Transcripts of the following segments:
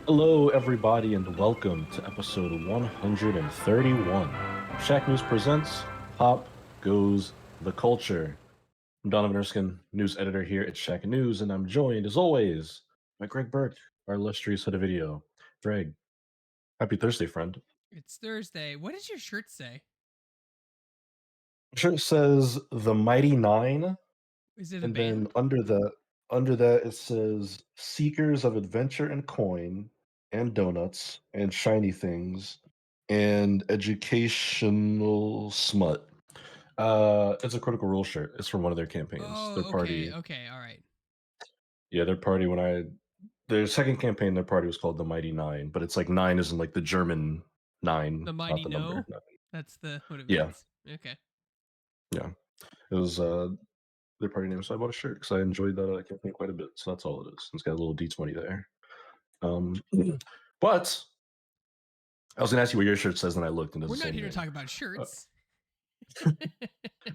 Hello, everybody, and welcome to episode 131. Shacknews presents Pop Goes the Culture. I'm Donovan Erskine, news editor here at Shacknews, and I'm joined, as always, by Greg Burke, our illustrious head of video. Greg, happy Thursday, friend. It's Thursday. What does your shirt say? I'm sure it says the Mighty Nine, Is it a and then band? under that it says Seekers of Adventure and Coin, and Donuts, and Shiny Things, and Educational Smut. It's a Critical Role shirt. It's from one of their campaigns. Their Oh, okay, party, okay, all right. yeah, their party. Their second campaign, their party was called the Mighty Nine, but it's like nine isn't like the German nine, The not Mighty the number No. nine. That's the what it Yeah, means. Okay. yeah. It was their party name, so I bought a shirt because I enjoyed that campaign quite a bit. So that's all it is. It's got a little D20 there. Um, but I was gonna ask you what your shirt says, and I looked, and it does We're the not same here to thing. talk about Uh, shirts.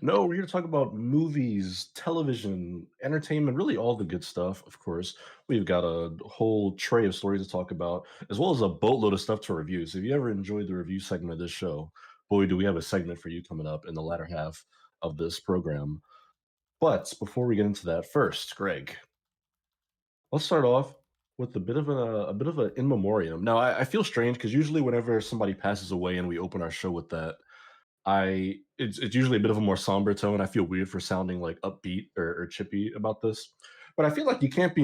no, we're here to talk about movies, television, entertainment, really all the good stuff. Of course, we've got a whole tray of stories to talk about, as well as a boatload of stuff to review. So if you ever enjoyed the review segment of this show, boy, do we have a segment for you coming up in the latter half of this program. But before we get into that, first, Greg, let's start off with a bit of an in memoriam. Now, I feel strange because usually whenever somebody passes away and we open our show with that, it's usually a bit of a more somber tone. I feel weird for sounding like upbeat or chippy about this, but I feel like you can't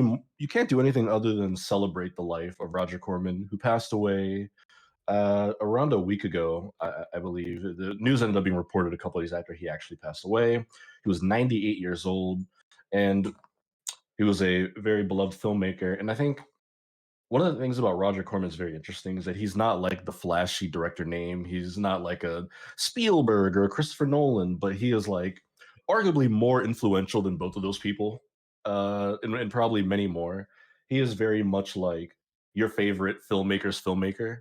do anything other than celebrate the life of Roger Corman, who passed away around a week ago. I believe the news ended up being reported a couple of days after he actually passed away. He was 98 years old, and he was a very beloved filmmaker. And I think one of the things about Roger Corman is very interesting is that he's not like the flashy director name. He's not like a Spielberg or a Christopher Nolan, but he is like arguably more influential than both of those people, and probably many more. He is very much like your favorite filmmaker's filmmaker,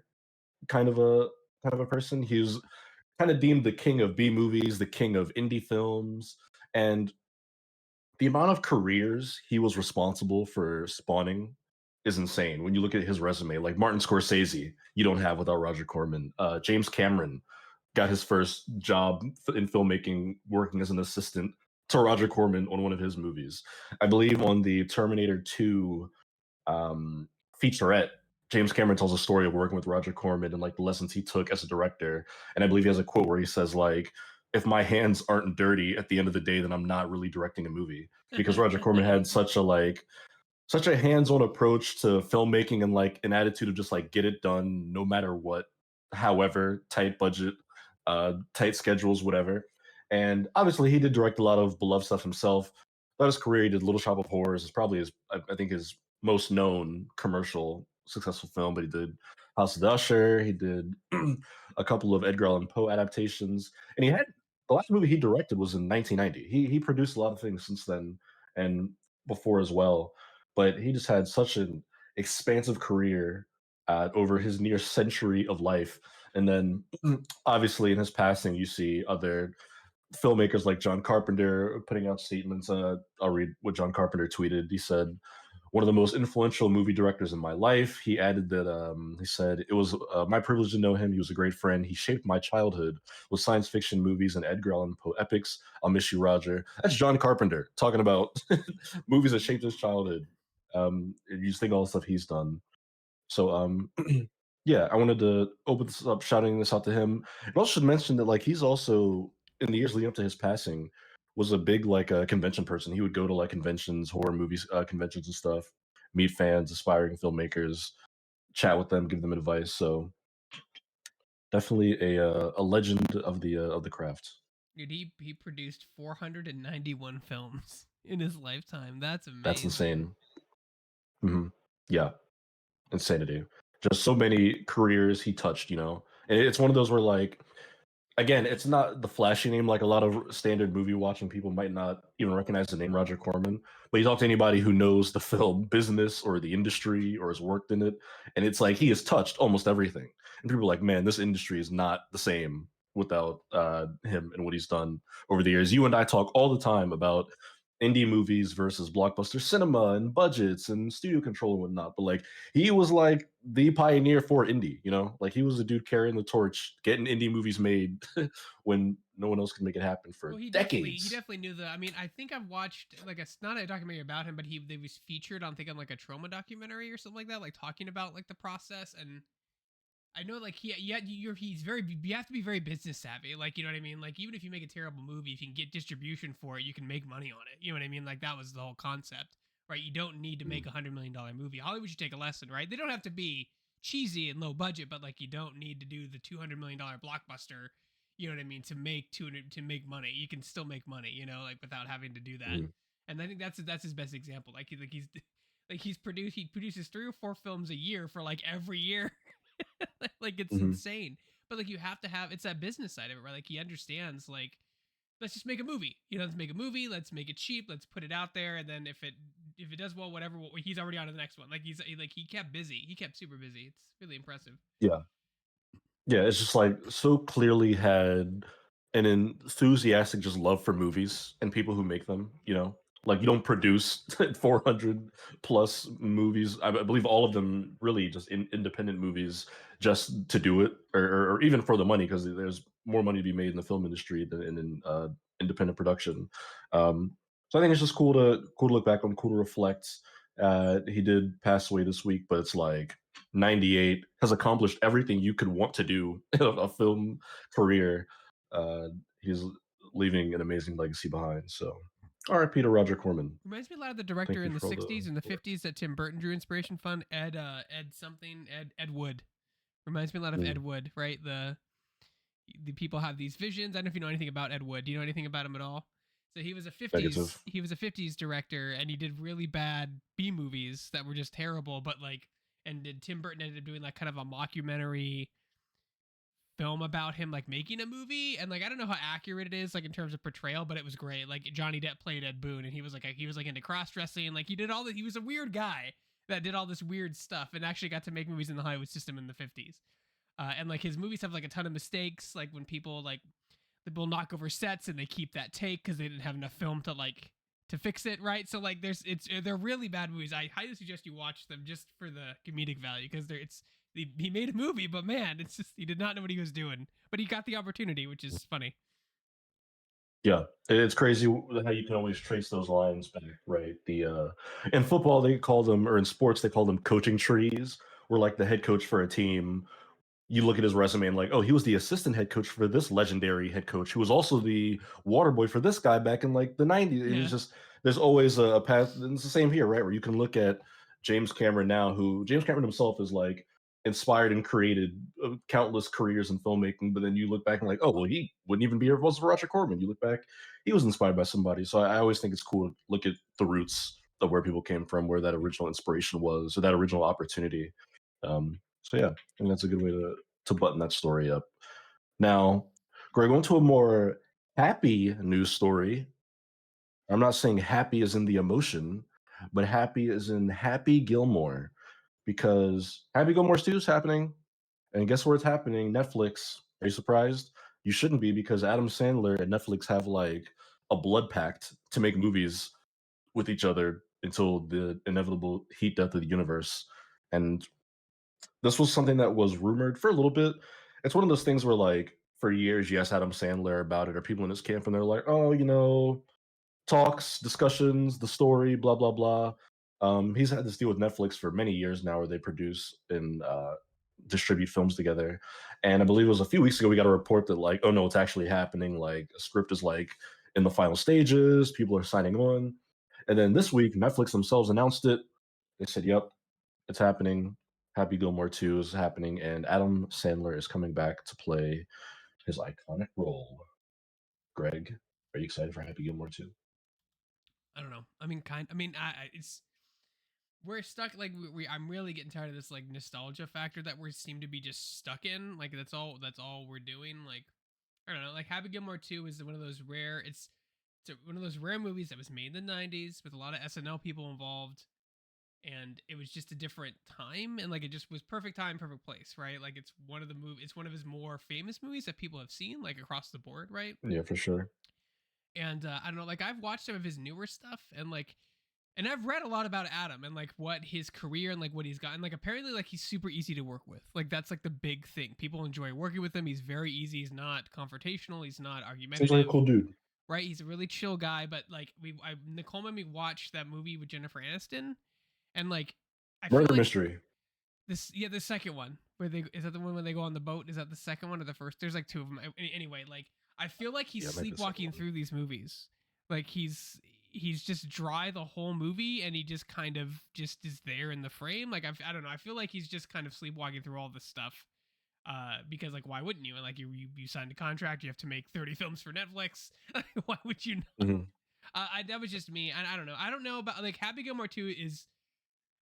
kind of a kind of a person. He's kind of deemed the king of B movies, the king of indie films, and the amount of careers he was responsible for spawning is insane. When you look at his resume, like Martin Scorsese, you don't have without Roger Corman. James Cameron got his first job in filmmaking working as an assistant to Roger Corman on one of his movies. I believe on the Terminator 2 featurette, James Cameron tells a story of working with Roger Corman and like the lessons he took as a director. And I believe he has a quote where he says like, "If my hands aren't dirty at the end of the day, then I'm not really directing a movie." Because Roger Corman had such a hands-on approach to filmmaking and like an attitude of just like get it done no matter what, however tight budget, tight schedules, whatever. And obviously, he did direct a lot of beloved stuff himself. Throughout his career, he did Little Shop of Horrors. It's probably I think his most known commercial successful film. But he did House of the Usher. He did a couple of Edgar Allan Poe adaptations, and he had the last movie he directed was in 1990. He produced a lot of things since then and before as well, but he just had such an expansive career over his near century of life. And then, obviously, in his passing, you see other filmmakers like John Carpenter putting out statements. I'll read what John Carpenter tweeted. He said, "One of the most influential movie directors in my life." He added that he said, "It was my privilege to know him. He was a great friend. He shaped my childhood with science fiction movies and Edgar Allan Poe epics. I'll miss you, Roger." That's John Carpenter talking about movies that shaped his childhood. You just think all the stuff he's done. So yeah, I wanted to open this up, shouting this out to him. And also should mention that like he's also in the years leading up to his passing was a big like convention person. He would go to like conventions, horror movies, conventions and stuff, meet fans, aspiring filmmakers, chat with them, give them advice. So definitely a legend of the craft. Dude, he produced 491 films in his lifetime. That's That's amazing. insane. Hmm. Yeah, insanity. Just so many careers he touched, and it's one of those where like again, it's not the flashy name like a lot of standard movie watching people might not even recognize the name Roger Corman. But you talk to anybody who knows the film business or the industry or has worked in it, and it's like he has touched almost everything. And people are like, man, this industry is not the same without him and what he's done over the years. You and I talk all the time about indie movies versus blockbuster cinema and budgets and studio control and whatnot. But like he was like the pioneer for indie, you know? Like he was the dude carrying the torch, getting indie movies made when no one else could make it happen Well, for he decades. definitely knew the. I mean, I think I've watched like a not a documentary about him, but he they was featured on thinking like a trauma documentary or something like that, like talking about like the process. And I know like he's very you have to be very business savvy, like you know what I mean. Like even if you make a terrible movie, if you can get distribution for it, you can make money on it. You know what I mean? Like that was the whole concept, right? You don't need to make Mm, $100 million movie. Hollywood should take a lesson, right? They don't have to be cheesy and low budget, but like you don't need to do the $200 million blockbuster. You know what I mean? To make money, you can still make money. You know, like without having to do that. mm, And I think that's his best example. He produces 3 or 4 films a year for like every year. Like it's mhm. insane. But like you have to have it's that business side of it, right? Like he understands like let's just make a movie. You know, let's make a movie. Let's make it cheap. Let's put it out there, and then if it does well, whatever. He's already on to the next one. Like he kept busy. He kept super busy. It's really impressive. Yeah. Yeah, it's just like so clearly had an enthusiastic just love for movies and people who make them, you know? Like you don't produce 400 plus movies. I believe all of them really just independent movies just to do it or even for the money because there's more money to be made in the film industry than in independent production. So I think it's just cool to look back on, cool to reflect. He did pass away this week, but it's like 98 has accomplished everything you could want to do in a film career. Uh, he's leaving an amazing legacy behind. So, R.I.P. to Roger Corman. Reminds me a lot of the Thank director you in the for all the '60s and the work. '50s that Tim Burton drew inspiration from. Ed Wood. Reminds me a lot of Ed Mm, Wood, right? The people have these visions. I don't know if you know anything about Ed Wood. Do you know anything about him at all? So negative. he was a '50s director, and he did really bad B movies that were just terrible. But like, and did Tim Burton ended up doing like kind of a mockumentary film about him like making a movie, and like I don't know how accurate it is like in terms of portrayal, but it was great. Like Johnny Depp played Ed Boon, and he was like into cross dressing. Like he did all that. He was a weird guy that did all this weird stuff, and actually got to make movies in the Hollywood system in the '50s. And like his movies have like a ton of mistakes, like when people knock over sets and they keep that take because they didn't have enough film to fix it, right? So like they're really bad movies. I highly suggest you watch them just for the comedic value because he made a movie, but man, it's just he did not know what he was doing, but he got the opportunity, which is funny. Yeah, it's crazy how you can always trace those lines back, right? In football they call them, or in sports they call them coaching trees, where like the head coach for a team you look at his resume and like, oh, he was the assistant head coach for this legendary head coach who was also the water boy for this guy back in like the 90s. And it's Yeah, just there's always a path. And it's the same here, right? Where you can look at James Cameron now, who James Cameron himself is like inspired and created countless careers in filmmaking. But then you look back and like, oh, well, he wouldn't even be here if it was for Roger Corman. You look back, he was inspired by somebody. So I always think it's cool to look at the roots of where people came from, where that original inspiration was, or that original opportunity. So yeah, I think that's a good way to button that story up. Now, Greg, on to a more happy news story. I'm not saying happy as in the emotion, but happy as in Happy Gilmore, because Happy Gilmore 2 is happening. And guess where it's happening? Netflix. Are you surprised? You shouldn't be because Adam Sandler and Netflix have like a blood pact to make movies with each other until the inevitable heat death of the universe. And this was something that was rumored for a little bit. It's one of those things where, like, for years, you ask Adam Sandler about it or people in his camp, and they're like, "Oh, talks, discussions, the story, blah blah blah." He's had this deal with Netflix for many years now, where they produce and distribute films together. And I believe it was a few weeks ago we got a report that, like, oh no, it's actually happening. Like, a script is like in the final stages. People are signing on. And then this week, Netflix themselves announced it. They said, "Yep, it's happening. Happy Gilmore 2 is happening, and Adam Sandler is coming back to play his iconic role." Greg, are you excited for Happy Gilmore 2? I don't know. I mean, kind. I mean, it's we're stuck. Like I'm really getting tired of this like nostalgia factor that we seem to be just stuck in. Like that's all we're doing. Like I don't know. Like Happy Gilmore 2 is one of those rare. It's one of those rare movies that was made in the '90s with a lot of SNL people involved, and it was just a different time, and like it just was perfect time, perfect place, right? Like it's one of his more famous movies that people have seen like across the board, right? Yeah, for sure. And I don't know, like I've watched some of his newer stuff, and like, and I've read a lot about Adam and like what his career and like what he's gotten. Like apparently, like he's super easy to work with. Like that's like the big thing. People enjoy working with him. He's very easy. He's not confrontational. He's not Seems like a argumentative. cool dude. Right? He's a really chill guy. But like Nicole made me watch that movie with Jennifer Aniston, and like I feel Murder like mystery. the second one where they is that the one when they go on the boat? Is that the second one or the first? There's like two of them. Anyway, like I feel like he's Yeah, maybe the second sleepwalking one. through these movies. Like he's just dry the whole movie, and he just kind of just is there in the frame. Like I don't know. I feel like he's just kind of sleepwalking through all this stuff. Because like why wouldn't you? Like you signed a contract, you have to make 30 films for Netflix. Why would you not? Mhm. That was just me. I don't know. I don't know about like Happy Gilmore 2 is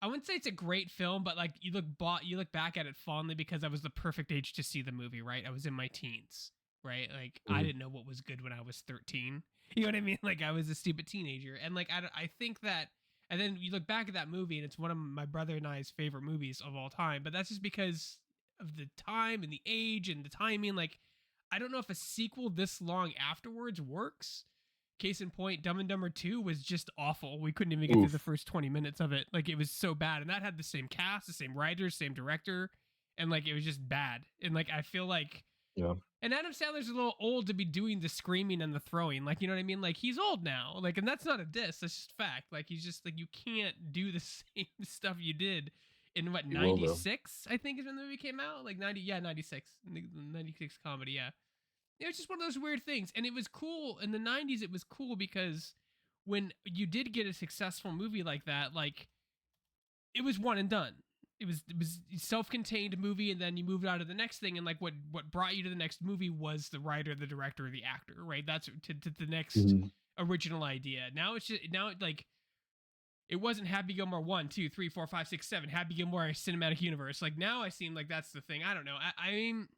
I wouldn't say it's a great film, but like you look back at it fondly because I was the perfect age to see the movie, right? I was in my teens, right? Like I Mhm. didn't know what was good when I was 13. You know what I mean? Like I was a stupid teenager, and like I think that, and then you look back at that movie, and it's one of my brother and I's favorite movies of all time. But that's just because of the time and the age and the timing. Like I don't know if a sequel this long afterwards works. Case in point, Dumb and Dumber 2 was just awful. We couldn't even get through the Oof. first 20 minutes of it. Like it was so bad. And that had the same cast, the same writers, same director, and like it was just bad. And like I feel like Yeah. and Adam Sandler's a little old to be doing the screaming and the throwing. Like, you know what I mean? Like he's old now. Like, and that's not a diss, that's just fact. Like he's just like you can't do the same stuff you did in what He will though. 96, I think is when the movie came out. Like 90, yeah, 96. 96 comedy, yeah. It was just one of those weird things, and it was cool in the 90s. It was cool because when you did get a successful movie like that, like it was one and done. It was a self-contained movie, and then you moved on to the next thing. And like what brought you to the next movie was the writer, the director, the actor, right? That's to the next Mhm. original idea. Now it's just now like it wasn't Happy Gilmore 1, 2, 3, 4, 5, 6, 7. Happy Gilmore cinematic universe. Like now I seem like that's the thing. I don't know. I mean,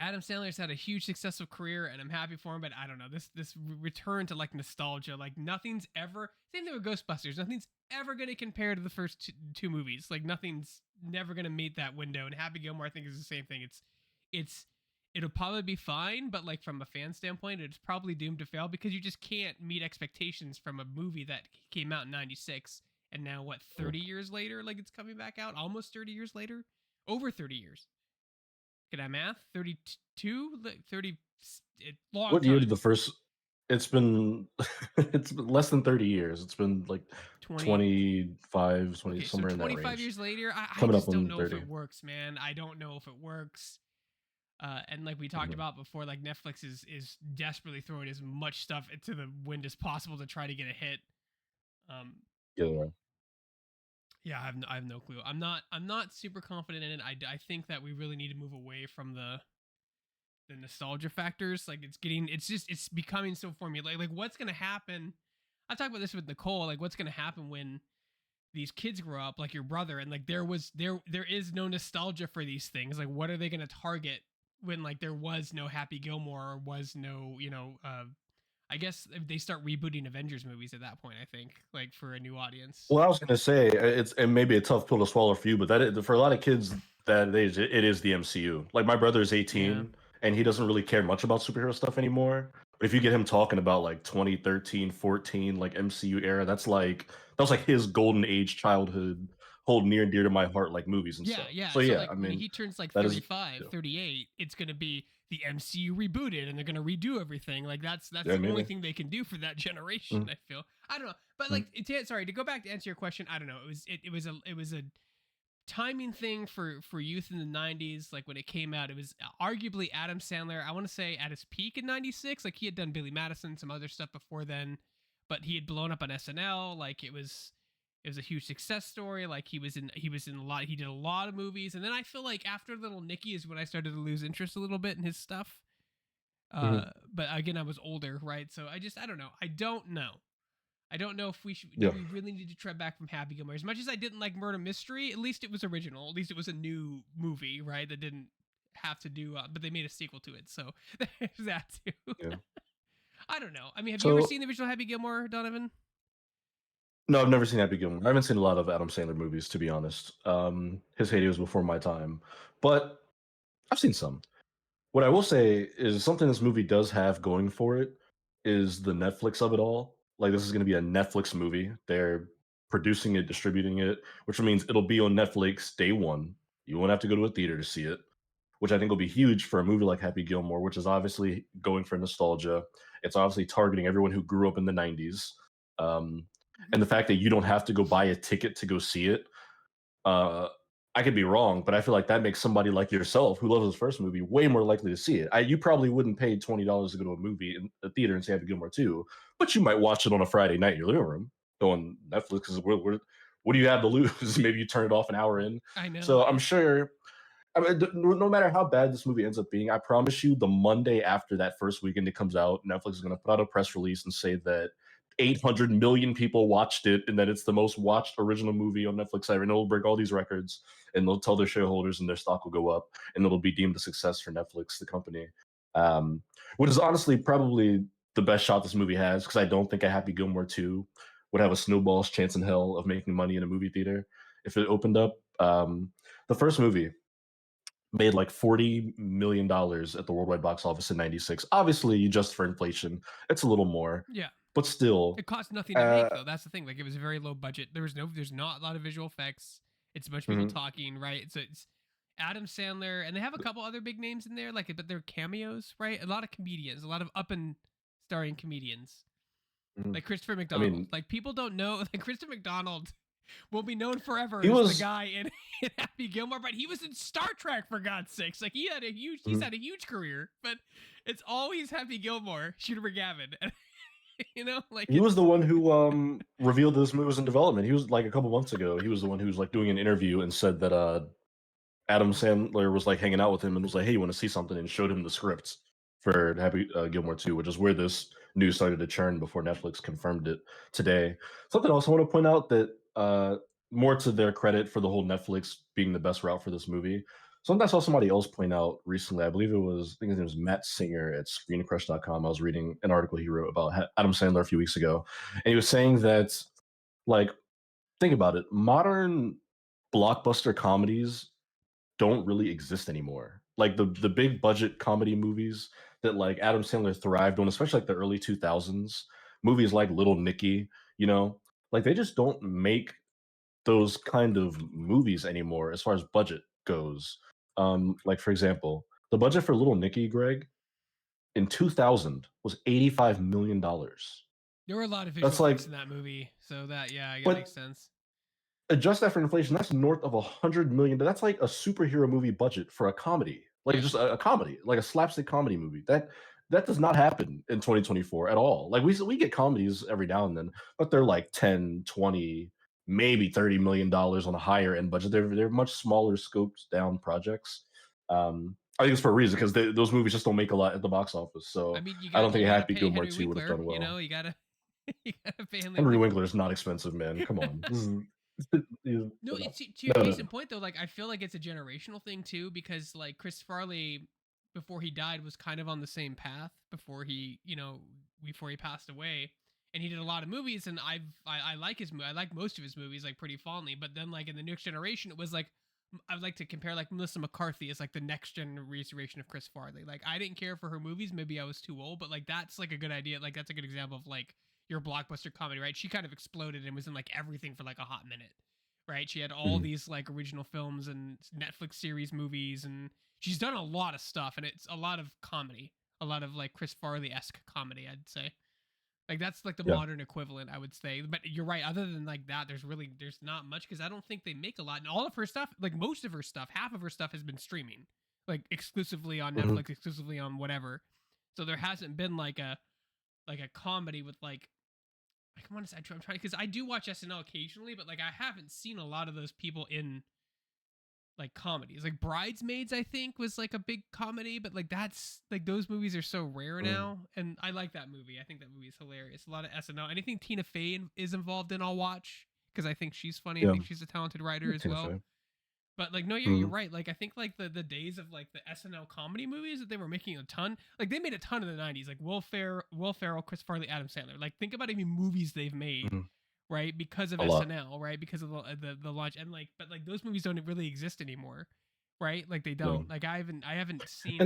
Adam Sandler's had a huge successful career, and I'm happy for him. But I don't know this return to like nostalgia. Like nothing's ever same thing with Ghostbusters. Nothing's ever going to compare to the first two movies. Like nothing's never going to meet that window. And Happy Gilmore, I think, is the same thing. It's it'll probably be fine, but like from a fan standpoint, it's probably doomed to fail because you just can't meet expectations from a movie that came out in '96 and now what Yeah. 30 years later, like it's coming back out almost 30 years later, over 30 years. Can I math? 32? Like 30, long What year did time. the first it's been it's been less than 30 years. It's been like 20. 25, 20 Okay, so somewhere in that 25 range. years later, I Coming up just don't on know if 30. it works, man. I don't know if it works. And like we talked Mhm. about before, like Netflix is desperately throwing as much stuff into the wind as possible to try to get a hit. Um, Yeah. yeah, I have no clue. I'm not super confident in it. I think that we really need to move away from the nostalgia factors. Like it's becoming so formulaic. Like what's gonna happen? I talked about this with Nicole. Like what's gonna happen when these kids grow up, like your brother, and like there is no nostalgia for these things. Like what are they gonna target when like there was no Happy Gilmore or was no I guess if they start rebooting Avengers movies at that point. I think like for a new audience. Well, I was gonna say it's it may be a tough pill to swallow for you, but for a lot of kids that age, it is the MCU. Like my brother is Yeah. 18 and he doesn't really care much about superhero stuff anymore. But if you get him talking about like 2013, 14, like MCU era, that was like his golden age childhood, hold near and dear to my heart, like movies and Yeah, stuff. yeah. So So yeah, like I when mean he turns like that is 35, yeah, 38, it's going to be the MCU rebooted and they're going to redo everything. Like that's yeah the only maybe. thing they can do for that generation, Mhm, I feel. I don't know. But mhm, like sorry, to go back to answer your question, I don't know. It was a timing thing for youth in the 90s. Like when it came out, it was arguably Adam Sandler, I want to say at his peak in 96. Like he had done Billy Madison, some other stuff before then, but he had blown up on SNL. Like it was a huge success story. Like he was in a lot, he did a lot of movies. And then I feel like after Little Nicky is when I started to lose interest a little bit in his stuff. mhm, But again, I was older, right? So I don't know. I don't know if we should. Do yeah. we really need to tread back from Happy Gilmore? As much as I didn't like Murder Mystery, at least it was original. At least it was a new movie, right? That didn't have to do. But they made a sequel to it, so there's that too. Yeah. I don't know. I mean, have you ever So seen the original Happy Gilmore, Donovan? no, I've never seen Happy Gilmore. I haven't seen a lot of Adam Sandler movies, to be honest. His heyday was before my time, but I've seen some. What I will say is something this movie does have going for it. is the Netflix of it all. Like, this is gonna be a Netflix movie. They're producing it, distributing it, which means it'll be on Netflix day one. You won't have to go to a theater to see it, which I think will be huge for a movie like Happy Gilmore, which is obviously going for nostalgia. It's obviously targeting everyone who grew up in the 90s. Um, Mhm. and the fact that you don't have to go buy a ticket to go see it, uh, I could be wrong, but I feel like that makes somebody like yourself who loves his first movie way more likely to see it. You probably wouldn't pay $20 to go to a movie in a theater and see Happy Gilmore 2, but you might watch it on a Friday night in your living room on Netflix because what do you have to lose? Maybe you turn it off an hour in. I know. So I'm sure I mean, no matter how bad this movie ends up being, I promise you, the Monday after that first weekend it comes out, Netflix is going to put out a press release and say that 800 million people watched it and that it's the most watched original movie on Netflix ever. And it'll break all these records and they'll tell their shareholders and their stock will go up and it'll be deemed a success for Netflix, the company. Um, which is honestly probably the best shot this movie has because I don't think a Happy Gilmore 2 would have a snowball's chance in hell of making money in a movie theater if it opened up. The first movie made like $40 million at the worldwide box office in 96. Obviously, just for inflation, it's a little more, Yeah. but still, It cost nothing to make uh, though. That's the thing. Like it was a very low budget. There's not a lot of visual effects. It's a bunch of people mhm. talking, right? It's Adam Sandler, and they have a couple other big names in there, like but they're cameos, right? A lot of comedians, a lot of up and starring comedians, Mhm. like Christopher I McDonald. mean, Like people don't know, like Christopher McDonald will be known forever he as the was guy in Happy Gilmore, but he was in Star Trek for God's sakes. Like he's mhm. had a huge career, but it's always Happy Gilmore, Shooter McGavin. Like He was the it's one who revealed this movie was in development. He was like a couple months ago. He was the one who was like doing an interview and said that Adam Sandler was like hanging out with him and was like, "Hey, you want to see something?" and showed him the script for Happy Gilmore 2, which is where this news started to churn before Netflix confirmed it today. Something else I want to point out that more to their credit for the whole Netflix being the best route for this movie. Something I saw somebody else point out recently, I believe I think his name was Matt Singer at ScreenCrush.com. I was reading an article he wrote about Adam Sandler a few weeks ago, and he was saying that, like, think about it, modern blockbuster comedies don't really exist anymore. Like the big budget comedy movies that like Adam Sandler thrived on, especially like the early 2000s, movies like Little Nicky, you know, like they just don't make those kind of movies anymore as far as budget goes. Like for example, the budget for Little Nicky, Greg, in 2000 was $85 million. there were a lot of visual That's effects like, in that movie, so that yeah, that makes but sense. adjust that for inflation, that's north of 100 million. That's like a superhero movie budget for a comedy, like Yeah, just a comedy, like a slapstick comedy movie. That does not happen in 2024 at all. Like we get comedies every now and then, but they're like 10, 20, maybe $30 million on a higher end budget. They're much smaller scoped down projects. I think it's for a reason because those movies just don't make a lot at the box office. I So mean I don't you think gotta Happy pay Gilmore Henry 2 would have Winkler. done well. You gotta you gotta pay Henry Henry Winkler. Winkler is not expensive, man. Come on, this is No, no, it's to your no, case no. in point though. Like I feel like it's a generational thing too, because like Chris Farley, before he died, was kind of on the same path before he passed away, and he did a lot of movies, and I like I like most of his movies like pretty fondly. But then like in the next generation, it was like I would like to compare like Melissa McCarthy as like the next generation of Chris Farley. Like I didn't care for her movies, maybe I was too old, but like that's like a good idea. Like that's a good example of like your blockbuster comedy, right? She kind of exploded and was in like everything for like a hot minute, right? She had all Mhm. these like original films and Netflix series movies, and she's done a lot of stuff, and it's a lot of comedy, a lot of like Chris Farley esque comedy, I'd say. Like that's like the Yeah. modern equivalent, I would say. But you're right. Other than like that, there's not much because I don't think they make a lot. And all of her stuff, like most of her stuff, half of her stuff has been streaming, like exclusively on Mhm. Netflix, exclusively on whatever. So there hasn't been like a comedy with like I want to say I'm trying because I do watch SNL occasionally, but like I haven't seen a lot of those people in like comedies. Like Bridesmaids, I think was like a big comedy, but like that's like those movies are so rare Mhm. now, and I like that movie. I think that movie is hilarious. A lot of SNL. Anything Tina Fey is involved in, I'll watch because I think she's funny. I Yeah. think she's a talented writer as Tina well. Fey. But like no, you're Mhm. right. Like I think like the days of like the SNL comedy movies that they were making a ton. Like they made a ton in the '90s. Like Will Ferrell, Chris Farley, Adam Sandler. Like think about any movies they've made, Mhm. right? Because of A lot. SNL, right? Because of the launch, and like but like those movies don't really exist anymore, right? Like they No. don't. Like I haven't And seen.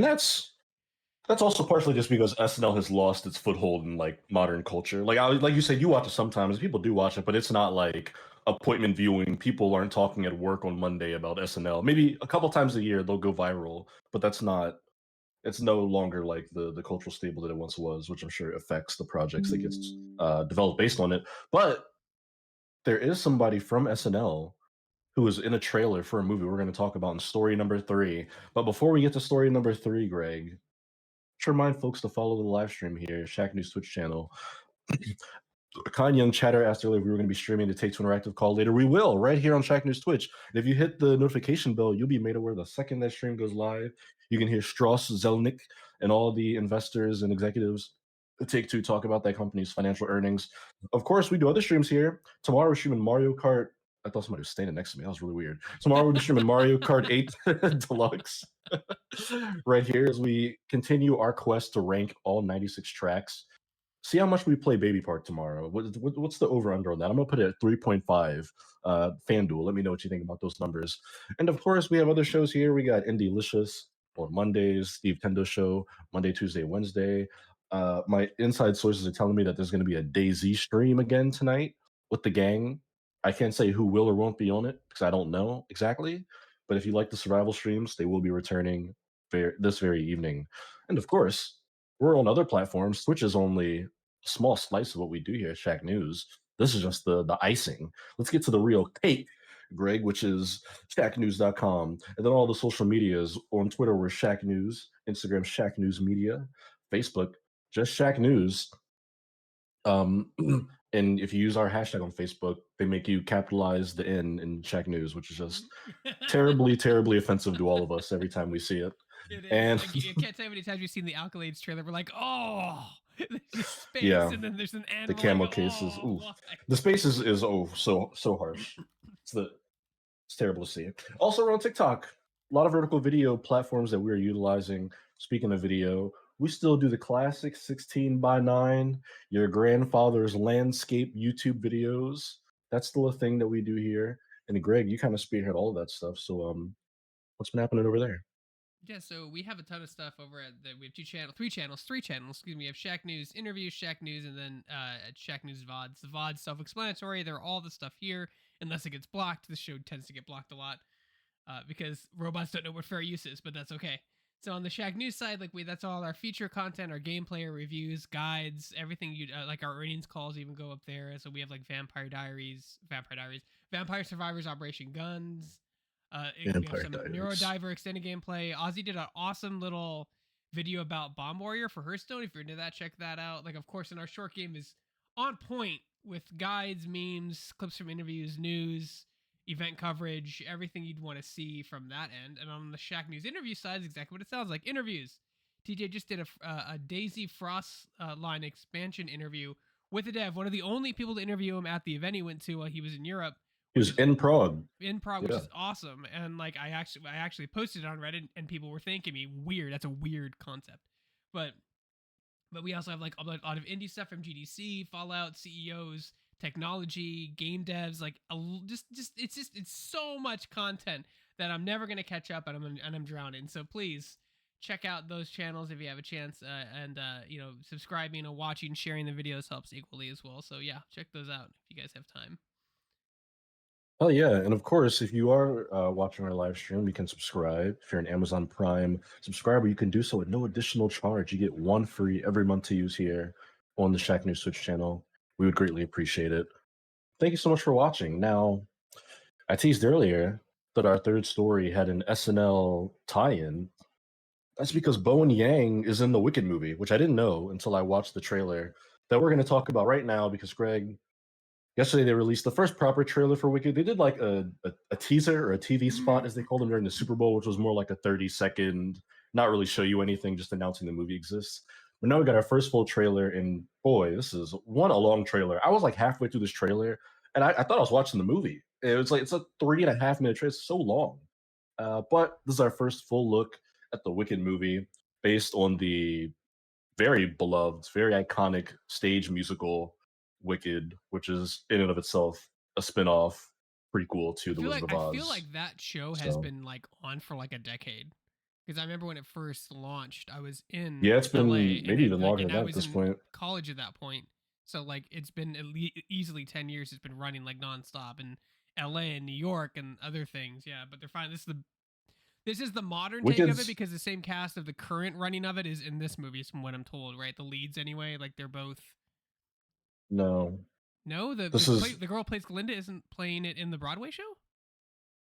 That's also partially just because SNL has lost its foothold in like modern culture. Like you said, you watch it sometimes. People do watch it, but it's not like appointment viewing. People aren't talking at work on Monday about SNL. Maybe a couple times a year they'll go viral, but that's not. It's no longer like the cultural staple that it once was, which I'm sure affects the projects that gets developed based on it. But there is somebody from SNL who was in a trailer for a movie we're going to talk about in story number three. But before we get to story number three, Greg, just remind folks to follow the live stream here, Shacknews Twitch channel. A kind young chatter asked earlier if we were going to be streaming the Take Two Interactive call later. We will, right here on Shacknews Twitch. And if you hit the notification bell, you'll be made aware the second that stream goes live. You can hear Strauss Zelnick and all the investors and executives at Take Two talk about that company's financial earnings. Of course, we do other streams here. Tomorrow we're streaming Mario Kart. I thought somebody was standing next to me. That was really weird. Tomorrow we'll be streaming Mario Kart 8 Deluxe right here as we continue our quest to rank all 96 tracks. See how much we play Baby Park tomorrow. What's the over under on that? I'm gonna put it at 3.5. FanDuel. Let me know what you think about those numbers. And of course, we have other shows here. We got Indie on Mondays, Steve Tendo Show, Monday, Tuesday, Wednesday. My inside sources are telling me that there's gonna be a DayZ stream again tonight with the gang. I can't say who will or won't be on it because I don't know exactly. But if you like the survival streams, they will be returning this very evening. And of course, we're on other platforms. Twitch is only a small slice of what we do here at Shack News. This is just the icing. Let's get to the real cake, Greg, which is shacknews.com. And then all the social medias on Twitter, we're Shack News, Instagram, Shack News Media, Facebook, just Shack News. Um, and if you use our hashtag on Facebook, they make you capitalize the N in Shack News, which is just terribly, terribly offensive to all of us every time we see it. It is. And I can't tell you how many times you've seen the Accolades trailer. We're like, oh, there's just space, yeah, and then there's an N. the We're like, camo cases. oh, Oof. why? The space is so harsh. It's the it's terrible to see. Also, we're on TikTok. A lot of vertical video platforms that we're utilizing. Speaking of video, we still do the classic 16 by 9, your grandfather's landscape YouTube videos. That's still a thing that we do here. And Greg, you kind of spearhead all of that stuff. So what's been happening over there? Yeah, so we have a ton of stuff over at we have three channels. Excuse me. We have Shack News interviews, Shack News, and then at Shack News VODs. The VODs self-explanatory. They're all the stuff here, unless it gets blocked. The show tends to get blocked a lot because robots don't know what fair use is, but that's okay. So on the Shack News side, that's all our feature content, our gameplay, our reviews, guides, everything you like. Our earnings calls even go up there. So we have like Vampire Survivors, Operation Guns. We have Vampire some Diaries. Neurodiver extended gameplay. Ozzy did an awesome little video about Bomb Warrior for Hearthstone. If you're into that, check that out. Like, of course, in our short game is on point with guides, memes, clips from interviews, news, event coverage, everything you'd want to see from that end. And on the Shack News interview side is exactly what it sounds like. Interviews. TJ just did a Daisy Frost line expansion interview with a dev, one of the only people to interview him at the event he went to while he was in Europe, He which was is in Prague. which Yeah. is awesome. And like I actually posted it on Reddit, and people were thanking me. Weird. That's a weird concept, but we also have like a lot of indie stuff from GDC, Fallout, CEOs, technology, game devs. Like it's so much content that I'm never gonna catch up, and I'm drowning. So please check out those channels if you have a chance, and subscribing and watching, sharing the videos helps equally as well. So yeah, check those out if you guys have time. Oh yeah, and of course, if you are watching our live stream, you can subscribe. If you're an Amazon Prime subscriber, you can do so at no additional charge. You get one free every month to use here on the Shack News Switch channel. We would greatly appreciate it. Thank you so much for watching. Now, I teased earlier that our third story had an SNL tie-in. That's because Bowen Yang is in the Wicked movie, which I didn't know until I watched the trailer that we're going to talk about right now. Because Greg, yesterday they released the first proper trailer for Wicked. They did like a teaser or a TV spot, as they called them during the Super Bowl, which was more like a 30-second, not really show you anything, just announcing the movie exists. But now we got our first full trailer, and boy, this is a long trailer. I was like halfway through this trailer, and I thought I was watching the movie. It was like it's a 3.5 minute trailer. It's so long. But this is our first full look at the Wicked movie based on the very beloved, very iconic stage musical Wicked, which is in and of itself a spin-off prequel to The Wizard of I feel Oz. like that show has So been like on for like a decade. because I remember when it first launched, I was in Yeah, it's LA, been and maybe then even like, longer and than I that at was this in point. college at that point. So like, it's been easily 10 years. It's been running like nonstop in LA and New York and other things. Yeah, but they're fine. This is the modern take of it Wicked's because the same cast of the current running of it is in this movie, from what I'm told. Right, the leads anyway. Like they're both. no. No, This is the girl who plays Glinda isn't playing it in the Broadway show.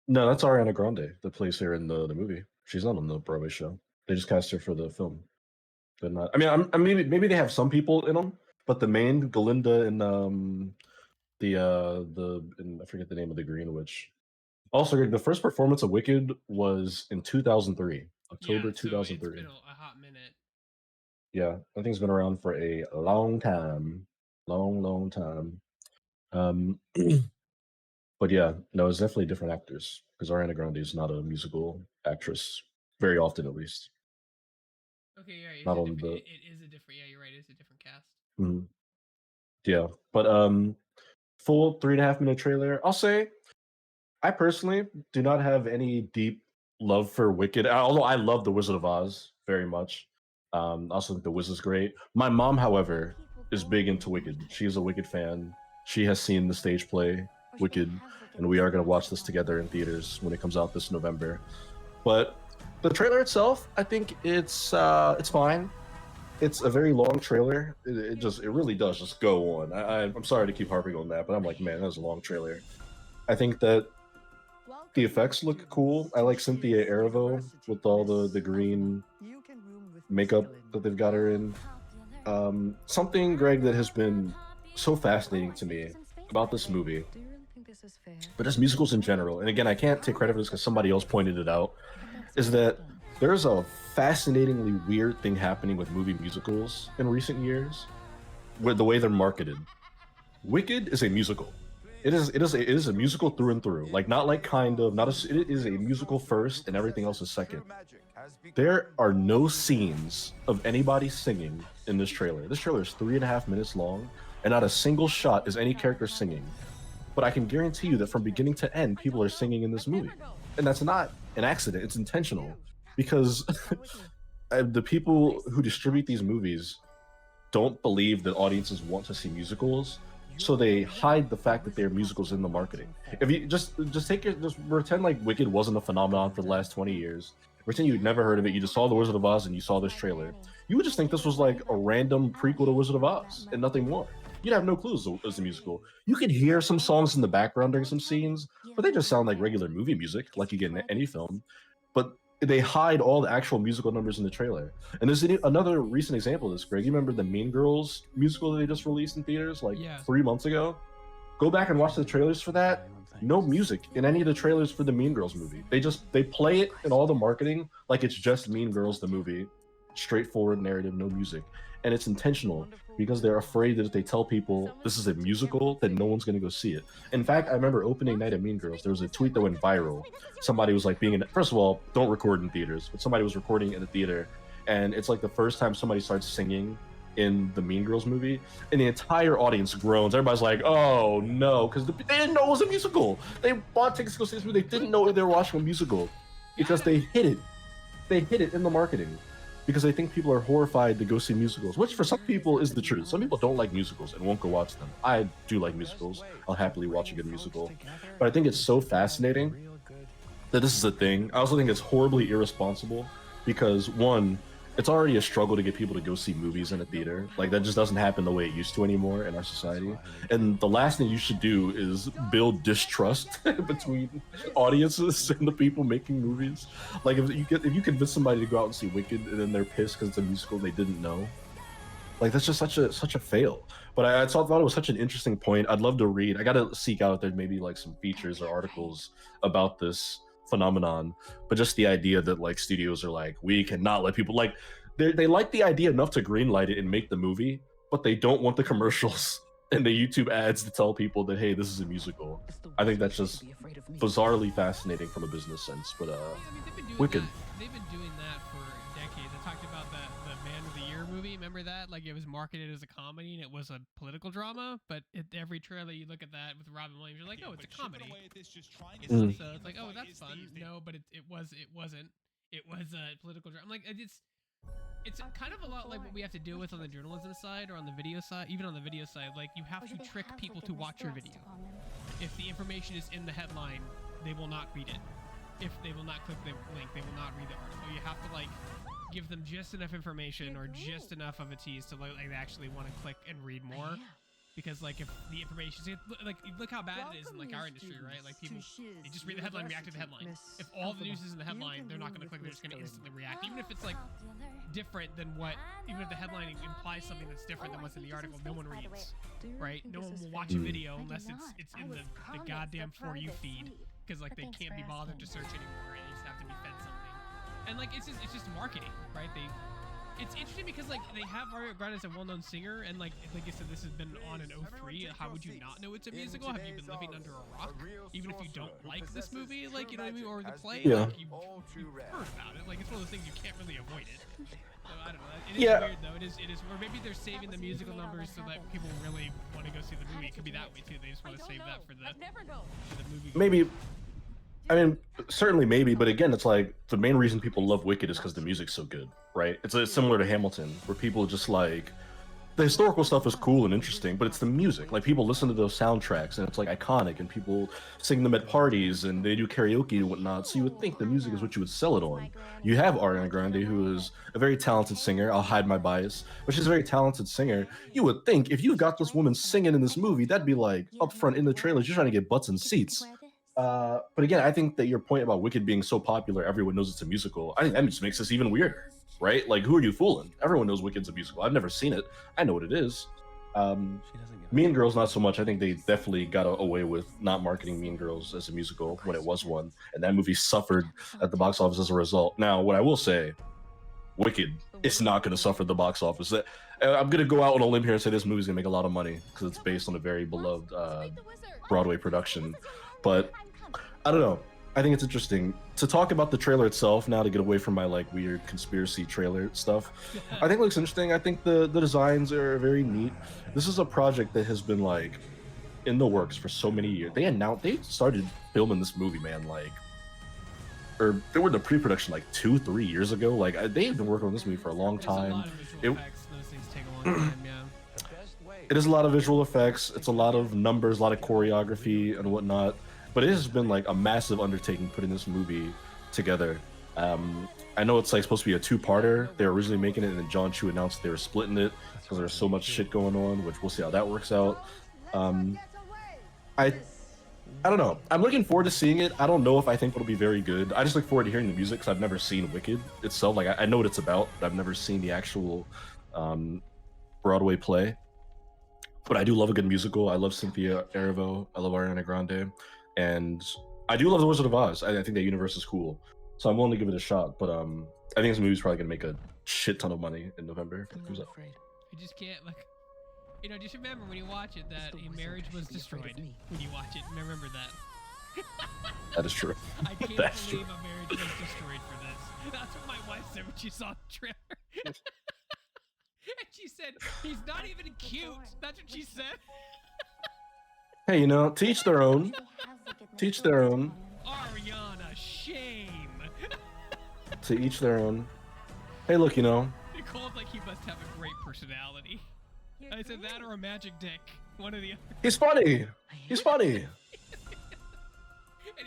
no, that's Ariana Grande that plays her in the movie. She's not on the Broadway show. They just cast her for the film. They're not. I mean, maybe they have some people in them, but the main Galinda and and I forget the name of the Green Witch. Also, the first performance of Wicked was in 2003, Yeah, October so it's been 2003. a hot minute. Yeah, that thing's been around for a long time, long time. Um, but yeah, no, it's definitely different actors because Ariana Grande is not a musical actress very often, at least. Okay, yeah, it's Not a on different. the. It is a different. Yeah, you're right. It's a different cast. Mhm. Yeah, but full 3.5 minute trailer. I'll say I personally do not have any deep love for Wicked, although I love The Wizard of Oz very much. I also think The Wiz is great. My mom, however, is big into Wicked. She's a Wicked fan. She has seen the stage play Wicked, and we are going to watch this together in theaters when it comes out this November. But the trailer itself, I think it's fine. It's a very long trailer. It really does just go on. I'm sorry to keep harping on that, but I'm like, man, that's a long trailer. I think that the effects look cool. I like Cynthia Erivo with all the green makeup that they've got her in. Something, Greg, that has been so fascinating to me about this movie, but just musicals in general, and again, I can't take credit for this because somebody else pointed it out, is that there's a fascinatingly weird thing happening with movie musicals in recent years, with the way they're marketed. Wicked is a musical. It is a musical through and through. Like not like kind of not a. It is a musical first, and everything else is second. There are no scenes of anybody singing in this trailer. This trailer is 3.5 minutes long, and not a single shot is any character singing. But I can guarantee you that from beginning to end, people are singing in this movie, and that's not an accident. It's intentional because the people who distribute these movies don't believe that audiences want to see musicals, so they hide the fact that they're musicals in the marketing. If you just take it, just pretend like Wicked wasn't a phenomenon for the last 20 years. Pretend you'd never heard of it. You just saw The Wizard of Oz and you saw this trailer. You would just think this was like a random prequel to Wizard of Oz and nothing more. You'd have no clue as a musical. You could hear some songs in the background during some scenes, but they just sound like regular movie music, like you get in any film. But they hide all the actual musical numbers in the trailer. And there's another recent example of this, Greg. You remember the Mean Girls musical that they just released in theaters like Yeah. 3 months ago? Go back and watch the trailers for that. No music in any of the trailers for the Mean Girls movie. They play it in all the marketing like it's just Mean Girls the movie, straightforward narrative, no music, and it's intentional because they're afraid that if they tell people this is a musical, then no one's going to go see it. In fact, I remember opening night of Mean Girls. There was a tweet that went viral. Somebody was like being in. First of all, don't record in theaters, but somebody was recording in the theater, and it's like the first time somebody starts singing in the Mean Girls movie, and the entire audience groans. Everybody's like, "Oh no," because they didn't know it was a musical. They bought tickets to go see this movie. They didn't know they were watching a musical because Got him. they hid it. They hid it in the marketing because they think people are horrified to go see musicals, which for some people is the truth. Some people don't like musicals and won't go watch them. I do like musicals. I'll happily watch a good musical, but I think it's so fascinating that this is a thing. I also think it's horribly irresponsible because one, it's already a struggle to get people to go see movies in a theater. Like that just doesn't happen the way it used to anymore in our society. And the last thing you should do is build distrust between audiences and the people making movies. Like if you convince somebody to go out and see Wicked and then they're pissed because it's a musical they didn't know, like that's just such a fail. But I thought it was such an interesting point. I'd love to read. I got to seek out there maybe like some features or articles about this phenomenon. But just the idea that like studios are like, we cannot let people like they like the idea enough to greenlight it and make the movie, but they don't want the commercials and the YouTube ads to tell people that hey, this is a musical. I think that's just bizarrely fascinating from a business sense. But Yeah, I mean they've been doing Wicked. that. They've been doing that for decades. I talked about the Man of the Year movie. Remember that? Like it was marketed as a comedy and it was a political drama. But every trailer you look at that with Robin Williams, you're like, oh, it's a comedy. Mm. So it's like, oh, that's fun. No, but it wasn't. It was a political drama. Like it's kind of a lot like what we have to deal with on the journalism side or on the video side. Even on the video side, like you have to trick people to watch your video. If the information is in the headline, they will not read it. If they will not click the link, they will not read the article. You have to like give them just enough information or just enough of a tease to like they actually want to click and read more. Because like if the information, like look how bad it is in like our industry, right? Like people, they just read the headline, react to the headline. If all the news is in the headline, they're not going to click. They're just going to instantly react, even if it's like different than what, even if the headline implies something that's different than what's in the article. No one reads, right? No one will watch a video unless it's in the goddamn For You feed, because like they can't be bothered to search anymore, and they just have to be fed something. And like it's just marketing, right? It's interesting because like they have Ariana Grande as a well-known singer, and like I said, this has been on in 03. How would you not know it's a musical? Have you been living under a rock? Even if you don't like this movie, like you know what I mean, or the play, Yeah. like you've heard about it. Like it's one of those things you can't really avoid it. So I don't know. It is weird though. It is. Or maybe they're saving the musical numbers so that people really want to go see the movie. It could be that way too. They just want to save that for the movie. Maybe. I mean, certainly maybe, but again, it's like the main reason people love Wicked is because the music's so good, right? It's similar to Hamilton, where people just like the historical stuff is cool and interesting, but it's the music. Like people listen to those soundtracks, and it's like iconic, and people sing them at parties, and they do karaoke and whatnot. So you would think the music is what you would sell it on. You have Ariana Grande, who is a very talented singer. I'll hide my bias, but she's a very talented singer. You would think if you got this woman singing in this movie, that'd be like up front in the trailers. You're trying to get butts and seats. But again, I think that your point about Wicked being so popular, everyone knows it's a musical. I think that just makes this even weirder, right? Like, who are you fooling? Everyone knows Wicked's a musical. I've never seen it. I know what it is. Mean Girls, not so much. I think they definitely got away with not marketing Mean Girls as a musical when it was one, and that movie suffered at the box office as a result. Now, what I will say, Wicked is not going to suffer at the box office. I'm going to go out on a limb here and say this movie's going to make a lot of money because it's based on a very beloved Broadway production. But I don't know. I think it's interesting to talk about the trailer itself now, to get away from my like weird conspiracy trailer stuff. I think it looks interesting. I think the designs are very neat. This is a project that has been like in the works for so many years. They started filming this movie, man, like, or they were in the pre-production like 2-3 years ago. Like they've been working on this movie for a long time. Those things take a long time, yeah. It is a lot of visual effects. It's a lot of numbers, a lot of choreography and whatnot. But it has been like a massive undertaking putting this movie together. I know it's like supposed to be a two-parter. They were originally making it, and then John Chu announced they were splitting it because there's so much shit going on, which we'll see how that works out. I don't know. I'm looking forward to seeing it. I don't know if I think it'll be very good. I just look forward to hearing the music because I've never seen Wicked itself. Like I know what it's about, but I've never seen the actual Broadway play. But I do love a good musical. I love Cynthia Erivo. I love Ariana Grande. And I do love The Wizard of Oz. I think that universe is cool. So I'm willing to give it a shot. But I think this movie's probably going to make a shit ton of money in November. I just can't, like, you know, just remember when you watch it that a marriage was destroyed. When you watch it, remember that. That is true. I can't believe a marriage was destroyed for this. That's what my wife said when she saw the trailer. And she said, he's not even cute. That's what she said. Hey, you know, to each their own. To each their own. Ariana, shame. To each their own. Hey, look, you know. Nicole's like, he must have a great personality. I said that or a magic dick. One of the other. He's funny. He's funny.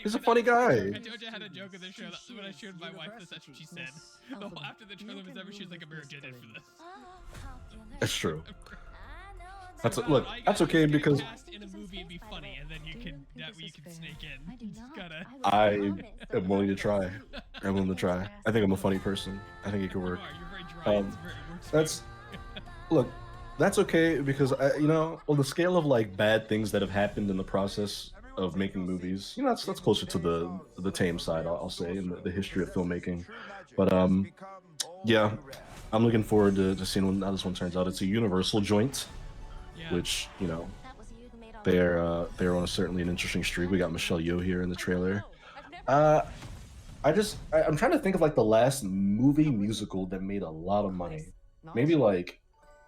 He's a funny guy. I told you I had a joke in the show that when I showed my wife this, that's what she said. After the trailer was over, she was like, I'm rejected for this. That's true. Look, that's okay because in a movie and be funny, and then you can snake in. You just gotta. I am willing to try. I'm willing to try. I think I'm a funny person. I think it could work. You're very dry. It works that's look. That's okay because you know, on the scale of like bad things that have happened in the process of making movies, you know, that's closer to the tame side, I'll say, in the history of filmmaking. But yeah, I'm looking forward to seeing how this one turns out. It's a Universal joint. Yeah. Which, you know, they're on certainly an interesting streak. We got Michelle Yeoh here in the trailer. I'm trying to think of like the last movie musical that made a lot of money. Maybe like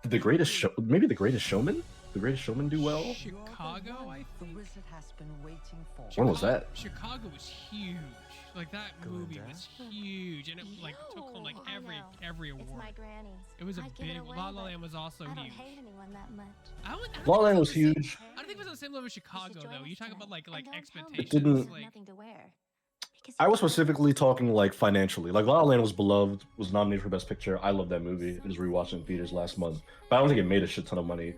The Greatest Showman. The Greatest Showman do well? Chicago, I think. When was that? Chicago was huge. Like that movie was huge, and it like took home like every award. It was a big. La La Land was also huge. I La La don't Land think was it was huge. I don't think it was on the same level as Chicago though. You talk about like It expectations, didn't. like I was specifically talking like financially. Like La La Land was beloved, was nominated for Best Picture. I love that movie. I just rewatched it in theaters last month, but I don't think it made a shit ton of money.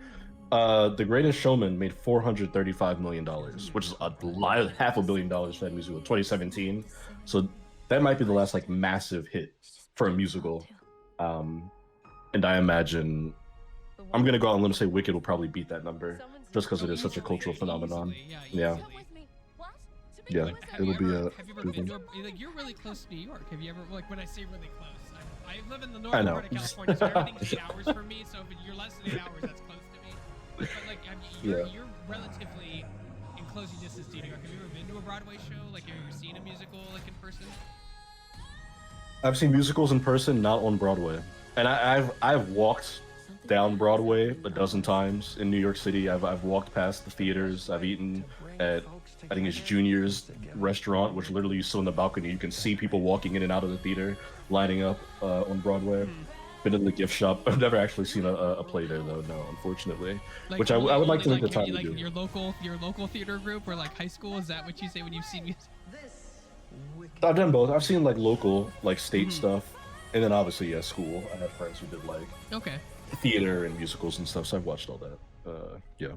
The Greatest Showman made $435 million, which is a lot, $500 million for that musical, 2017. So that might be the last like massive hit for a musical. Um, and I imagine I'm gonna go out on a limb and say Wicked will probably beat that number just because it is such a cultural phenomenon. easily, yeah, Yeah, easily. yeah, Like, have it'll you be ever a have you ever good been to one. like you're really close to New York? Have you ever like when I say really close? I live in the I northern know. part of California, so everything's 8 hours for me. So if you're less than 8 hours, that's close to me. But like, Yeah. you're relatively in closing distance to New York. Have you ever been to a Broadway show? Like, have you ever seen a musical like in person? I've seen musicals in person, not on Broadway, and I've walked down Broadway a dozen times in New York City. I've walked past the theaters. I've eaten at I think it's Junior's restaurant, which literally you sit on the balcony. You can see people walking in and out of the theater, lining up on Broadway. Hmm. Been in the gift shop. I've never actually seen a play there though. No, unfortunately. Like Which I would like only to take the like time to like do. your local theater group or like high school. Is that what you say when you've seen music? I've done both. I've seen like local, like state Hmm. stuff, and then obviously yeah, school. I had friends who did like Okay. theater and musicals and stuff, so I've watched all that. Yeah.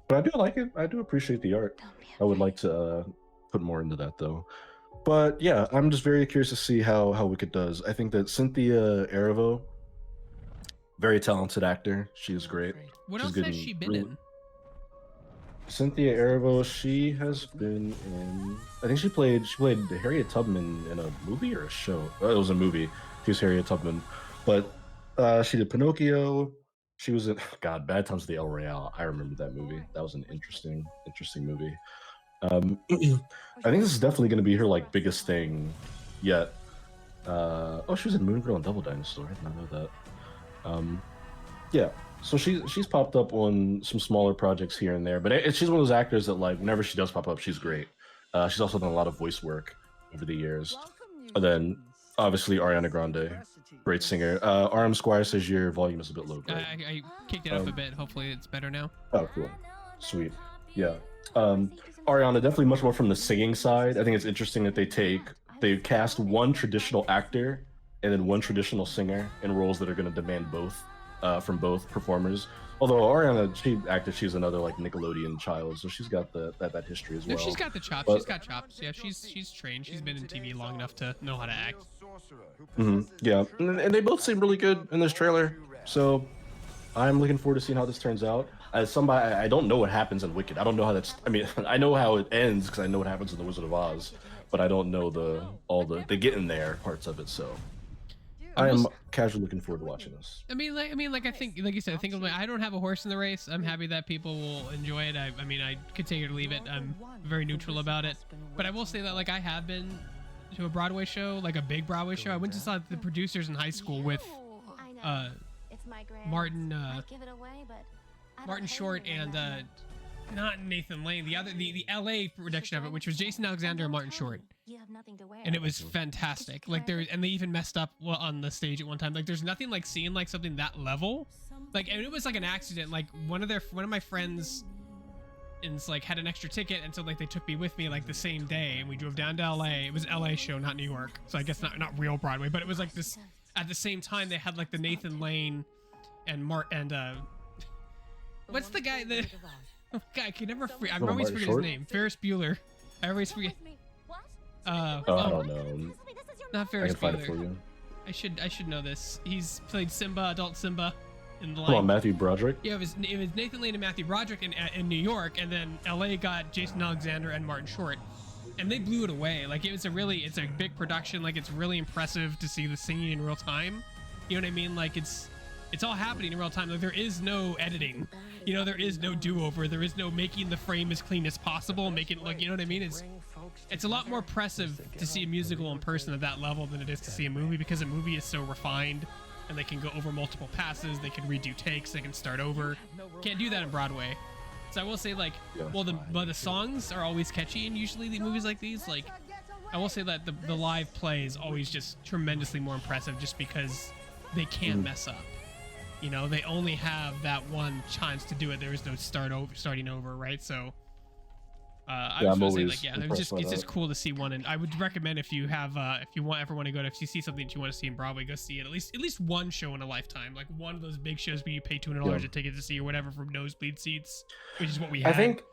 But I do like it. I do appreciate the art. I would like to put more into that though. But yeah, I'm just very curious to see how Wicked does. I think that Cynthia Erivo, very talented actor. She is great. What She's else good has in she been really, in? Cynthia Erivo, she has been in. I think she played Harriet Tubman in a movie or a show. It was a movie. She was Harriet Tubman, but she did Pinocchio. She was in God, Bad Times at the El Royale. I remember that movie. That was an interesting movie. I think this is definitely going to be her like biggest thing yet. Oh, she was in Moon Girl and Double Dinosaur. I did not know that. Um, yeah, so she's popped up on some smaller projects here and there, but she's one of those actors that like whenever she does pop up, she's great. She's also done a lot of voice work over the years. And then obviously Ariana Grande, great singer. RM Squire says your volume is a bit low, Greg. I kicked it up a Um, bit. Hopefully, it's better now. oh, cool, sweet, yeah. Ariana definitely much more from the singing side. I think it's interesting that they cast one traditional actor and then one traditional singer in roles that are going to demand both from both performers. Although Ariana, she's another like Nickelodeon child, so she's got that history as No, well. she's got the chops. But She's got chops. Yeah, she's trained. She's been in TV long enough to know how to act. yeah, and they both seem really good in this trailer. So I'm looking forward to seeing how this turns out. As somebody, I don't know what happens in Wicked. I don't know how that's. I mean, I know how it ends because I know what happens in The Wizard of Oz, but I don't know the get in there parts of it. So I I will am s- casually looking forward to watching this. like I think, like you said, I think I don't have a horse in the race. I'm happy that people will enjoy it. I mean, I could take it or leave it. I'm very neutral about it. But I will say that like I have been to a Broadway show, like a big Broadway show. I went to saw the producers in high school with uh Martin Martin Short and not Nathan Lane, the LA production of it, which was Jason Alexander and Martin Short. And it was fantastic. Like and they even messed up on the stage at one time. Like there's nothing like seeing like something that level. Like and it was like an accident. Like one of my friends like had an extra ticket, and so like they took me with me like the same day, and we drove down to LA. It was LA show, not New York. So I guess not real Broadway, but it was like this at the same time they had like the Nathan Lane and what's the guy that guy I can never forget. I Oh, always Martin forget Short? his name. Ferris Bueller. I always forget. I don't know. Not I Ferris can find it for Bueller. you. I should know this. He's played Simba, adult Simba, in The Come on, Lion. Matthew Broderick. Yeah, it was Nathan Lane and Matthew Broderick in New York, and then LA got Jason Alexander and Martin Short, and they blew it away. Like it's a big production. Like it's really impressive to see the singing in real time. You know what I mean? Like it's all happening in real time. Like there is no editing. You know, there is no do-over. There is no making the frame as clean as possible. Make it look. You know what I mean? It's a lot more impressive to see a musical in person at that level than it is to see a movie, because a movie is so refined and they can go over multiple passes. They can redo takes. They can start over. Can't do that in Broadway. So I will say, like, Yeah. well, the songs are always catchy in usually the movies like these. Like, I will say that the live play is always just tremendously more impressive, just because they can't Mhm. mess up. You know, they only have that one chance to do it. There is no starting over, right? So I Yeah, was I'm gonna say, like, always yeah, impressed by it's that. just cool to see one, and I would recommend, if you have if you want ever want to go to, if you see something that you want to see in Broadway, go see it, at least one show in a lifetime, like one of those big shows where you pay Yeah. $200 a ticket to see or whatever from nosebleed seats, which is what we I had. think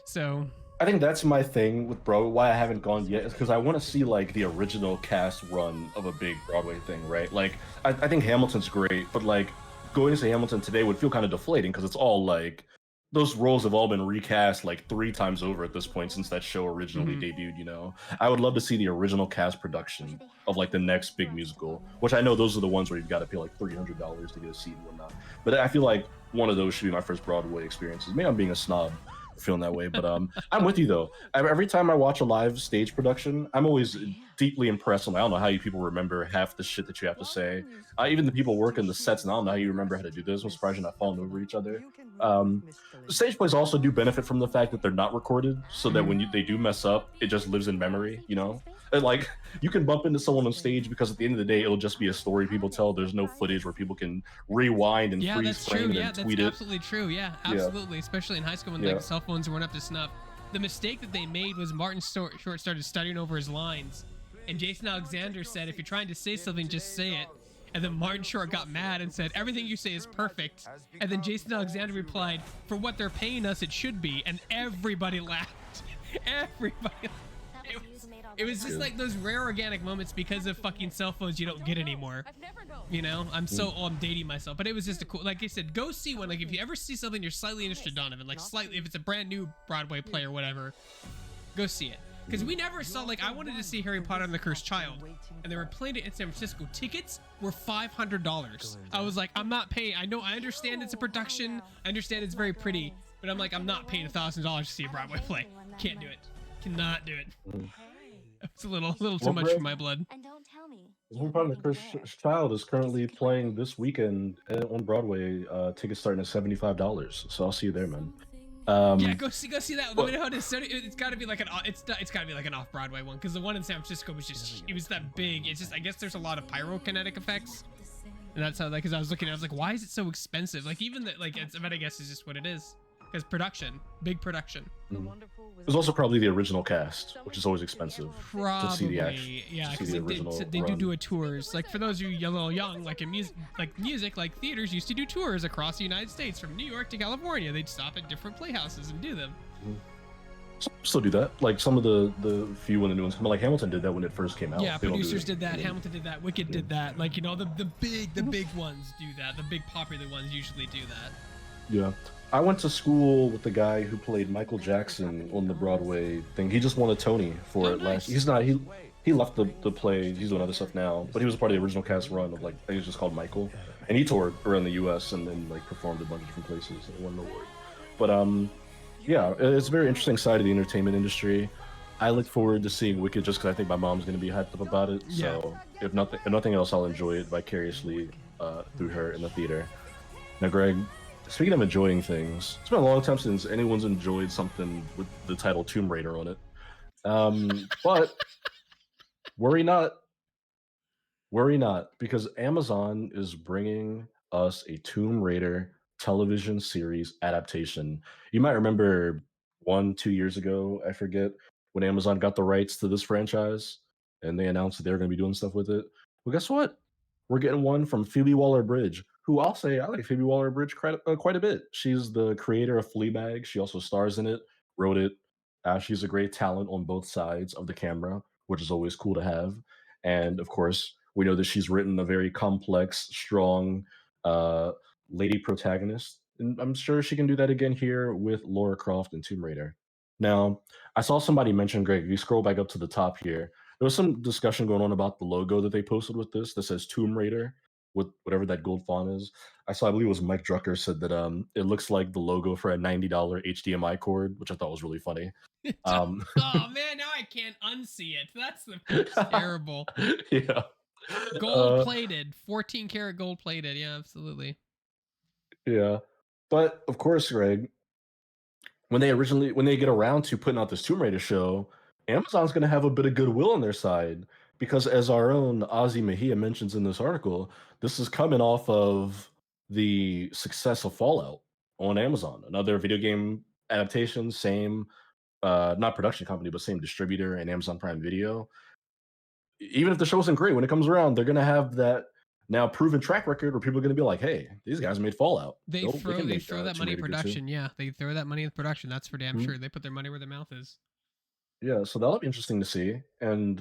So I think that's my thing with Broadway. Why I haven't gone yet is because I want to see like the original cast run of a big Broadway thing, right? Like I think Hamilton's great, but like going to see Hamilton today would feel kind of deflating because it's all like those roles have all been recast like three times over at this point since that show originally mhm. debuted. I would love to see the original cast production of like the next big musical, which I know those are the ones where you've got to pay like $300 to get a seat and whatnot. But I feel like one of those should be my first Broadway experiences. Maybe I'm being a snob for feeling that way, but I'm with you though. Every time I watch a live stage production, I'm always deeply impressed. I don't know how you people remember half the shit that you have to say. Even the people working the sets, and I don't know how you remember how to do this. I'm surprised you're not falling over each other. Um, Stage plays also do benefit from the fact that they're not recorded, so that Mhm. when they do mess up, it just lives in memory. And like you can bump into someone on stage because at the end of the day, it'll just be a story people tell. There's no footage where people can rewind and Yeah, freeze that's true. frame and Yeah, then that's tweet it. absolutely true. Yeah, Yeah, absolutely. Especially in high school when like yeah. cell phones weren't up to snuff. The mistake that they made was Martin Short started studying over his lines, and Jason Alexander said, "If you're trying to say something, just say it." And then Martin Short got mad and said, "Everything you say is perfect." And then Jason Alexander replied, "For what they're paying us, it should be." And everybody laughed. Everybody. It was just Yeah. like those rare organic moments because of fucking cell phones you don't get anymore. You know, I'm dating myself, but it was just a cool, like I said, go see one. Like if you ever see something you're slightly interested, Donovan, like slightly, if it's a brand new Broadway play or whatever, go see it. Because we never saw, like, I wanted to see Harry Potter and the Cursed Child, and they were playing it in San Francisco. Tickets were $500. I was like, I'm not paying. I understand it's a production. I understand it's very pretty, but I'm like, I'm not paying $1,000 to see a Broadway play. Can't do it. Cannot do it. Mhm. It's a little too Well, much for Greg, my blood. Home Part of the Cursed Child is currently playing this weekend on Broadway. Tickets starting at $75, so I'll see you there, man. Yeah, Um, go see that. Let me but know how it is. So it's got to be like it's got to be like an off Broadway one, because the one in San Francisco was just, it was that big. It's just, I guess there's a lot of pyrokinetic effects, and that's how, like, because I was looking, I was like, why is it so expensive? Like even that, like, but I guess it's just what it is, because production, big production. mhm. There's also probably the original cast, which is always expensive to see the action Probably, to yeah, see because the like original they do run. a tours. Like for those of you a little young, like in music, like theaters used to do tours across the United States from New York to California. They'd stop at different playhouses and do them. Mhm. Still do that. Like some of the few when the new ones come out, like Hamilton did that when it first came Yeah, out. They don't do producers it. did that. Again. Hamilton did that. Wicked Yeah. did that. Like, you know, the big ones do that. The big popular ones usually do that. Yeah. I went to school with the guy who played Michael Jackson on the Broadway thing. He just won a Tony for Oh, it last. nice. He's not. He left the play. He's doing other stuff now, but he was a part of the original cast run of like I think it was just called Michael, and he toured around the U.S. and then like performed a bunch of different places and won an award. But yeah, it's a very interesting side of the entertainment industry. I look forward to seeing Wicked just because I think my mom's going to be hyped up about it. Yeah. So if nothing else, I'll enjoy it vicariously through her in the theater. Now, Greg, speaking of enjoying things, it's been a long time since anyone's enjoyed something with the title Tomb Raider on it. But worry not, worry not, because Amazon is bringing us a Tomb Raider television series adaptation. You might remember 2 years ago, I forget, when Amazon got the rights to this franchise and they announced that they were going to be doing stuff with it. Well, guess what? We're getting one from Phoebe Waller Bridge, who I'll say I like Phoebe Waller Bridge quite a bit. She's the creator of Fleabag. She also stars in it, wrote it. She's a great talent on both sides of the camera, which is always cool to have. And of course, we know that she's written a very complex, strong uh, lady protagonist. And I'm sure she can do that again here with Laura Croft and Tomb Raider. Now, I saw somebody mention, Greg, if you scroll back up to the top here, there was some discussion going on about the logo that they posted with this that says Tomb Raider with whatever that gold font is. I believe it was Mike Drucker said that it looks like the logo for a $90 HDMI cord, which I thought was really funny. Um, Oh man, now I can't unsee it. That's terrible. yeah. Gold uh, plated, 14 karat gold plated. Yeah, absolutely. yeah. But of course, Greg, when they get around to putting out this Tomb Raider show, Amazon's going to have a bit of goodwill on their side because, as our own Ozzy Mejia mentions in this article, this is coming off of the success of Fallout on Amazon, another video game adaptation, same not production company, but same distributor and Amazon Prime Video. Even if the show isn't great, when it comes around, they're going to have that now proven track record where people are going to be like, "Hey, these guys made Fallout. They can They make throw that Tomb money in Raider good too." production. Yeah, they throw that money in production. That's for damn Mhm. sure. They put their money where their mouth is. Yeah, so that'll be interesting to see. And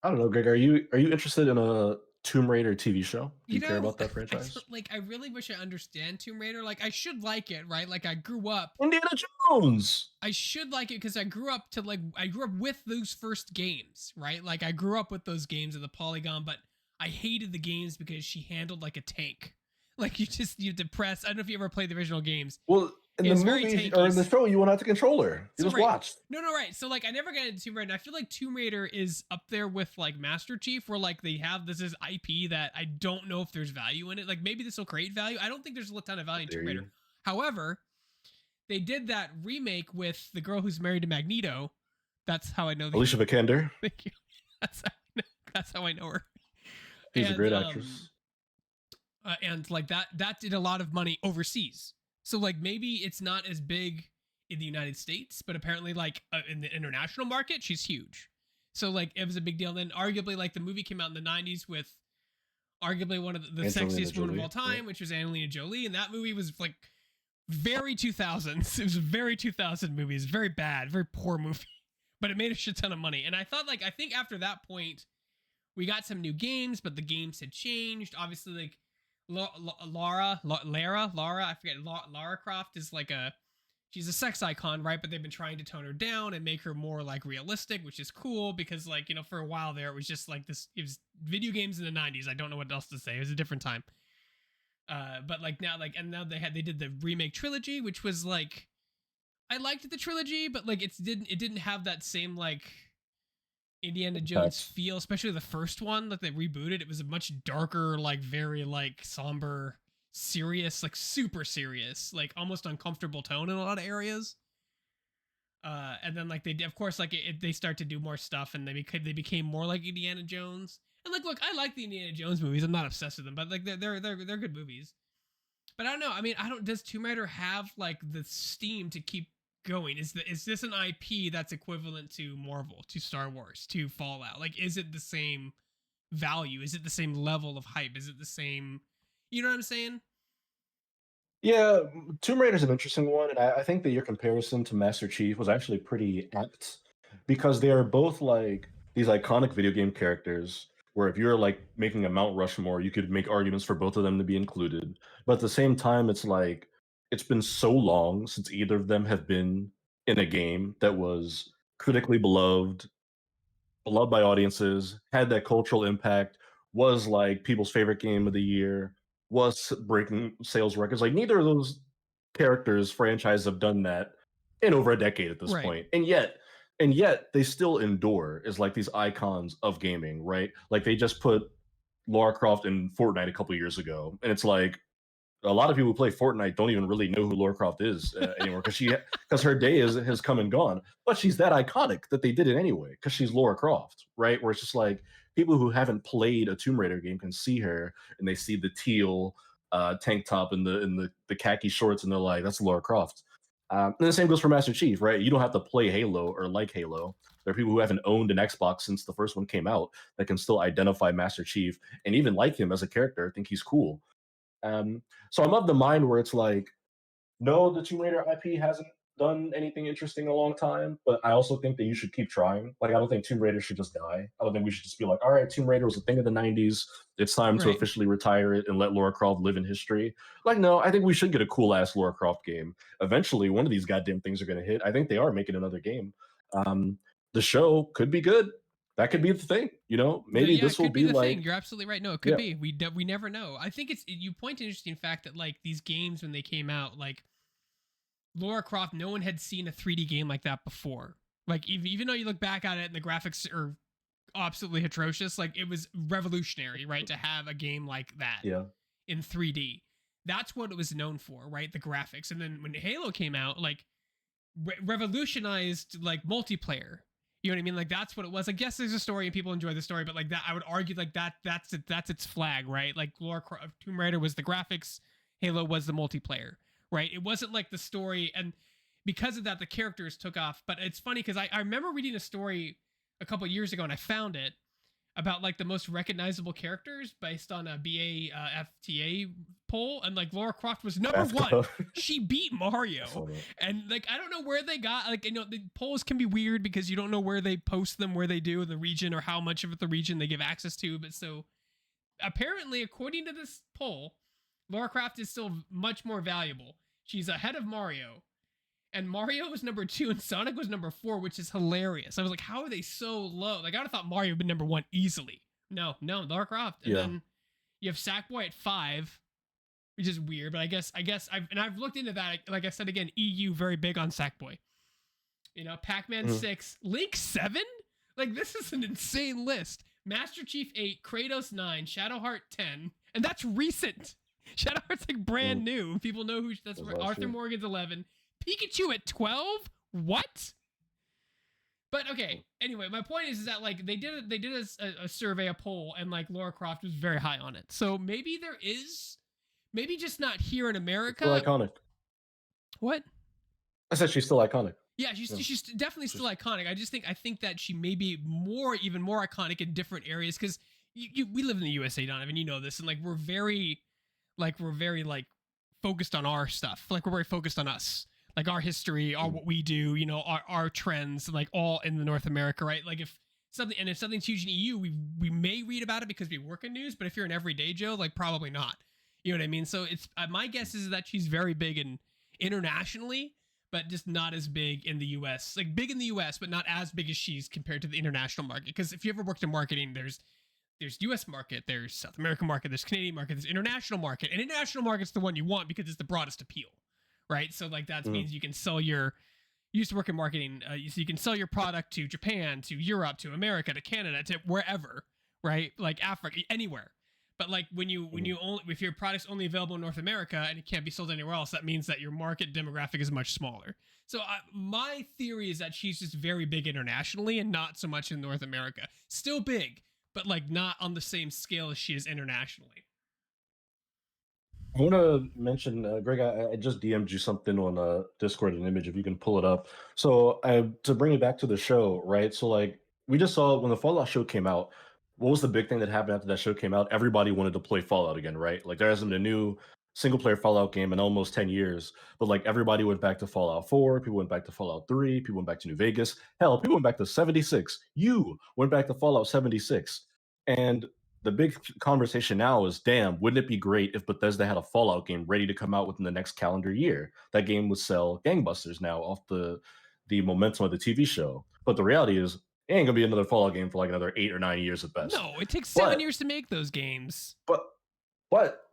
I don't know, Greg, are you interested in a Tomb Raider TV show? Do You you care know, about that I don't, franchise? like. I really wish I understand Tomb Raider. Like, I should like it, right? Like, I grew up. Indiana Jones. I should like it because I grew up to like. I grew up with those first games, right? Like, I grew up with those games of the Polygon, but I hated the games because she handled like a tank. Like, you depress. I don't know if you ever played the original games. Well, in It the was very movies or tanky. in the show, you won't have the controller. You So just right. watched. No, no, right. So like I never got into Tomb Raider. And I feel like Tomb Raider is up there with like Master Chief, where like they have this is IP that I don't know if there's value in it. Like maybe this will create value. I don't think there's a ton of How value in dare Tomb Raider. you? However, they did that remake with the girl who's married to Magneto. That's how I know the Alicia Vikander. thank you. That's how I know, that's how I know her. She's a And great actress. like that did a lot of money overseas. So like maybe it's not as big in the United States, but apparently like in the international market, she's huge. So like it was a big deal. And then arguably like the movie came out in the 90s with arguably one of the Angelina sexiest women of all Jolie. Yeah. time, which was Angelina Jolie, and that movie was like very 2000s. It was a very 2000 movie. It's very bad, very poor movie, but it made a shit ton of money. And I thought like I think after that point we got some new games, but the games had changed. Obviously, like Lara, I forget. Lara Croft is like she's a sex icon, right? But they've been trying to tone her down and make her more like realistic, which is cool because like for a while there it was just like this. It was video games in the 90s. I don't know what else to say. It was a different time. But like now, like and now they did the remake trilogy, which was like I liked the trilogy, but like it didn't have that same like Indiana Jones Impact. feel, especially the first one that they rebooted. It was a much darker, like very like somber, serious, like super serious, like almost uncomfortable tone in a lot of areas. And then like of course like they start to do more stuff and they became more like Indiana Jones. And like look, I like the Indiana Jones movies. I'm not obsessed with them, but like they're good movies. But I don't know. I mean, I don't. Does Tomb Raider have like the steam to keep going? Is this an IP that's equivalent to Marvel, to Star Wars, to Fallout? Like, is it the same value? Is it the same level of hype? Is it the same? You know what I'm saying? Yeah, Tomb Raider's an interesting one, and I think that your comparison to Master Chief was actually pretty apt because they are both like these iconic video game characters. Where if you're like making a Mount Rushmore, you could make arguments for both of them to be included. But at the same time, it's like it's been so long since either of them have been in a game that was critically beloved by audiences, had that cultural impact, was like people's favorite game of the year, was breaking sales records. Like neither of those characters franchises have done that in over a decade at this Right. point. And yet they still endure as like these icons of gaming, right? Like they just put Lara Croft in Fortnite a couple years ago, and it's like a lot of people who play Fortnite don't even really know who Lara Croft is anymore because her day has come and gone. But she's that iconic that they did it anyway because she's Lara Croft, right? Where it's just like people who haven't played a Tomb Raider game can see her and they see the teal tank top and the khaki shorts and they're like, that's Lara Croft. And the same goes for Master Chief, right? You don't have to play Halo or like Halo. There are people who haven't owned an Xbox since the first one came out that can still identify Master Chief and even like him as a character. Think he's cool. So I'm of the mind where it's like, no, the Tomb Raider IP hasn't done anything interesting in a long time, but I also think that you should keep trying. Like, I don't think Tomb Raider should just die. I don't think we should just be like, all right, Tomb Raider was a thing of the 90s. It's time to Right. officially retire it and let Lara Croft live in history. Like, no, I think we should get a cool ass Lara Croft game. Eventually, one of these goddamn things are going to hit. I think they are making another game. Um, the show could be good. That could be the thing. Maybe Yeah, it this will could be be the thing. like, You're absolutely right. No, it could yeah, be. We never know. I think it's you point to an interesting fact that like these games when they came out, like Lara Croft, no one had seen a 3D game like that before. Like even though you look back at it and the graphics are absolutely atrocious. Like it was revolutionary, right, to have a game like that Yeah. in 3D. That's what it was known for, right? The graphics. And then when Halo came out, like revolutionized like multiplayer. You know what I mean? Like that's what it was. I guess there's a story and people enjoy the story, but like that, I would argue like that's its flag, right? Like Tomb Raider was the graphics, Halo was the multiplayer, right? It wasn't like the story, and because of that, the characters took off. But it's funny because I remember reading a story a couple years ago and I found it about like the most recognizable characters based on a BAFTA poll, and like Laura Croft was number one. BAFTA. She beat I Mario, saw that. and like I don't know where they got, like, the polls can be weird because you don't know where they post them, where they do in the region, or how much of the region they give access to. But so apparently, according to this poll, Laura Croft is still much more valuable. She's ahead of Mario, and Mario was number two and Sonic was number four, which is hilarious. I was like, how are they so low? Like, I would have thought Mario would be number one easily. No, no, Lara Croft. And Yeah. then you have Sackboy at five, which is weird, but I've looked into that. Like I said again, EU very big on Sackboy. Pac-Man Mhm. 6, Link 7? Like, this is an insane list. Master Chief 8, Kratos 9, Shadowheart 10, and that's recent. Shadowheart's like brand Mhm. new. People know who that's. That was last Arthur year. Morgan's 11. Pikachu at 12? What? But okay. Anyway, my point is that like they did a survey, a poll, and like Laura Croft was very high on it. So maybe there is, maybe just not here in It's still America. iconic. What? I said she's still iconic. Yeah, she's Yeah. she's definitely still She's iconic. I think that she may be even more iconic in different areas because we live in the USA, Donovan. You know this, and like we're very like focused on our stuff. Like we're very focused on us, like our history, our mm, what we do. Our trends, like all in the North America, right? Like if something's huge in EU, we may read about it because we work in news. But if you're an everyday Joe, like probably not. You know what I mean? So it's my guess is that she's very big in internationally, but just not as big in the US. Like big in the US, but not as big as she's compared to the international market. Because if you ever worked in marketing, there's US market, there's South American market, there's Canadian market, there's international market. And international market's the one you want because it's the broadest appeal. Right? So like that mm, means you can sell your you used to work in marketing, so you can sell your product to Japan, to Europe, to America, to Canada, to wherever, right? Like Africa, anywhere. But like when mm. you only if your product's only available in North America and it can't be sold anywhere else, that means that your market demographic is much smaller. So my theory is that she's just very big internationally and not so much in North America. Still big, but like not on the same scale as she is internationally. I want to mention, Greg. I just DM'd you something on Discord, an image if you can pull it up. So, to bring it back to the show, right? So, like, we just saw when the Fallout show came out. What was the big thing that happened after that show came out? Everybody wanted to play Fallout again, right? Like, there hasn't been a new single player Fallout game in almost 10 years, but like everybody went back to Fallout 4. People went back to Fallout 3. People went back to New Vegas. Hell, people went back to 76. You went back to Fallout 76, and the big conversation now is, damn, wouldn't it be great if Bethesda had a Fallout game ready to come out within the next calendar year? That game would sell gangbusters now off the momentum of the TV show. But the reality is, it ain't gonna be another Fallout game for like another 8 or 9 years at best. No, it takes 7 But years to make those games. but but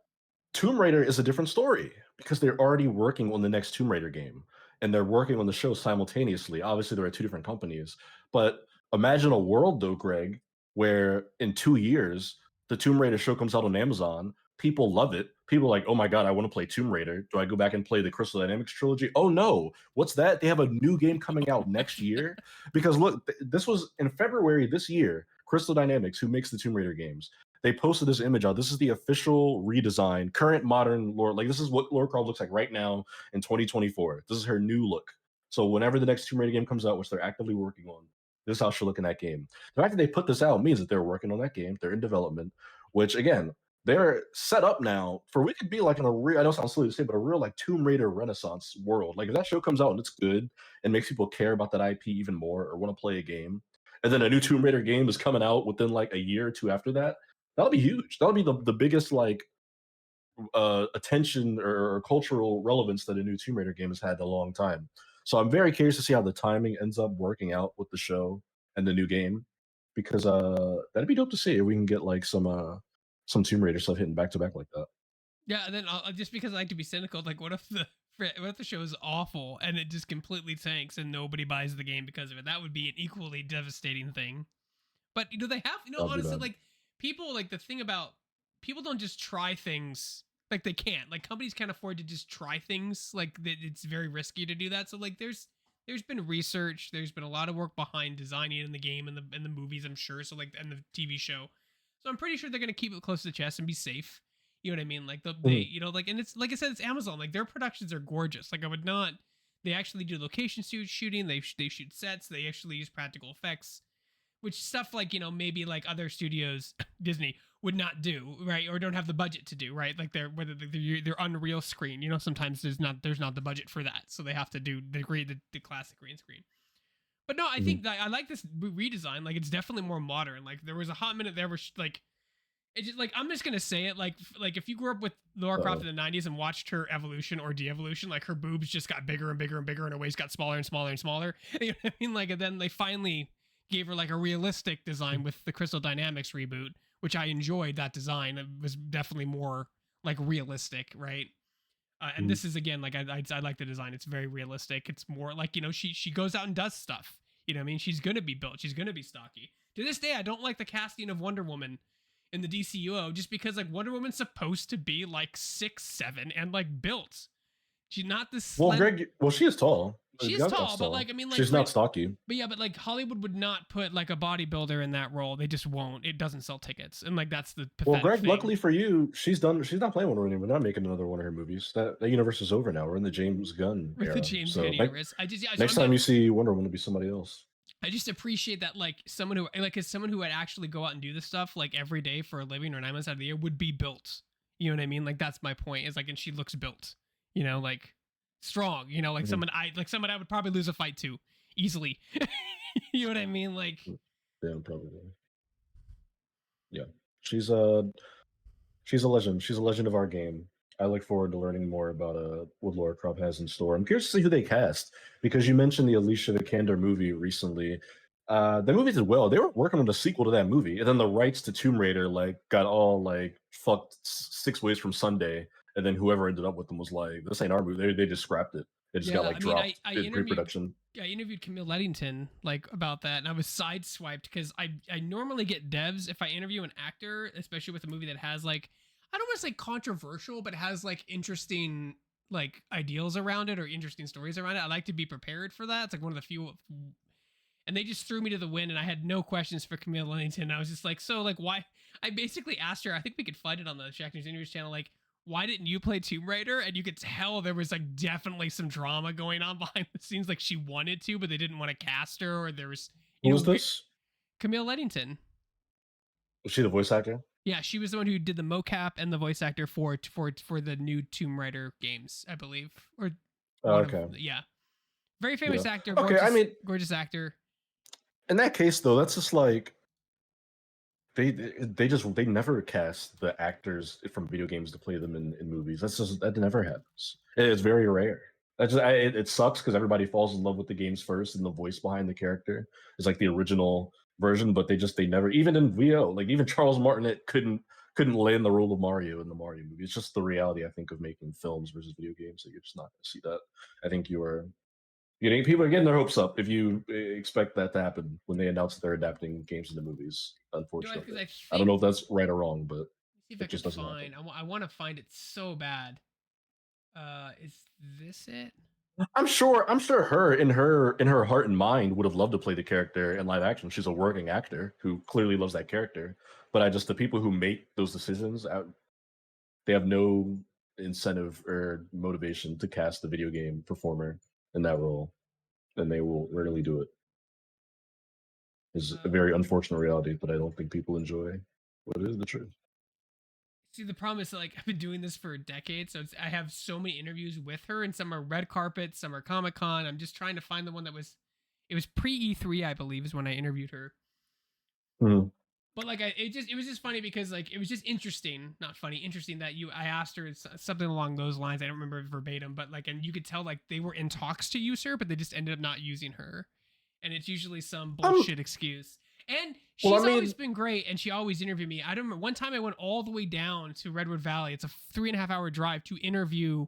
Tomb Raider is a different story because they're already working on the next Tomb Raider game and they're working on the show simultaneously. Obviously, there are two different companies, but imagine a world though, Greg, where in 2 years the Tomb Raider show comes out on Amazon. People love it. People are like, oh my god, I want to play Tomb Raider. Do I go back and play the Crystal Dynamics trilogy? Oh no, what's that? They have a new game coming out next year. Because look, this was in February this year. Crystal Dynamics, who makes the Tomb Raider games, they posted this image out. This is the official redesign, current modern Laura. Like this is what Laura Croft looks like right now in 2024. This is her new look. So whenever the next Tomb Raider game comes out, which they're actively working on, this is how she'll look in that game. The fact that they put this out means that they're working on that game. They're in development, which again, they're set up now for we could be like in a real, I know it sounds silly to say, but a real like Tomb Raider Renaissance world. Like if that show comes out and it's good and makes people care about that IP even more or want to play a game, and then a new Tomb Raider game is coming out within like a year or two after that, that'll be huge. That'll be the biggest like attention or cultural relevance that a new Tomb Raider game has had in a long time. So I'm very curious to see how the timing ends up working out with the show and the new game, because that'd be dope to see if we can get like some Tomb Raider stuff hitting back to back like that. Yeah, and then just because I like to be cynical, like what if the show is awful and it just completely tanks and nobody buys the game because of it? That would be an equally devastating thing. But they have, I'll do honestly, that. like people, like the thing about people don't just try things, like they can't, like companies can't afford to just try things, like it's very risky to do that. So like there's been research, there's been a lot of work behind designing in the game and the movies, I'm sure. So like, and the TV show. So I'm pretty sure they're gonna keep it close to the chest and be safe. You know what I mean? Like they, Mhm. like, and it's like I said, it's Amazon. Like their productions are gorgeous. Like I would not. They actually do location shooting. They shoot sets. They actually use practical effects, which stuff like maybe like other studios, Disney would not do, right, or don't have the budget to do, right? Like they're whether they're Unreal screen. Sometimes there's not the budget for that, so they have to do the classic green screen. But no, I Mhm. think that I like this redesign. Like it's definitely more modern. Like there was a hot minute there where like it's just like I'm just gonna say it like if you grew up with Laura Croft Uh-oh. in the '90s and watched her evolution or de-evolution, like her boobs just got bigger and bigger and bigger, and her waist got smaller and smaller and smaller. You know what I mean? Like, and then they finally gave her like a realistic design with the Crystal Dynamics reboot, which I enjoyed that design. It was definitely more like realistic, right? And Mhm. this is again like I like the design. It's very realistic. It's more like she goes out and does stuff. You know what I mean? She's gonna be built. She's gonna be stocky. To this day, I don't like the casting of Wonder Woman in the DCUO just because like Wonder Woman's supposed to be like 6'7" and like built. She's not this Well, slender. Greg, well, she is tall. She is Gaga's tall, but tall. like I mean, like She's not stocky. but yeah, but like Hollywood would not put like a bodybuilder in that role. They just won't. It doesn't sell tickets, and like that's the Well, pathetic Greg, thing luckily for you, she's done. She's not playing Wonder Woman. We're not making another one of her movies. That universe is over now. We're in the James Gunn with the era. James Gunn So universe. I just yeah, so next I'm time not. you see Wonder Woman, it'll be somebody else. I just appreciate that like someone who like as someone who would actually go out and do this stuff like every day for a living or 9 months out of the year would be built. You know what I mean? Like that's my point. Is like and she looks built. Like strong. Like Mhm. someone I would probably lose a fight to easily. You know what I mean? Like Yeah, probably. Yeah, she's a she's a legend. She's a legend of our game. I look forward to learning more about what Laura Croft has in store. I'm curious to see who they cast because you mentioned the Alicia Vikander movie recently. The movie did well. They were working on a sequel to that movie, and then the rights to Tomb Raider like got all like fucked 6 ways from Sunday, and then whoever ended up with them was like, "This ain't our movie." They just scrapped it. It just got yeah, like I mean, dropped in pre-production. I interviewed Camille Leddington like about that, and I was sideswiped because I normally get devs if I interview an actor, especially with a movie that has like I don't want to say controversial, but has like interesting like ideals around it or interesting stories around it. I like to be prepared for that. It's like one of the few. And they just threw me to the wind, and I had no questions for Camille Leddington. I was just like, so like why? I basically asked her. I think we could find it on the Shacknews Interviews channel. Like, why didn't you play Tomb Raider? And you could tell there was like definitely some drama going on behind the scenes. Like she wanted to, but they didn't want to cast her, or there was, Who was weird. this? Camille Leddington. Was she the voice actor? Yeah, she was the one who did the mocap and the voice actor for the new Tomb Raider games, I believe, or Oh, one of okay. yeah, very Yeah. famous actor, Okay. I mean, gorgeous actor. in that case, though, that's just like they never cast the actors from video games to play them in movies. That never happens. It's very rare. It sucks because everybody falls in love with the games first, and the voice behind the character is like the original version. But they never even in VO like even Charles Martinet couldn't land the role of Mario in the Mario movie. It's just the reality I think of making films versus video games that you're just not going to see that. I think people are getting their hopes up if you expect that to happen when they announce that they're adapting games into movies. Do I? Because Unfortunately, I I don't think know if that's right or wrong, but see if I it could just doesn't happen. find. I want to find it so bad. Is this it? I'm sure her heart and mind would have loved to play the character in live action. She's a working actor who clearly loves that character. But the people who make those decisions, they have no incentive or motivation to cast the video game performer in that role, and they will rarely do it. Is a Uh, very unfortunate reality, but I don't think people enjoy. What is the truth? See, the problem is like I've been doing this for a decade, so I have so many interviews with her, and some are red carpet, some are Comic Con. I'm just trying to find the one that was. It was pre E3, I believe, is when I interviewed her. Mhm. But like it was just funny because like it was just interesting, not funny, interesting that I asked her something along those lines. I don't remember verbatim, but like and you could tell like they were in talks to use her, but they just ended up not using her, and it's usually some Um, bullshit excuse. And well, I she's always mean, been great, and she always interviewed me. I don't remember one time I went all the way down to Redwood Valley. It's a 3.5 hour drive to interview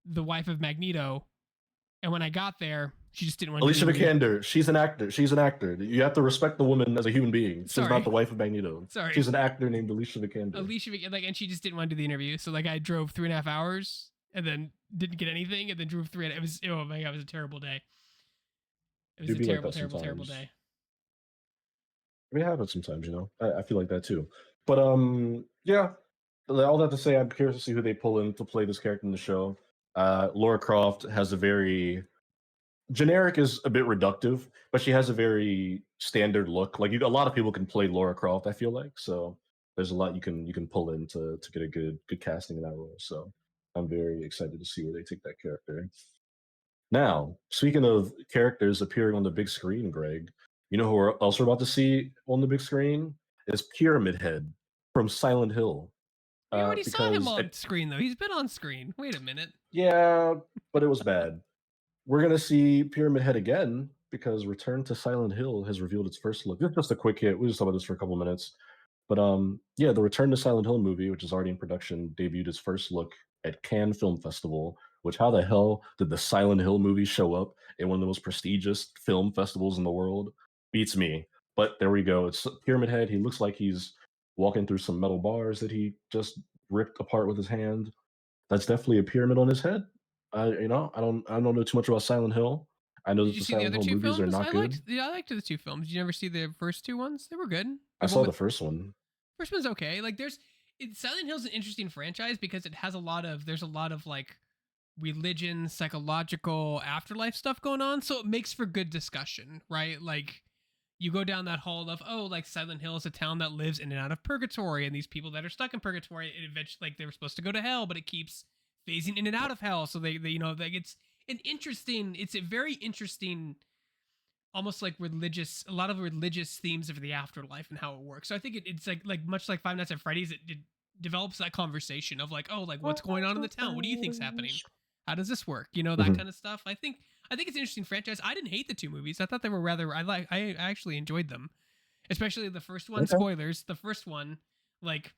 the wife of Magneto, and when I got there, She just didn't want to do the Alicia interview. Vikander, she's an actor. She's an actor. You have to respect the woman as a human being. She's not Sorry, the wife of Magneto. sorry. She's an actor named Alicia Vikander. Like, and she just didn't want to do the interview. So like, I drove 3.5 hours and then didn't get anything, and then drove three. It was, oh my god, it was a terrible day. It was It'd a be like terrible, that terrible, terrible sometimes. day. I mean, it happens sometimes, you know. I feel like that too. But yeah. All that to say, I'm curious to see who they pull in to play this character in the show. Laura Croft has a very generic is a bit reductive, but she has a very standard look. Like a lot of people can play Laura Croft, I feel like. So there's a lot you can pull in to get a good casting in that role. So I'm very excited to see where they take that character. Now, speaking of characters appearing on the big screen, Greg, you know who else we're about to see on the big screen is Pyramid Head from Silent Hill. We already saw him Because on screen though. He's been on screen. Wait a minute. yeah, but it was bad. We're gonna see Pyramid Head again because Return to Silent Hill has revealed its first look. This is just a quick hit. We just talk about this for a couple minutes. But yeah, the Return to Silent Hill movie, which is already in production, debuted its first look at Cannes Film Festival. Which how the hell did the Silent Hill movie show up in one of the most prestigious film festivals in the world? Beats me. But there we go. It's Pyramid Head. He looks like he's walking through some metal bars that he just ripped apart with his hand. That's definitely a pyramid on his head. I don't know too much about Silent Hill. I know Did that you the see the Silent other Hill two movies are films? not good. I liked the two films. Did you ever see the first two ones? They were good. I The one saw with the first one. first one's okay. Like Silent Hill's an interesting franchise because it has there's a lot of like religion, psychological, afterlife stuff going on. So it makes for good discussion, right? Like you go down that hall of, oh, like Silent Hill is a town that lives in and out of purgatory, and these people that are stuck in purgatory, it eventually, like, they were supposed to go to hell, but it keeps phasing in and out of hell. So they like, it's a very interesting, almost like a lot of religious themes of the afterlife and how it works. So I think it's like much like Five Nights at Freddy's, it develops that conversation of like, oh, like what's going on in the town? What do you think's happening? How does this work? That Mhm. kind of stuff. I think it's an interesting franchise. I didn't hate the two movies. I thought they were rather. I actually enjoyed them, especially the first one. Okay. Spoilers. The first one, like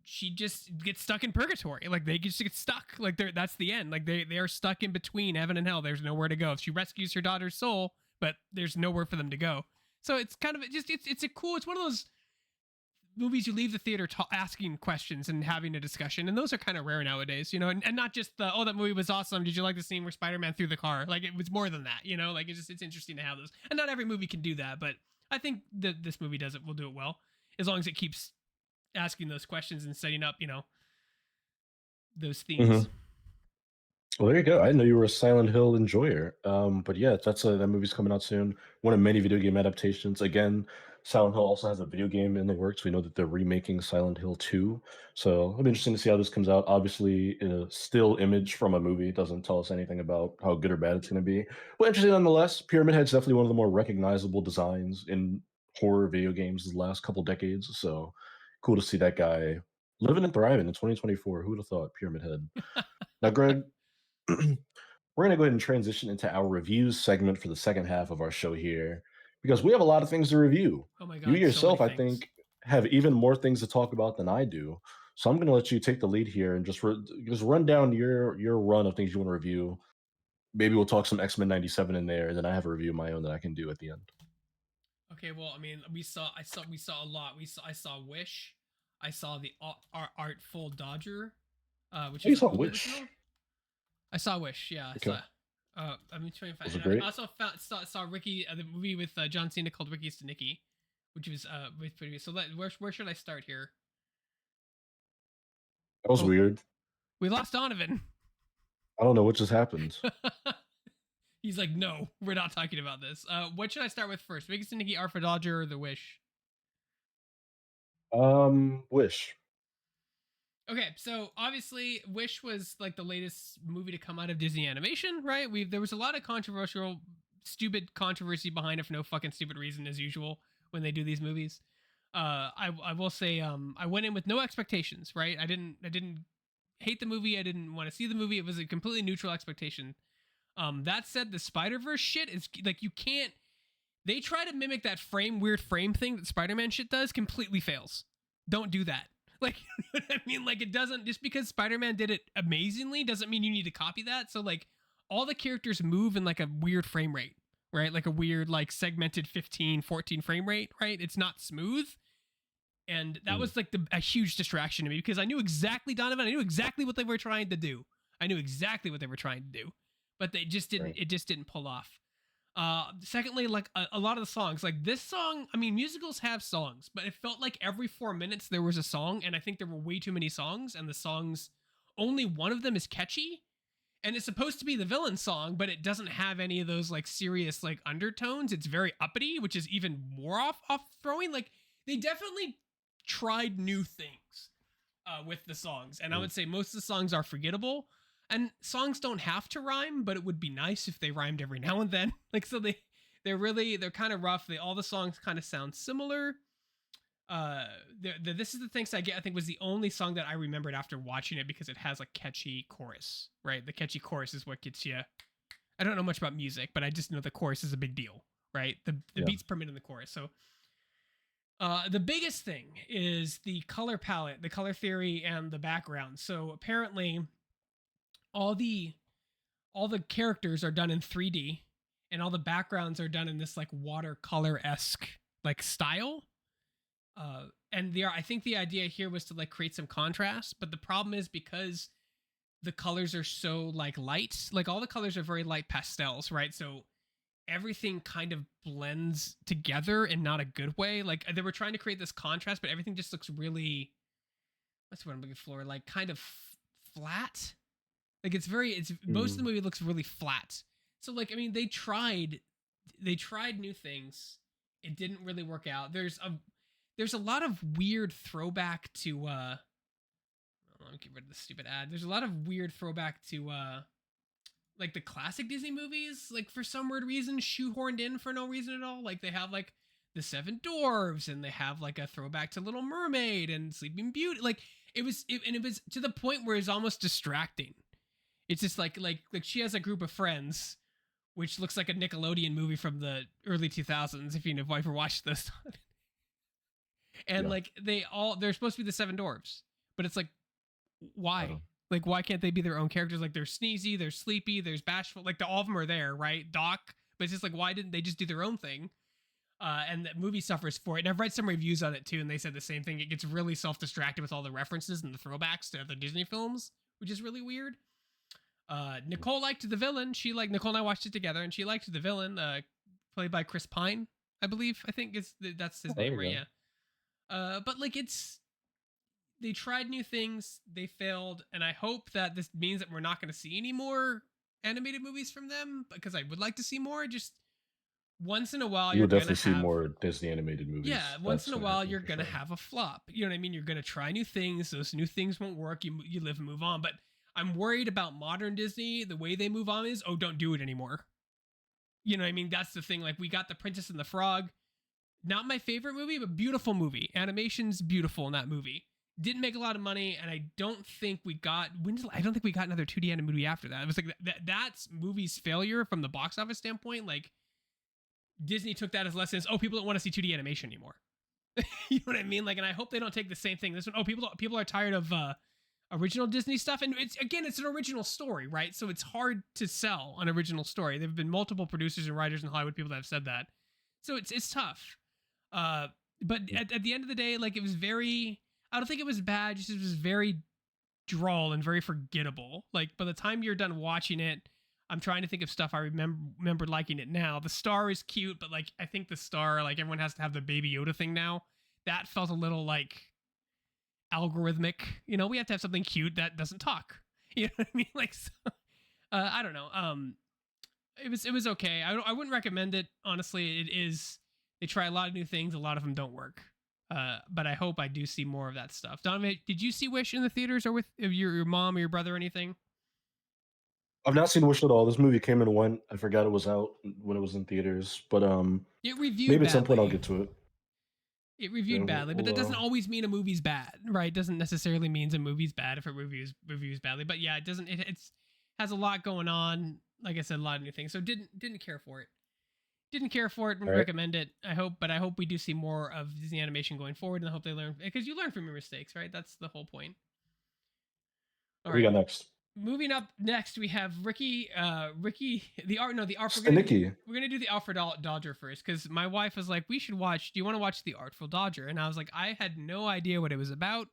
she just gets stuck in purgatory. Like they just get stuck. Like that's the end. Like they are stuck in between heaven and hell. There's nowhere to go. If she rescues her daughter's soul, but there's nowhere for them to go. So it's kind of just it's a cool. It's one of those movies you leave the theater asking questions and having a discussion, and those are kind of rare nowadays, and not just the, oh, that movie was awesome, did you like the scene where Spider-Man threw the car? Like, it was more than that, like it's interesting to have those, and not every movie can do that, but I think that this movie will do it well, as long as it keeps asking those questions and setting up, those themes. Mhm. Well, there you go. I didn't know you were a Silent Hill enjoyer. But yeah, that movie's coming out soon. One of many video game adaptations. Again, Silent Hill also has a video game in the works. We know that they're remaking Silent Hill 2. So it'll be interesting to see how this comes out. Obviously, in a still image from a movie, it doesn't tell us anything about how good or bad it's going to be. But interesting nonetheless. Pyramid Head's definitely one of the more recognizable designs in horror video games the last couple decades. So cool to see that guy living and thriving in 2024. Who would have thought Pyramid Head? Now, Greg, we're going to go ahead and transition into our reviews segment for the second half of our show here because we have a lot of things to review. Oh my You god, so many yourself, I things. think, have even more things to talk about than I do. So I'm going to let you take the lead here and just run down your run of things you want to review. Maybe we'll talk some X-Men 97 in there, and then I have a review of my own that I can do at the end. Okay, well, I mean, we saw a lot. I saw Wish. I saw the Artful Dodger, which Oh, you is a saw Hulu Wish. original. I saw Wish. Yeah, I saw. Okay. I mean, trying to find. Was it And I great? also saw Ricky, the movie with John Cena called Ricky Stanicky, which was pretty. So where should I start here? That was Oh, weird. we lost Donovan. I don't know what just happened. He's like, no, we're not talking about this. What should I start with first? Ricky Stanicky, Artful Dodger, or The Wish? Wish. Okay, so obviously Wish was like the latest movie to come out of Disney Animation, right? There was a lot of stupid controversy behind it for no fucking stupid reason as usual when they do these movies. I will say I went in with no expectations, right? I didn't hate the movie. I didn't want to see the movie. It was a completely neutral expectation. That said, the Spider-Verse shit is like, you can't. They try to mimic that weird frame thing that Spider-Man shit does, completely fails. Don't do that. Like, you know what I mean? Like, it doesn't, just because Spider-Man did it amazingly doesn't mean you need to copy that. So, like, all the characters move in like a weird frame rate, right? Like a weird, like segmented 15, 14 frame rate, right? It's not smooth. And that Mm, was like a huge distraction to me because I knew exactly Donovan. I knew exactly what they were trying to do. I knew exactly what they were trying to do, but they just didn't. right. It just didn't pull off. Secondly, like a lot of the songs, like this song. I mean, musicals have songs, but it felt like every 4 minutes there was a song, and I think there were way too many songs. And the songs, only one of them is catchy, and it's supposed to be the villain song, but it doesn't have any of those like serious like undertones. It's very uppity, which is even more off throwing. Like they definitely tried new things with the songs, and I Mm, would say most of the songs are forgettable. And songs don't have to rhyme, but it would be nice if they rhymed every now and then. Like so they're kind of rough. All the songs kind of sound similar. This is the things I get. I think was the only song that I remembered after watching it because it has a catchy chorus. Right, the catchy chorus is what gets you. I don't know much about music, but I just know the chorus is a big deal. Right, the yeah. beats per minute in the chorus. So the biggest thing is the color palette, the color theory, and the background. So apparently, all the all the characters are done in 3D, and all the backgrounds are done in this like watercolor esque like style. I think the idea here was to like create some contrast, but the problem is because the colors are so like light, like all the colors are very light pastels, right? So everything kind of blends together in not a good way. Like they were trying to create this contrast, but everything just looks really, what's what I'm looking for, like kind of flat. Like it's most of the Mm, movie looks really flat. So like I mean they tried new things. It didn't really work out. There's a lot of weird throwback to let me get rid of the stupid ad. There's a lot of weird throwback to like the classic Disney movies, like for some weird reason, shoehorned in for no reason at all. Like they have like the Seven Dwarves, and they have like a throwback to Little Mermaid and Sleeping Beauty. Like and it was to the point where it's almost distracting. It's just like she has a group of friends, which looks like a Nickelodeon movie from the early 2000s. If you know, ever watched this, and yeah. like they're supposed to be the Seven Dwarves, but it's like why? Uh, Like, why can't they be their own characters? Like, there's Sneezy, there's Sleepy, there's Bashful. Like, all of them are there, right? Doc. But it's just like, why didn't they just do their own thing? And the movie suffers for it. And I've read some reviews on it too, and they said the same thing. It gets really self-distracted with all the references and the throwbacks to other Disney films, which is really weird. Nicole liked the villain. Nicole and I watched it together, and she liked the villain, played by Chris Pine, I believe. I think that's his there name, you right? go. Yeah. But like they tried new things, they failed, and I hope that this means that we're not going to see any more animated movies from them because I would like to see more. Just once in a while, You you're will gonna definitely see have, more Disney animated yeah, movies. once That's in a gonna while happen you're for gonna sure. have a flop. You know what I mean? You're gonna try new things. Those new things won't work. You live and move on. But I'm worried about modern Disney. The way they move on is, oh, don't do it anymore. You know what I mean? That's the thing. Like we got the Princess and the Frog, not my favorite movie, but beautiful movie. Animation's beautiful in that movie. Didn't make a lot of money, and I don't think we got. I don't think we got another 2D animated movie after that. It was like that's movie's failure from the box office standpoint. Like Disney took that as lessons. Oh, people don't want to see 2D animation anymore. You know what I mean? Like, and I hope they don't take the same thing. This one, oh, people are tired of original Disney stuff, and it's an original story, right? So it's hard to sell an original story. There've been multiple producers and writers in Hollywood, people that have said that. So it's tough. Uh, but Mm. at the end of the day, like it was very. I don't think it was bad. Just it was very drawl and very forgettable. Like by the time you're done watching it, I'm trying to think of stuff I remember liking it now. The star is cute, but like I think the star, like everyone has to have the Baby Yoda thing now. That felt a little like algorithmic. You know, we have to have something cute that doesn't talk. You know what I mean? Like, so, I don't know. It was okay. I wouldn't recommend it honestly. It is they try a lot of new things. A lot of them don't work. But I hope I do see more of that stuff. Donovan, did you see Wish in the theaters or with your mom or your brother or anything? I've not seen Wish at all. This movie came and went. I forgot it was out when it was in theaters, but It reviewed maybe at some point I'll badly. get to it. It Yeah, reviewed badly, but that doesn't always mean a movie's bad, right? It doesn't necessarily means a movie's bad if it reviews badly. But yeah, it doesn't. It's has a lot going on. Like I said, a lot of new things. So didn't care for it. Didn't care for it. all Wouldn't right. recommend it. I hope we do see more of Disney animation going forward, and I hope they learn because you learn from your mistakes, right? That's the whole point. All What do we right. got next? moving up next, we have Ricky the art no the art. Stanicky. We're gonna do the Alfred Dodger first because my wife was like, we should watch. Do you want to watch the Artful Dodger? And I was like, I had no idea what it was about.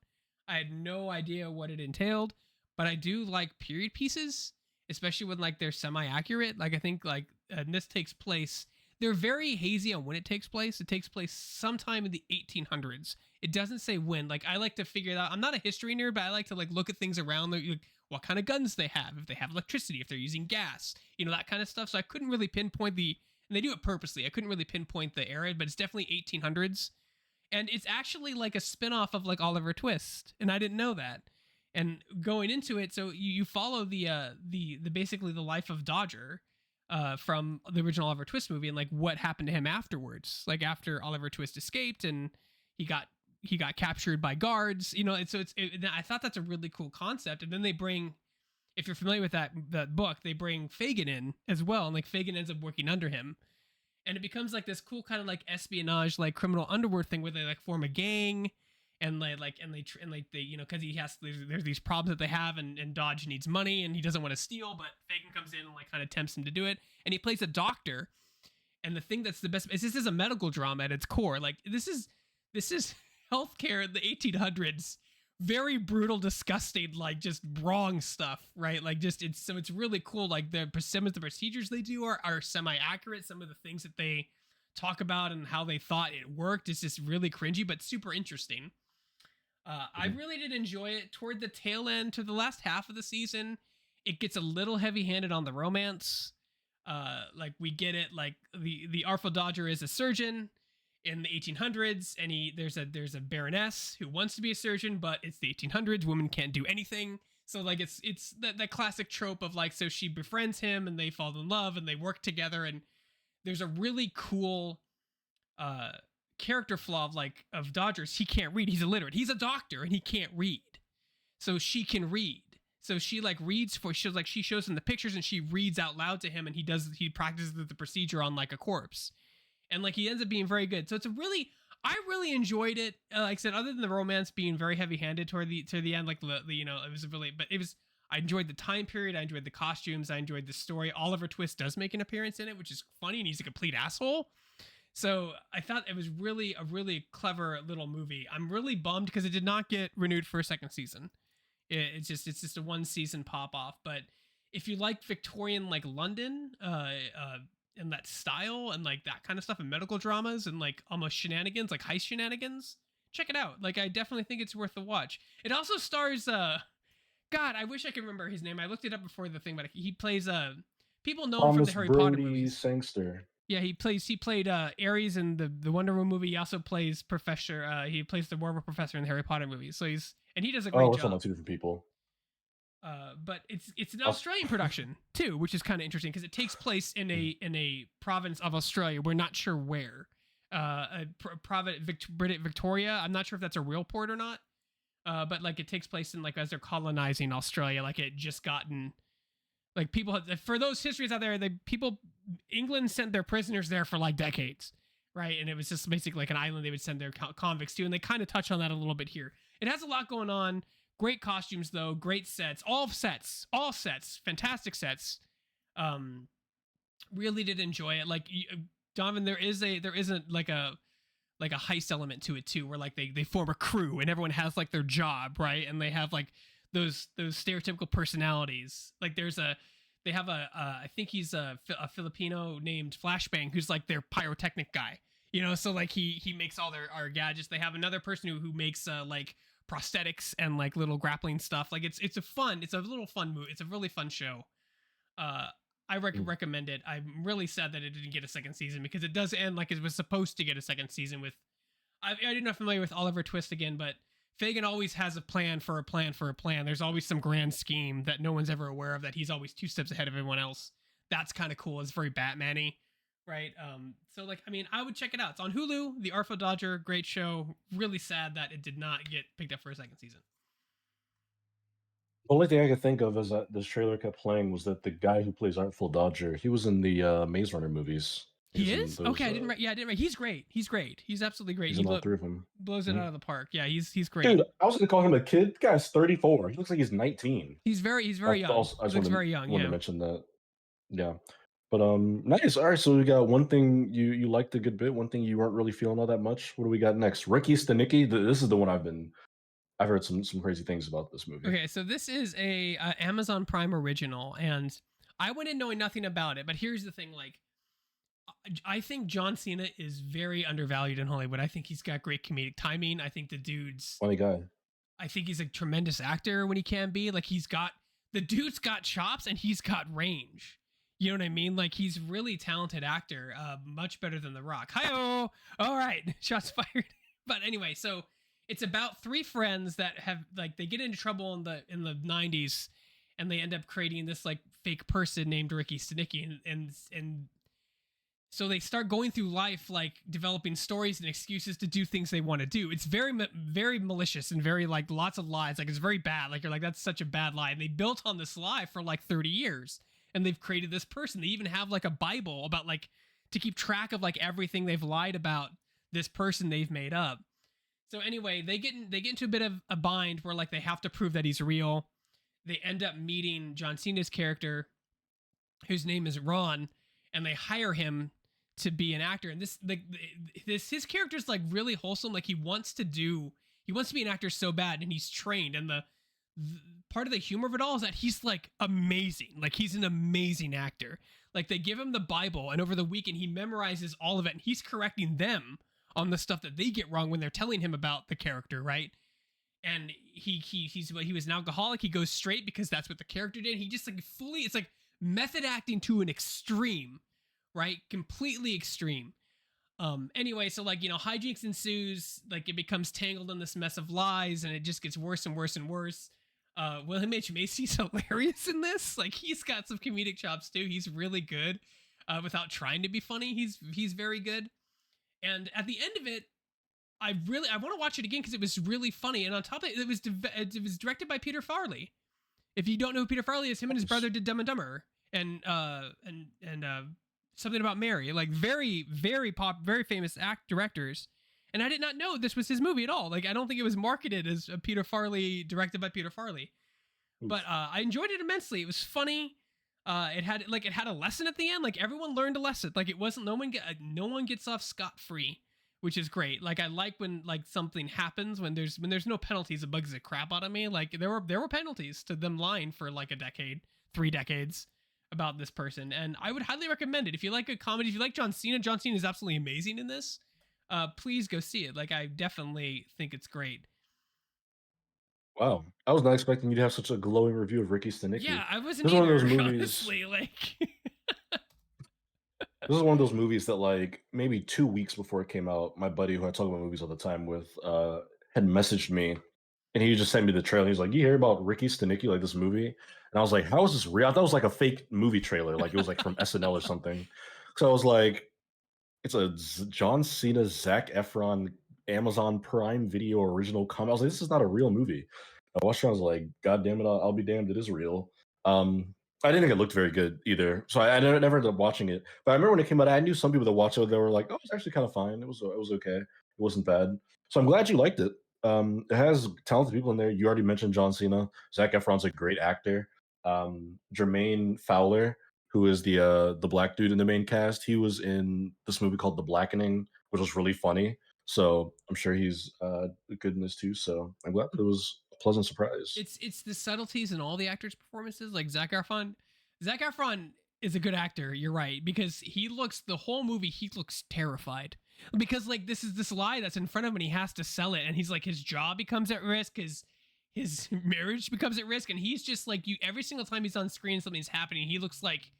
I had no idea what it entailed, but I do like period pieces, especially when like they're semi accurate. Like I think like and this takes place. They're very hazy on when it takes place. It takes place sometime in the 1800s. It doesn't say when. Like I like to figure it out. I'm not a history nerd, but I like to like look at things around. Like, what kind of guns they have, if they have electricity, if they're using gas, that kind of stuff. So I couldn't really pinpoint and they do it purposely. I couldn't really pinpoint the era, but it's definitely 1800s. And it's actually like a spin-off of like Oliver Twist, and I didn't know that. And going into it, so you follow the basically the life of Dodger from the original Oliver Twist movie, and like what happened to him afterwards, like after Oliver Twist escaped and he got he got captured by guards, and so I thought that's a really cool concept. And then they bring, if you're familiar with that book, they bring Fagin in as well, and like Fagin ends up working under him, and it becomes like this cool kind of like espionage, like criminal underworld thing where they like form a gang, and they because he has there's these problems that they have, and Dodge needs money and he doesn't want to steal, but Fagin comes in and like kind of tempts him to do it, and he plays a doctor. And the thing that's the best is this is a medical drama at its core. Like this is healthcare in the 1800s. Very brutal, disgusting, like just wrong stuff, right? Like just it's really cool. Like some of the procedures they do are semi accurate. Some of the things that they talk about and how they thought it worked is just really cringy, but super interesting. I Mhm. really did enjoy it. Toward the tail end, to the last half of the season, it gets a little heavy handed on the romance. Like we get it. Like the Artful Dodger is a surgeon in the 1800s, and there's a baroness who wants to be a surgeon, but it's the 1800s. Women can't do anything. So like it's that classic trope of like, so she befriends him and they fall in love and they work together. And there's a really cool uh character flaw of Dodgers. He can't read. He's illiterate. He's a doctor and he can't read. So she can read. So she like reads for she shows him the pictures and she reads out loud to him, and he practices the procedure on like a corpse, and like he ends up being very good. So I really enjoyed it. Like I said, other than the romance being very heavy handed toward the end, like it was really, but it was. I enjoyed the time period. I enjoyed the costumes. I enjoyed the story. Oliver Twist does make an appearance in it, which is funny, and he's a complete asshole. So I thought it was really a really clever little movie. I'm really bummed because it did not get renewed for a second season. It's just a one season pop off. But if you like Victorian like London, and that style and like that kind of stuff, and medical dramas and like almost shenanigans, like heist shenanigans, check it out. Like I definitely think it's worth the watch. It also stars God, I wish I could remember his name. I looked it up before the thing, but he plays people know him from the Thomas Harry Potter Brody movies. Sangster. Yeah, he played Ares in the Wonder Woman movie. He also plays Professor. He plays the Warburg Professor in the Harry Potter movies. So he does a Oh, great we're talking job. about two different people. But it's an Also, Australian production too, which is kind of interesting because it takes place in a province of Australia. We're not sure where. Victoria. I'm not sure if that's a real port or not. But like it takes place in like as they're colonizing Australia. Like it just gotten like people for those histories out there. England sent their prisoners there for like decades, right? And it was just basically like an island they would send their convicts to, and they kind of touch on that a little bit here. It has a lot going on. Great costumes though, great sets, all sets, fantastic sets. Um, really did enjoy it. Like Donovan, there isn't like a heist element to it too, where like they form a crew and everyone has like their job, right? And they have like those stereotypical personalities. Like they have I think he's a Filipino named Flashbang who's like their pyrotechnic guy. So like he makes all their our gadgets. They have another person who makes like prosthetics and like little grappling stuff. Like it's a little fun movie. It's a really fun show. Uh, I recommend it. I'm really sad that it didn't get a second season because it does end like it was supposed to get a second season with. I didn't know familiar with Oliver Twist again, but Fagin always has a plan for a plan for a plan. There's always some grand scheme that no one's ever aware of that he's always two steps ahead of everyone else. That's kind of cool. It's very Batman-y, right? So like, I mean, I would check it out. It's on Hulu. The Artful Dodger, great show. Really sad that it did not get picked up for a second season. the only thing I could think of is that this trailer kept playing was that the guy who plays Artful Dodger, he was in the Maze Runner movies. He He's in is okay. those. I didn't. He's great. He's great. He's absolutely great. He's He in all three of them. blows it Mhm. out of the park. Yeah, he's great. Dude, I was gonna call him a kid. The guy's 34. He looks like he's 19. He's very That's young. also I He just looks very young. wanted to Yeah. mention that. Yeah. But nice. All right, so we got one thing you liked a good bit, one thing you weren't really feeling all that much. What do we got next? Ricky Stanicky. This is the one I've heard some crazy things about this movie. Okay, so this is a Amazon Prime original, and I went in knowing nothing about it. But here's the thing: like, I think John Cena is very undervalued in Hollywood. I think he's got great comedic timing. Funny guy. I think he's a tremendous actor when he can be. Like, the dude's got chops and he's got range. You know what I mean? Like, he's really talented actor, much better than The Rock. Hi-oh! All right, shots fired. But anyway, so it's about three friends that have like they get into trouble in the 90s, and they end up creating this like fake person named Ricky Stanicky, and so they start going through life like developing stories and excuses to do things they want to do. It's very malicious and very like lots of lies. Like, it's very bad. Like, you're like, that's such a bad lie. And they built on this lie for like 30 years, and they've created this person. They even have like a Bible about like to keep track of like everything they've lied about this person they've made up. So anyway, they get into a bit of a bind where like they have to prove that he's real. They end up meeting John Cena's character, whose name is Ron, and they hire him to be an actor. And this his character's like really wholesome. Like, he wants to be an actor so bad, and he's trained. And the part of the humor of it all is that he's like amazing. Like, he's an amazing actor. Like, they give him the Bible, and over the weekend he memorizes all of it, and he's correcting them on the stuff that they get wrong when they're telling him about the character, right? And he was an alcoholic. He goes straight because that's what the character did. He just like fully, it's like method acting to an extreme, right? Completely extreme. Anyway, so like, hijinks ensues. Like, it becomes tangled in this mess of lies, and it just gets worse and worse and worse. William H. Macy's hilarious in this. Like, he's got some comedic chops too. He's really good. Without trying to be funny, he's very good. And at the end of it, I want to watch it again because it was really funny. And on top of it, it was directed by Peter Farley. If you don't know who Peter Farley is, him and his brother did Dumb and Dumber and something about Mary. Like, very famous directors. And I did not know this was his movie at all. Like, I don't think it was marketed as a Peter Farley, directed by Peter Farley. But I enjoyed it immensely. It was funny. It had a lesson at the end. Like, everyone learned a lesson. Like, it wasn't no one gets off scot free, which is great. Like, I like when like something happens when there's no penalties. It bugs the crap out of me. Like, there were penalties to them lying for like a decade, 3 decades about this person, and I would highly recommend it if you like a comedy. If you like John Cena, John Cena is absolutely amazing in this. Please go see it. Like, I definitely think it's great. Wow, I was not expecting you to have such a glowing review of Ricky Yeah, Stanicky. I wasn't This is one of those either, movies. honestly. Like, This is one of those movies that, like, maybe 2 weeks before it came out, my buddy who I talk about movies all the time with, had messaged me, and he just sent me the trailer. He's like, "You hear about Ricky Stanicky, like this movie?" And I was like, "How is this real?" I thought it was like a fake movie trailer, like it was like from SNL or something. So I was like, "It's a John Cena, Zac Efron, Amazon Prime Video original comedy." I was like, "This is not a real movie." I watched it. I was like, "God damn it! I'll be damned. It is real." I didn't think it looked very good either, so I never ended up watching it. But I remember when it came out, I knew some people that watched it. They were like, "Oh, it's actually kind of fine. It was okay. It wasn't bad." So I'm glad you liked it. It has talented people in there. You already mentioned John Cena. Zac Efron's a great actor. Jermaine Fowler, who is the black dude in the main cast, he was in this movie called The Blackening, which was really funny. So I'm sure he's good in this too. So I'm glad that it was a pleasant surprise. it's the subtleties in all the actors' performances. Like Zac Efron, Zac Efron is a good actor. You're right, because he looks the whole movie. He looks terrified because like this is this lie that's in front of him, and he has to sell it. And he's like, his job becomes at risk. His marriage becomes at risk, and he's just like, you every single time he's on screen, something's happening. He looks like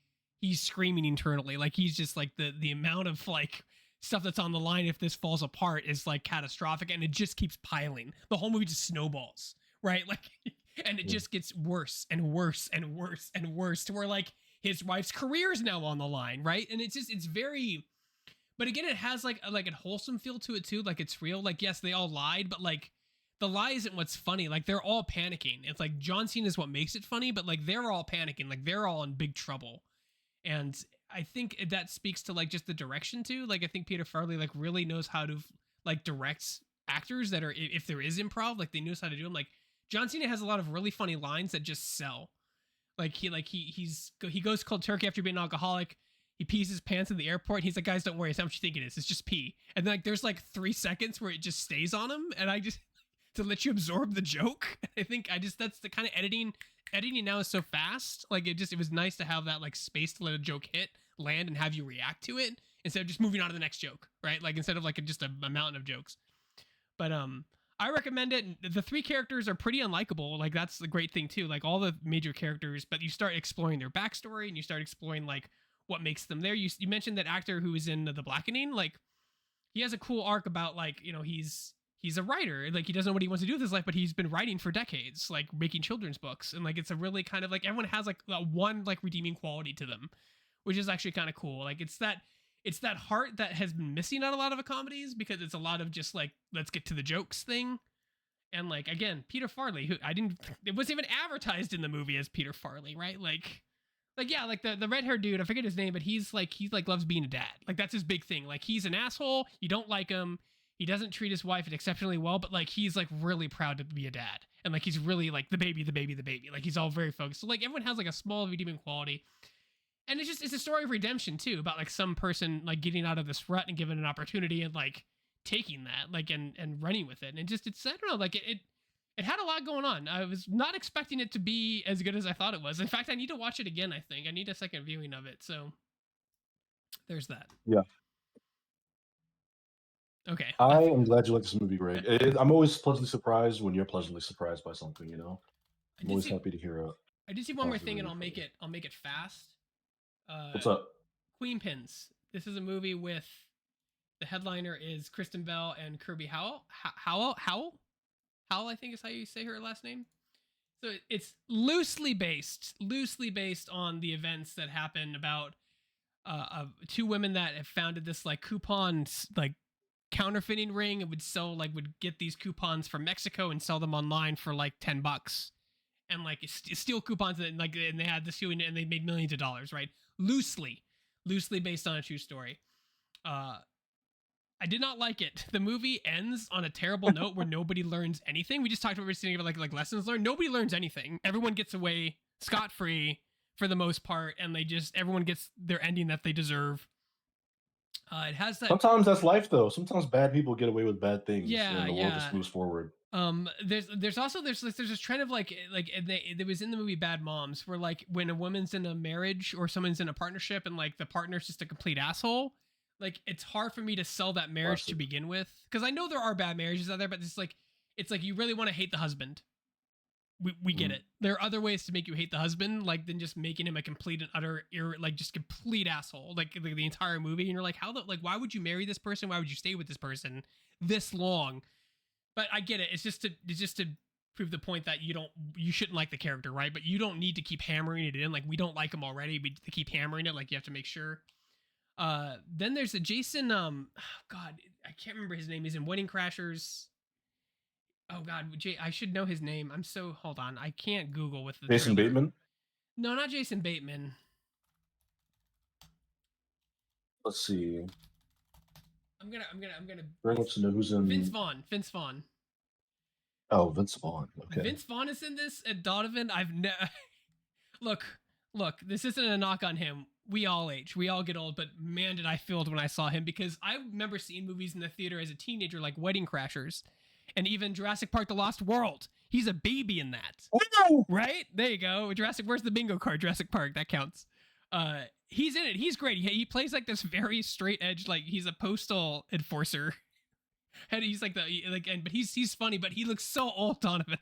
he's screaming internally. Like, he's just like the amount of like stuff that's on the line if this falls apart is like catastrophic, and it just keeps piling. The whole movie just snowballs, right? Like, and it just gets worse and worse and worse and worse to where like his wife's career is now on the line, right? And it's very, but again, it has like a wholesome feel to it too. Like, it's real. Like, yes, they all lied, but like the lie isn't what's funny. Like, they're all panicking. It's like John Cena is what makes it funny, but like they're all panicking. Like, they're all in big trouble. And I think that speaks to like just the direction too. Like I think Peter Farley like really knows how to like direct actors that are if there is improv, like they knows how to do them. Like John Cena has a lot of really funny lines that just sell. He goes cold turkey after being an alcoholic. He pees his pants in the airport. He's like, guys, don't worry, it's not what you think it is. It's just pee. And then, like there's like 3 seconds where it just stays on him, and I just to let you absorb the joke. I think I just that's the kind of editing. Editing now is so fast. Like it was nice to have that like space to let a joke hit, land, and have you react to it instead of just moving on to the next joke, right? Like instead of like just a mountain of jokes. But I recommend it. The three characters are pretty unlikable. Like that's the great thing too. Like all the major characters, but you start exploring their backstory and you start exploring like what makes them there. You mentioned that actor who was in The Blackening. Like he has a cool arc about like he's a writer. Like he doesn't know what he wants to do with his life, but he's been writing for decades, like making children's books. And like it's a really kind of like everyone has like one like redeeming quality to them, which is actually kind of cool. Like it's that heart that has been missing on a lot of comedies because it's a lot of just like let's get to the jokes thing. And like again, Peter Farley, who I didn't it wasn't even advertised in the movie as Peter Farley, right? Like yeah, like the red haired dude, I forget his name, but he's like loves being a dad. Like that's his big thing. Like he's an asshole, you don't like him, he doesn't treat his wife exceptionally well, but like he's like really proud to be a dad. And like he's really like the baby, the baby, the baby. Like he's all very focused. So like everyone has like a small redeeming quality. And it's a story of redemption too, about like some person like getting out of this rut and given an opportunity and like taking that like and running with it. And it's I don't know, like it had a lot going on. I was not expecting it to be as good as I thought it was. In fact, I need to watch it again, I think. I need a second viewing of it. So there's that. Yeah. Okay. I am glad you like this movie, Greg. I'm always pleasantly surprised when you're pleasantly surprised by something, you know? I I'm did always see happy to hear a I did see one more positive thing and review from you. I'll make it fast. Uh What's up? Queen Pins. This is a movie with the headliner is Kristen Bell and Kirby Howell. Howell, I think is how you say her last name. So it's loosely based on the events that happened about two women that have founded this like coupon like counterfeiting ring and would get these coupons from Mexico and sell them online for like $10 and like steal coupons and they had the stealing and they made millions of dollars, right? Loosely based on a true story. Uh, I did not like it. The movie ends on a terrible note where nobody learns anything. We just talked about everything about like lessons learned. Nobody learns anything. Everyone gets away scot free for the most part, and everyone gets their ending that they deserve. It has that. Sometimes that's life, though. Sometimes bad people get away with bad things, Yeah, and the world just yeah. moves forward. There's also there's this trend of there was in the movie Bad Moms where like when a woman's in a marriage or someone's in a partnership and like the partner's just a complete asshole, like it's hard for me to sell that marriage to Classic. begin with because I know there are bad marriages out there, but it's like you really want to hate the husband. We get Mhm. it. There are other ways to make you hate the husband, like than just making him a complete and utter like just complete asshole, like the entire movie. And you're like, why would you marry this person? Why would you stay with this person this long? But I get it. It's just to prove the point that you shouldn't like the character, right? But you don't need to keep hammering it in. Like we don't like him already, but to keep hammering it, like you have to make sure. Then there's a Jason. God, I can't remember his name. He's in Wedding Crashers. Oh God, I should know his name. I'm so hold on. I can't Google with the Jason trailer. Bateman. No, not Jason Bateman. Let's see. I'm gonna. Greg wants to know who's Vince in. Vaughn. Vince Vaughn. Oh, Vince Vaughn. Okay. Vince Vaughn is in this. And Donovan, I've never. look, look. This isn't a knock on him. We all age. We all get old. But man, did I feel it when I saw him because I remember seeing movies in the theater as a teenager, like Wedding Crashers, and even Jurassic Park: The Lost World. He's a baby in that. Right? There you go. Jurassic. Where's the bingo card? Jurassic Park. That counts. He's in it. He's great. He plays like this very straight edge, like he's a postal enforcer. And he's like but he's funny, but he looks so old, Donovan.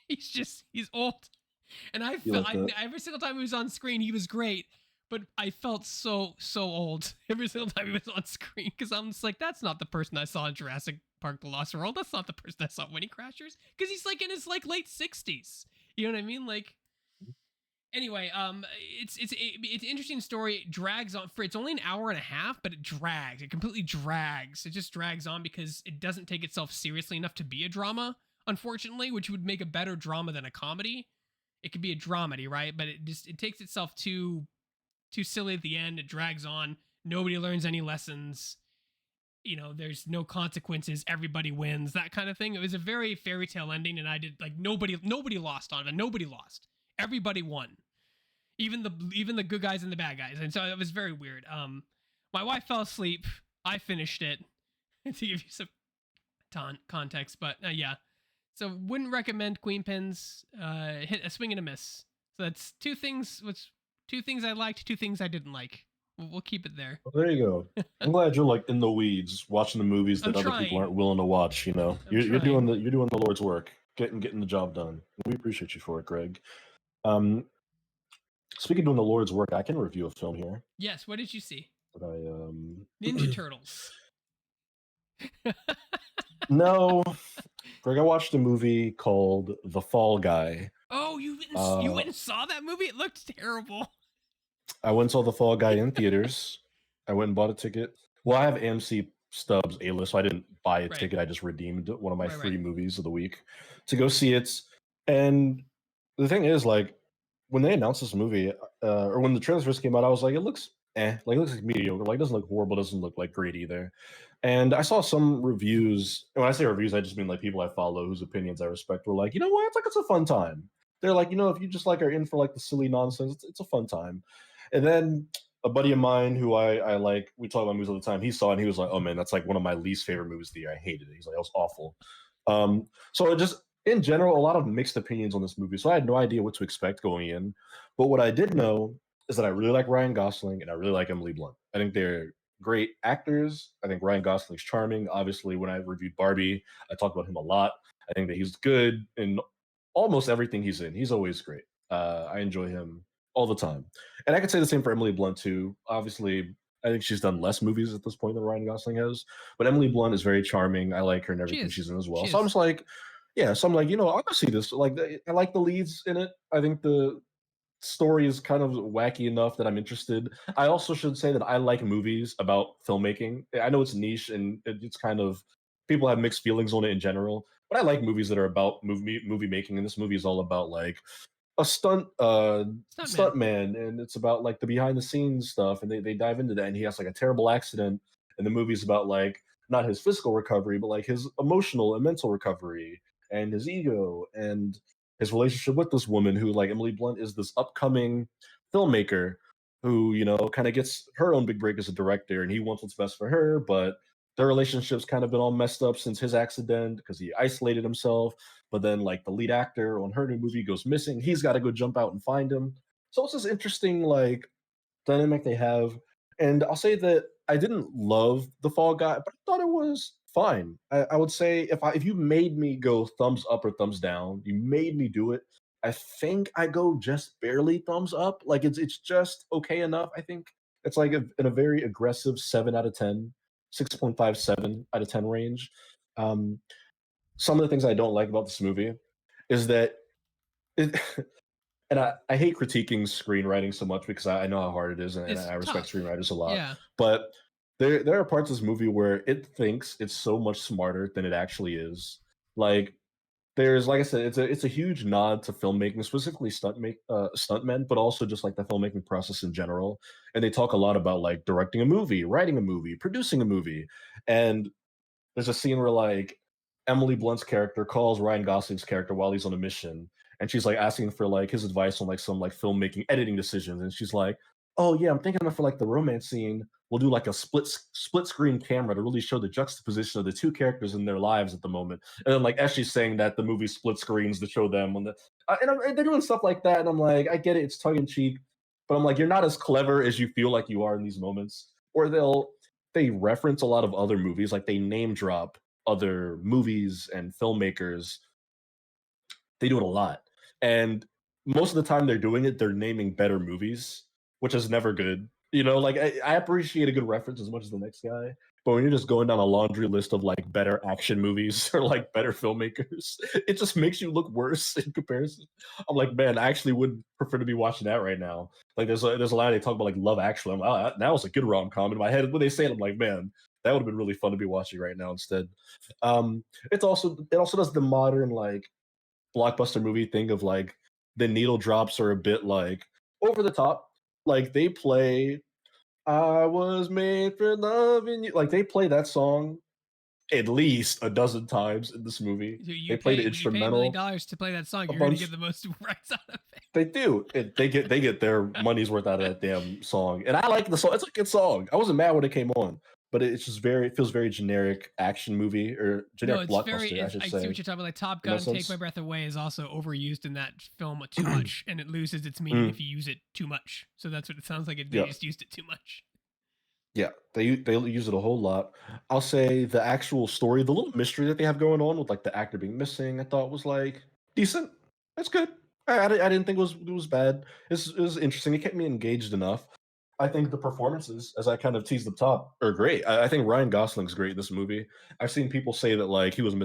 He's old. And I You felt like that? every single time he was on screen, he was great. But I felt so old every single time he was on screen because I'm just like, that's not the person I saw in Jurassic Park: The Lost World. That's not the person I saw in Wedding Crashers because he's like in his like late 60s. You know what I mean? Like, anyway, it's an interesting story. It drags on for it's only an hour and a half, but it drags. It completely drags. It just drags on because it doesn't take itself seriously enough to be a drama, unfortunately, which would make a better drama than a comedy. It could be a dramedy, right? But it takes itself too too silly at the end. It drags on. Nobody learns any lessons. There's no consequences. Everybody wins. That kind of thing. It was a very fairy tale ending, and I did like nobody lost on it. Nobody lost. Everybody won. Even the good guys and the bad guys. And so it was very weird. My wife fell asleep. I finished it to give you some context, but yeah. So wouldn't recommend Queen Pins. Hit a swing and a miss. So that's two things. Which two things I liked, two things I didn't like. We'll keep it there. Well, there you go. I'm glad you're like in the weeds, watching the movies I'm that other people aren't trying. willing to watch. You know, I'm you're doing trying. the Lord's work, getting the job done. We appreciate you for it, Greg. Um, Speaking of doing the Lord's work, I can review a film here Yes. What did you see? that Ninja Turtles. no, Greg. I watched a movie called The Fall Guy. Oh, you Uh, went and saw that movie? It looked terrible. I went and saw The Fall Guy in theaters. I went and bought a ticket. Well, I have AMC Stubs A list, so I didn't buy a Right. ticket. I just redeemed one of my Right. free movies of the week to go see it. And the thing is, like, when they announced this movie, or when the trailers first came out, I was like, it looks like it looks like mediocre. Like, it doesn't look horrible, doesn't look like great either. And I saw some reviews. And when I say reviews, I just mean like people I follow whose opinions I respect were like, you know what? It's like it's a fun time. They're like, if you just like are in for like the silly nonsense, it's a fun time. And then a buddy of mine who I like, we talk about movies all the time. He saw it and he was like, "Oh man, that's like one of my least favorite movies of the year. I hated it." He's like, "It was awful." So it just in general, a lot of mixed opinions on this movie. So I had no idea what to expect going in. But what I did know is that I really like Ryan Gosling and I really like Emily Blunt. I think they're great actors. I think Ryan Gosling's charming. Obviously, when I reviewed Barbie, I talked about him a lot. I think that he's good in almost everything he's in. He's always great. I enjoy him all the time. And I could say the same for Emily Blunt too. Obviously, I think she's done less movies at this point than Ryan Gosling has, but Emily Blunt is very charming. I like her and She everything is. she's in as well. She So I'm is. just like, yeah. So I'm like, I'll go see this. Like, I like the leads in it. I think the story is kind of wacky enough that I'm interested. I also should say that I like movies about filmmaking. I know it's niche and it's kind of people have mixed feelings on it in general, but I like movies that are about movie making. And this movie is all about like a Stuntman. stunt man, and it's about like the behind the scenes stuff, and they dive into that, and he has like a terrible accident, and the movie's about like not his physical recovery but like his emotional and mental recovery and his ego and his relationship with this woman who, like, Emily Blunt is this upcoming filmmaker who kind of gets her own big break as a director, and he wants what's best for her, but their relationship's kind of been all messed up since his accident because he isolated himself. But then, like, the lead actor on her new movie goes missing. He's got to go jump out and find him. So it's this interesting, like, dynamic they have. And I'll say that I didn't love The Fall Guy, but I thought it was fine. I would say if you made me go thumbs up or thumbs down, you made me do it. I think I go just barely thumbs up. Like, it's just okay enough. I think it's like in a very aggressive 7 out of 10, 6.57 out of 10 range. Um, some of the things I don't like about this movie is that it, and I hate critiquing screenwriting so much because I know how hard it is, and It's I respect tough. screenwriters a lot. Yeah. But there are parts of this movie where it thinks it's so much smarter than it actually is. Like, there's, like I said, it's a huge nod to filmmaking, specifically stuntmen, but also just like the filmmaking process in general. And they talk a lot about like directing a movie, writing a movie, producing a movie, and there's a scene where like Emily Blunt's character calls Ryan Gosling's character while he's on a mission, and she's like asking for like his advice on like some like filmmaking editing decisions, and she's like, "Oh yeah, I'm thinking of for like the romance scene, we'll do like a split screen camera to really show the juxtaposition of the two characters in their lives at the moment." And then like as she's saying that, the movie split screens to show them on the and they're doing stuff like that, and I'm like, I get it, it's tongue in cheek, but I'm like, you're not as clever as you feel like you are in these moments. Or they reference a lot of other movies, like they name drop other movies and filmmakers. They do it a lot. And most of the time they're doing it, they're naming better movies, which is never good. Like I appreciate a good reference as much as the next guy. But when you're just going down a laundry list of like better action movies or like better filmmakers, it just makes you look worse in comparison. I'm like, man, I actually would prefer to be watching that right now. Like there's a lot they talk about like Love Actually. I'm like, oh, that was a good rom com in my head. When they say it, I'm like, man, that would have been really fun to be watching right now instead. It also does the modern like blockbuster movie thing of like the needle drops are a bit like over the top. Like they play I was made for loving you. Like they play that song at least a dozen times in this movie. They play the You pay $1 million instrumental to play that song, a you're gonna get bunch. the most rights out of They do. They get their money's worth out of it. that damn song. And I like the song. It's a good song. I wasn't mad when it came on, but it's just very it feels very generic action movie or No, generic it's very. blockbuster, I should I see say, what you're talking about. Like Top in that Gun, Take My sense. Breath Away is also overused in that film too much, and it loses its meaning if Mm, you use it too much. So that's what it sounds like. They yeah. just used it too much. Yeah, they use it a whole lot. I'll say the actual story, the little mystery that they have going on with like the actor being missing, I thought was like decent. That's good. I didn't think it was bad. It was interesting. It kept me engaged enough. I think the performances, as I kind of teased up top, are great. I think Ryan Gosling's great in this movie. I've seen people say that like he was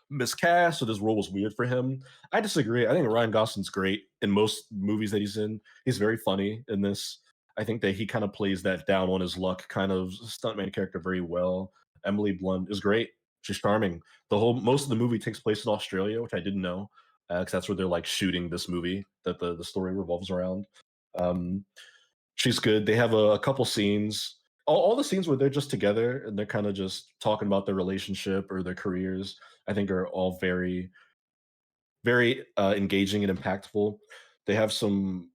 miscast or this role was weird for him. I disagree. I think Ryan Gosling's great in most movies that he's in. He's very funny in this. I think that he kind of plays that down on his luck kind of stuntman character very well. Emily Blunt is great. She's charming. The whole most of the movie takes place in Australia, which I didn't know, because that's where they're like shooting this movie that the story revolves around. Um, she's good. They have a couple scenes. All the scenes where they're just together and they're kind of just talking about their relationship or their careers, I think are all very engaging and impactful. They have some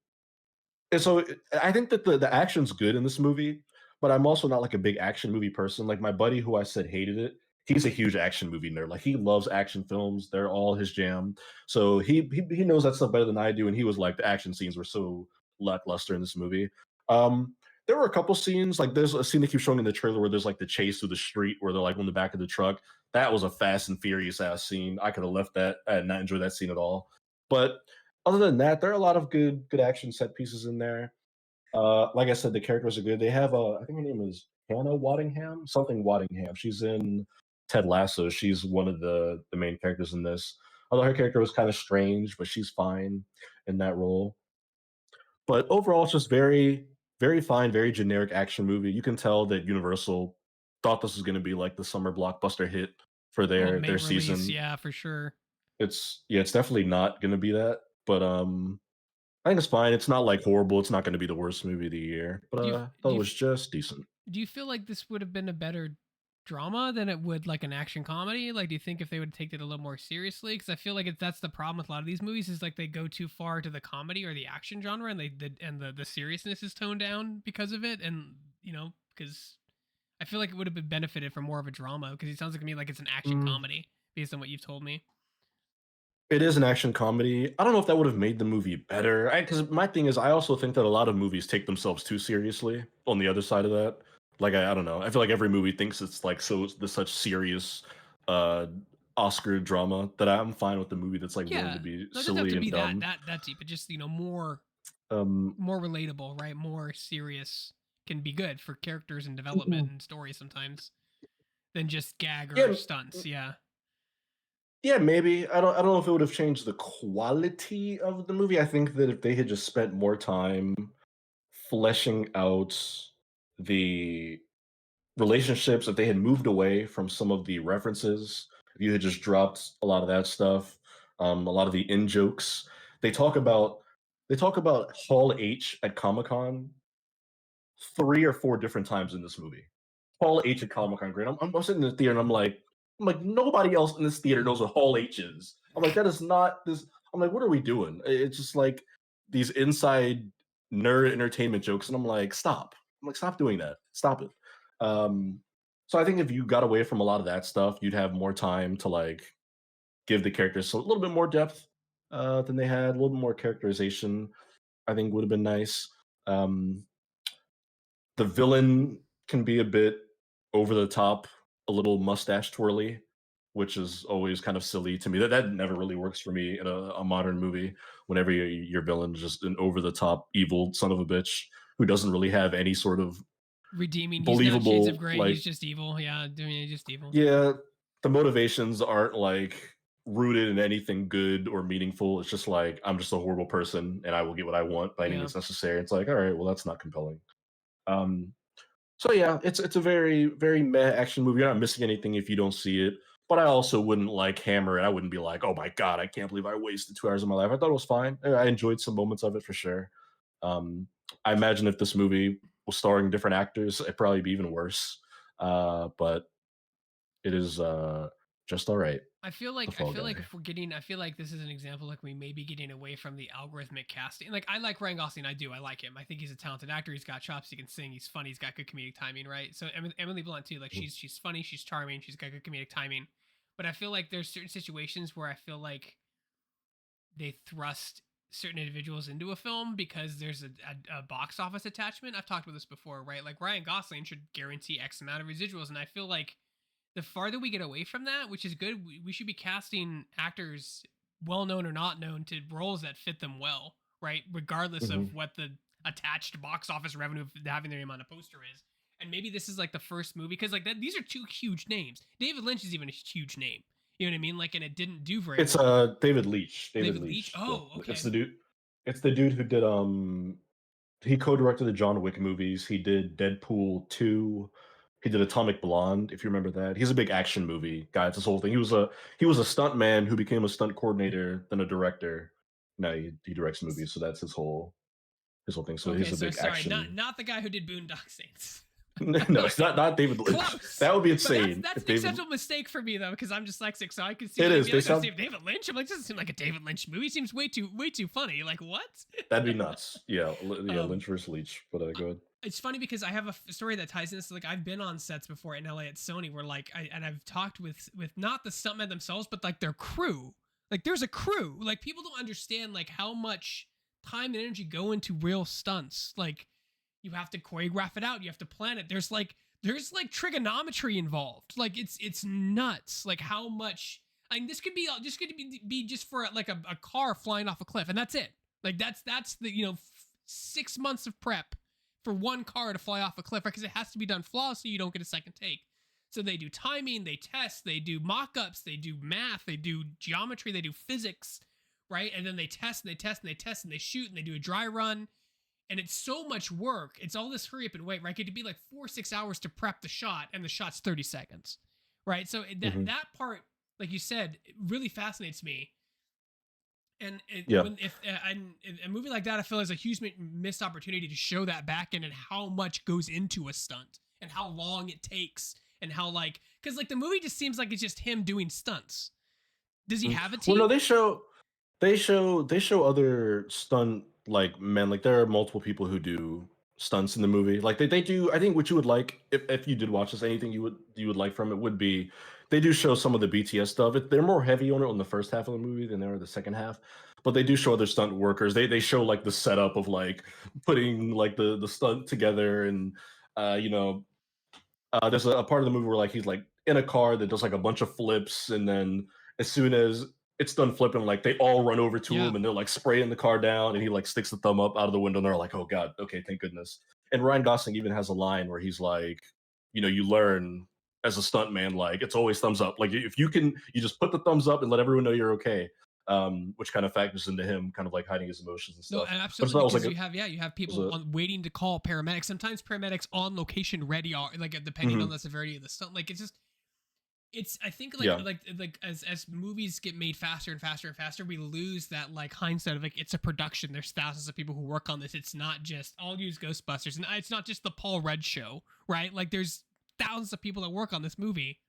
and so I think that the action's good in this movie, but I'm also not like a big action movie person. Like my buddy who I said hated it, he's a huge action movie nerd. Like he loves action films; they're all his jam. So he knows that stuff better than I do, and he was like the action scenes were so lackluster in this movie. Um, there were a couple scenes like there's a scene that keeps showing in the trailer where there's like the chase through the street where they're like on the back of the truck. That was a Fast and Furious ass scene. I could have left that. I did not enjoy that scene at all. But other than that, there are a lot of good action set pieces in there. Like I said, the characters are good. They have I think her name is Hannah Waddingham, something Waddingham. She's in Ted Lasso. She's one of the main characters in this. Although her character was kind of strange, but she's fine in that role. But overall, it's just very fine, very generic action movie. You can tell that Universal thought this was going to be like the summer blockbuster hit for Oh, their May release, season. yeah, for sure. It's yeah, it's definitely not going to be that. But I think it's fine. It's not like horrible. It's not going to be the worst movie of the year, but Do you I thought do it you was just decent. do you feel like this would have been a better drama than it would like an action comedy? Like, do you think if they would have taken it a little more seriously? Because I feel like that's the problem with a lot of these movies is like they go too far to the comedy or the action genre, and the seriousness is toned down because of it. And because I feel like it would have been benefited from more of a drama. Because it sounds like to me like it's an action Mm, comedy based on what you've told me. it is an action comedy. I don't know if that would have made the movie better. Because my thing is, I also think that a lot of movies take themselves too seriously. On the other side of that, like I don't know. I feel like every movie thinks it's like such serious uh Oscar drama that I'm fine with the movie that's like willing to Yeah, be no, it doesn't have silly to and be that dumb. deep. But just Um, more relatable, right? More serious can be good for characters and development and stories sometimes than just gag or yeah, stunts. Yeah. yeah, maybe. I don't know if it would have changed the quality of the movie. I think that if they had just spent more time fleshing out the relationships, if they had moved away from some of the references, if you had just dropped a lot of that stuff, a lot of the in jokes. They talk about they talk about Hall H at Comic Con 3 or 4 different times in this movie. Hall H at Comic Con. Great. I'm sitting in the theater and I'm like, nobody else in this theater knows what Hall H is. I'm like, that is not this. I'm like, what are we doing? It's just like these inside nerd entertainment jokes, and I'm like, stop. I'm like, stop doing that. Stop it. Um, so I think if you got away from a lot of that stuff, you'd have more time to like give the characters a little bit more depth than they had, a little bit more characterization. I think would have been nice. Um, the villain can be a bit over the top, a little mustache twirly, which is always kind of silly to me. That never really works for me in a modern movie. Whenever your villain is just an over the top evil son of a bitch who doesn't really have any sort of Redeeming. He's not Shades of believable Grey. He's like just evil. Yeah, doing he's just evil. yeah, the motivations aren't like rooted in anything good or meaningful. It's just like I'm just a horrible person and I will get what I want by any Yeah. means necessary. It's like all right, well that's not compelling. Um, So yeah, it's a very meh action movie. You're not missing anything if you don't see it. But I also wouldn't like hammer it. I wouldn't be like, oh my god, I can't believe I wasted 2 hours of my life. I thought it was fine. I enjoyed some moments of it for sure. Um, I imagine if this movie was starring different actors, it'd probably be even worse. But it is just all right. The I Fall feel Guy. like if we're getting, I feel like this is an example like we may be getting away from the algorithmic casting. Like I like Ryan Gosling, I do, I like him. I think he's a talented actor. He's got chops. He can sing. He's funny. He's got good comedic timing, right? So Emily Blunt too. Like Mhm. she's funny. She's charming. She's got good comedic timing. But I feel like there's certain situations where I feel like they thrust certain individuals into a film because there's a box office attachment. I've talked about this before, right? Like Ryan Gosling should guarantee X amount of residuals, and I feel like the farther we get away from that, which is good, we should be casting actors, well known or not known, to roles that fit them well, right? Regardless of Mhm. what the attached box office revenue of having their name on a poster is. And maybe this is like the first movie because like that, these are two huge names. David Lynch is even a huge name. You know what I mean? Like, and it didn't do very It's well. David Leitch. David David Leitch. Leitch. Oh, It's okay. the dude. It's the dude who did he co-directed the John Wick movies. He did Deadpool 2. He did Atomic Blonde, if you remember that. He's a big action movie guy. It's this whole thing. He was a stunt man who became a stunt coordinator, then a director. Now he directs movies, so that's his whole thing. So Okay, he's a so big sorry, not action. not the guy who did Boondock Saints. No, it's not David Lynch. Close, That would be but that's insane that's if an David. acceptable mistake for me though because I'm dyslexic, so I can see It why they'd is. be They like, "Oh, sound David Lynch." I'm like, "This doesn't seem like a David Lynch movie. It seems way too funny." Like what? that'd be nuts. Yeah, yeah. um, Lynch versus Leach. But go ahead. it's funny because I have a story that ties into this. Like I've been on sets before in LA at Sony where like I've talked with not the stuntmen themselves, but like their crew. Like there's a crew. Like people don't understand like how much time and energy go into real stunts. Like you have to choreograph it out. You have to plan it. There's like trigonometry involved. Like it's nuts. Like how much. I mean, this could be just for like a car flying off a cliff, and that's it. Like that's the 6 months of prep for one car to fly off a cliff, right? Because it has to be done flawlessly. You don't get a second take. So they do timing, they test, they do mock-ups, they do math, they do geometry, they do physics, right? And then they test and they test and they test and they shoot and they do a dry run. And it's so much work. It's all this hurry up and wait, right? It could be like 4 or 6 hours to prep the shot, and the shot's 30 seconds, right? So that Hmm. that part, like you said, it really fascinates me. And Yeah. when if and a movie like that, I feel is a huge missed opportunity to show that back end and how much goes into a stunt and how long it takes and how like because like the movie just seems like it's just him doing stunts. Does he Mhm. have a Well, team? no, they show other stunt like men. Like there are multiple people who do stunts in the movie. Like they do. I think what you would like if you did watch this, anything you would like from it would be they do show some of the BTS stuff. They're more heavy on the first half of the movie than they are the second half. But they do show other stunt workers. They show like the setup of like putting like the stunt together and uh you know there's a part of the movie where like he's like in a car that does like a bunch of flips, and then as soon as it's done flipping, like they all run over to Yeah. him and they're like spraying the car down, and he like sticks the thumb up out of the window, and they're like, "Oh God, okay, thank goodness." And Ryan Gosling even has a line where he's like, you learn as a stuntman, like it's always thumbs up. Like if you can, you just put the thumbs up and let everyone know you're okay. Which kind of factors into him kind of like hiding his emotions and No, stuff. But it's absolutely, not was like because it you have was people a on waiting to call paramedics. Sometimes paramedics on location ready are like depending on mhm, the severity of the stunt. Like it's just it's I think yeah. like as movies get made faster and faster and faster, we lose that like hindsight of like it's a production. There's thousands of people who work on this. It's not just I'll use Ghostbusters, and it's not just the Paul Rudd show, right? Like there's thousands of people that work on this movie,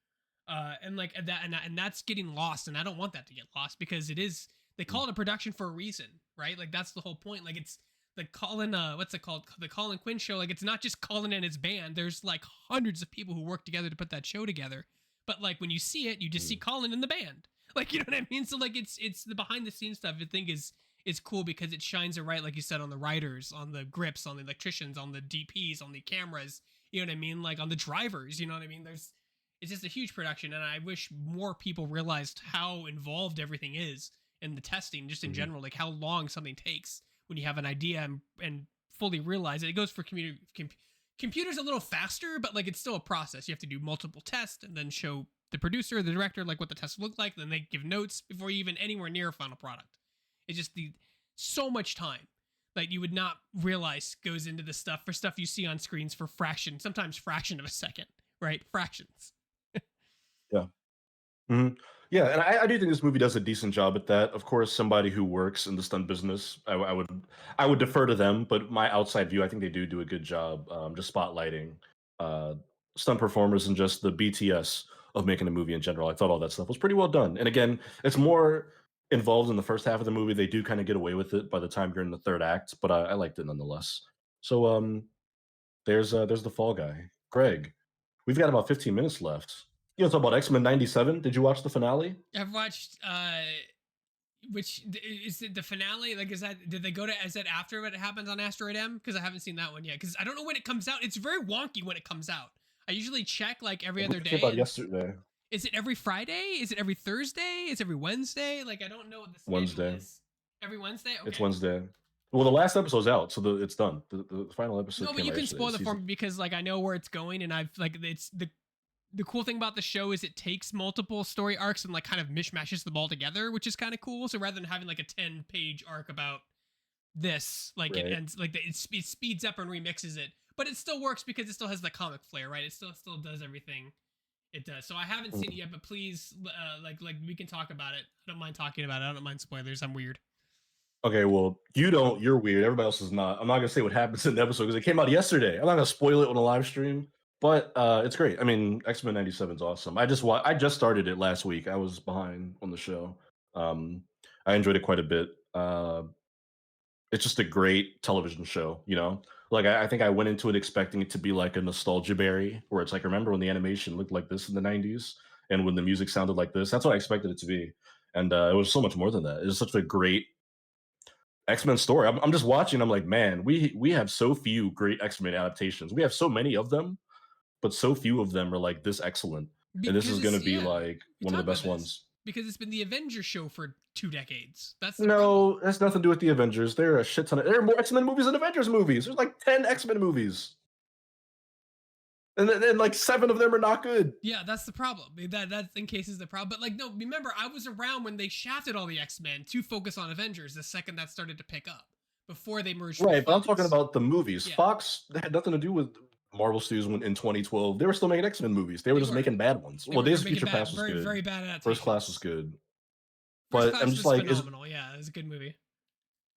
and like and that's getting lost, and I don't want that to get lost because it is they call it a production for a reason, right? Like that's the whole point. Like it's the Colin what's it called, the Colin Quinn show. Like it's not just Colin and his band. There's like hundreds of people who work together to put that show together, but like when you see it, you just see Mhm, Colin in the band. Like you know what I mean? So like it's the behind the scenes stuff I think is cool because it shines a light, like you said, on the writers, on the grips, on the electricians, on the DPs, on the cameras. You know what I mean? Like on the drivers. You know what I mean? There's it's just a huge production, and I wish more people realized how involved everything is in the testing, just in mhm, general, like how long something takes when you have an idea and fully realize it. It goes for computers a little faster, but like it's still a process. You have to do multiple tests and then show the producer, the director, like what the tests look like. Then they give notes before you even anywhere near a final product. It's just the so much time that you would not realize goes into the stuff for stuff you see on screens for sometimes fraction of a second, right? Fractions. yeah. Mhm. Yeah, and I do think this movie does a decent job at that. Of course, somebody who works in the stunt business, I would defer to them, but my outside view, I think they do a good job just spotlighting uh, stunt performers and just the BTS of making a movie in general. I thought all that stuff was pretty well done. And again, it's more involved in the first half of the movie. They do kind of get away with it by the time you're in the third act, but I liked it nonetheless. So there's the Fall Guy, Greg. We've got about 15 minutes left. You know, talk about X-Men '97. Did you watch the finale? I've watched which is it the finale? Like, is that did they go to is that after what happens on Asteroid M? Because I haven't seen that one yet. Because I don't know when it comes out. It's very wonky when it comes out. I usually check like every I other believe it came day, out and yesterday, is it every Friday? Is it every Thursday? Is it every Wednesday? Like, I don't know what the schedule Wednesday. is. Every Wednesday? It's Okay. Wednesday. Well, the last episode's out, so it's done. The final No, episode but came you out can yesterday. spoil the Season. form because like I know where it's going, and I've like it's the cool thing about the show is it takes multiple story arcs and like kind of mishmashes them all together, which is kind of cool. So rather than having like a 10-page arc about this, like it Right. ends like it speeds up and remixes it, but it still works because it still has the comic flair, right? It still does everything it does. So I haven't seen it Mm. yet, but please, like we can talk about it. I don't mind talking about it. I don't mind spoilers. I'm weird. Okay, well, you don't. You're weird. Everybody else is not. I'm not gonna say what happens in the episode because it came out yesterday. I'm not gonna spoil it on a live stream, but it's great. I mean, X-Men '97 is awesome. I just started it last week. I was behind on the show. Um, I enjoyed it quite a bit. It's just a great television show, you know? Like, I think I went into it expecting it to be like a nostalgia berry, where it's like, remember when the animation looked like this in the '90s and when the music sounded like this? That's what I expected it to be. And it was so much more than that. It's such a great X-Men story. I'm just watching. I'm like, man, we have so few great X-Men adaptations. We have so many of them, but so few of them are like this excellent. And this Because is going it's to be yeah, like we one of the talked about best this ones. because it's been the Avengers show for 2 decades. That's the problem. No, that's nothing to do with the Avengers. There are a shit ton of there are more X-Men movies than Avengers movies. There's like 10 X-Men movies. And like seven of them are not good. Yeah, that's the problem. That's in cases the problem. But like, no, remember, I was around when they shafted all the X Men to focus on Avengers. The second that started to pick up, before they merged with Right, but I'm talking Fox. about the movies. Yeah, Fox had nothing to do with Marvel Studios in 2012. They were still making X-Men movies. They were they just were. making bad ones. They Well, were. They're Days of making Future bad, Past was very, good. very bad First Class was adaptations. good. First But I'm Class just was like, is phenomenal. Yeah, it was a good movie.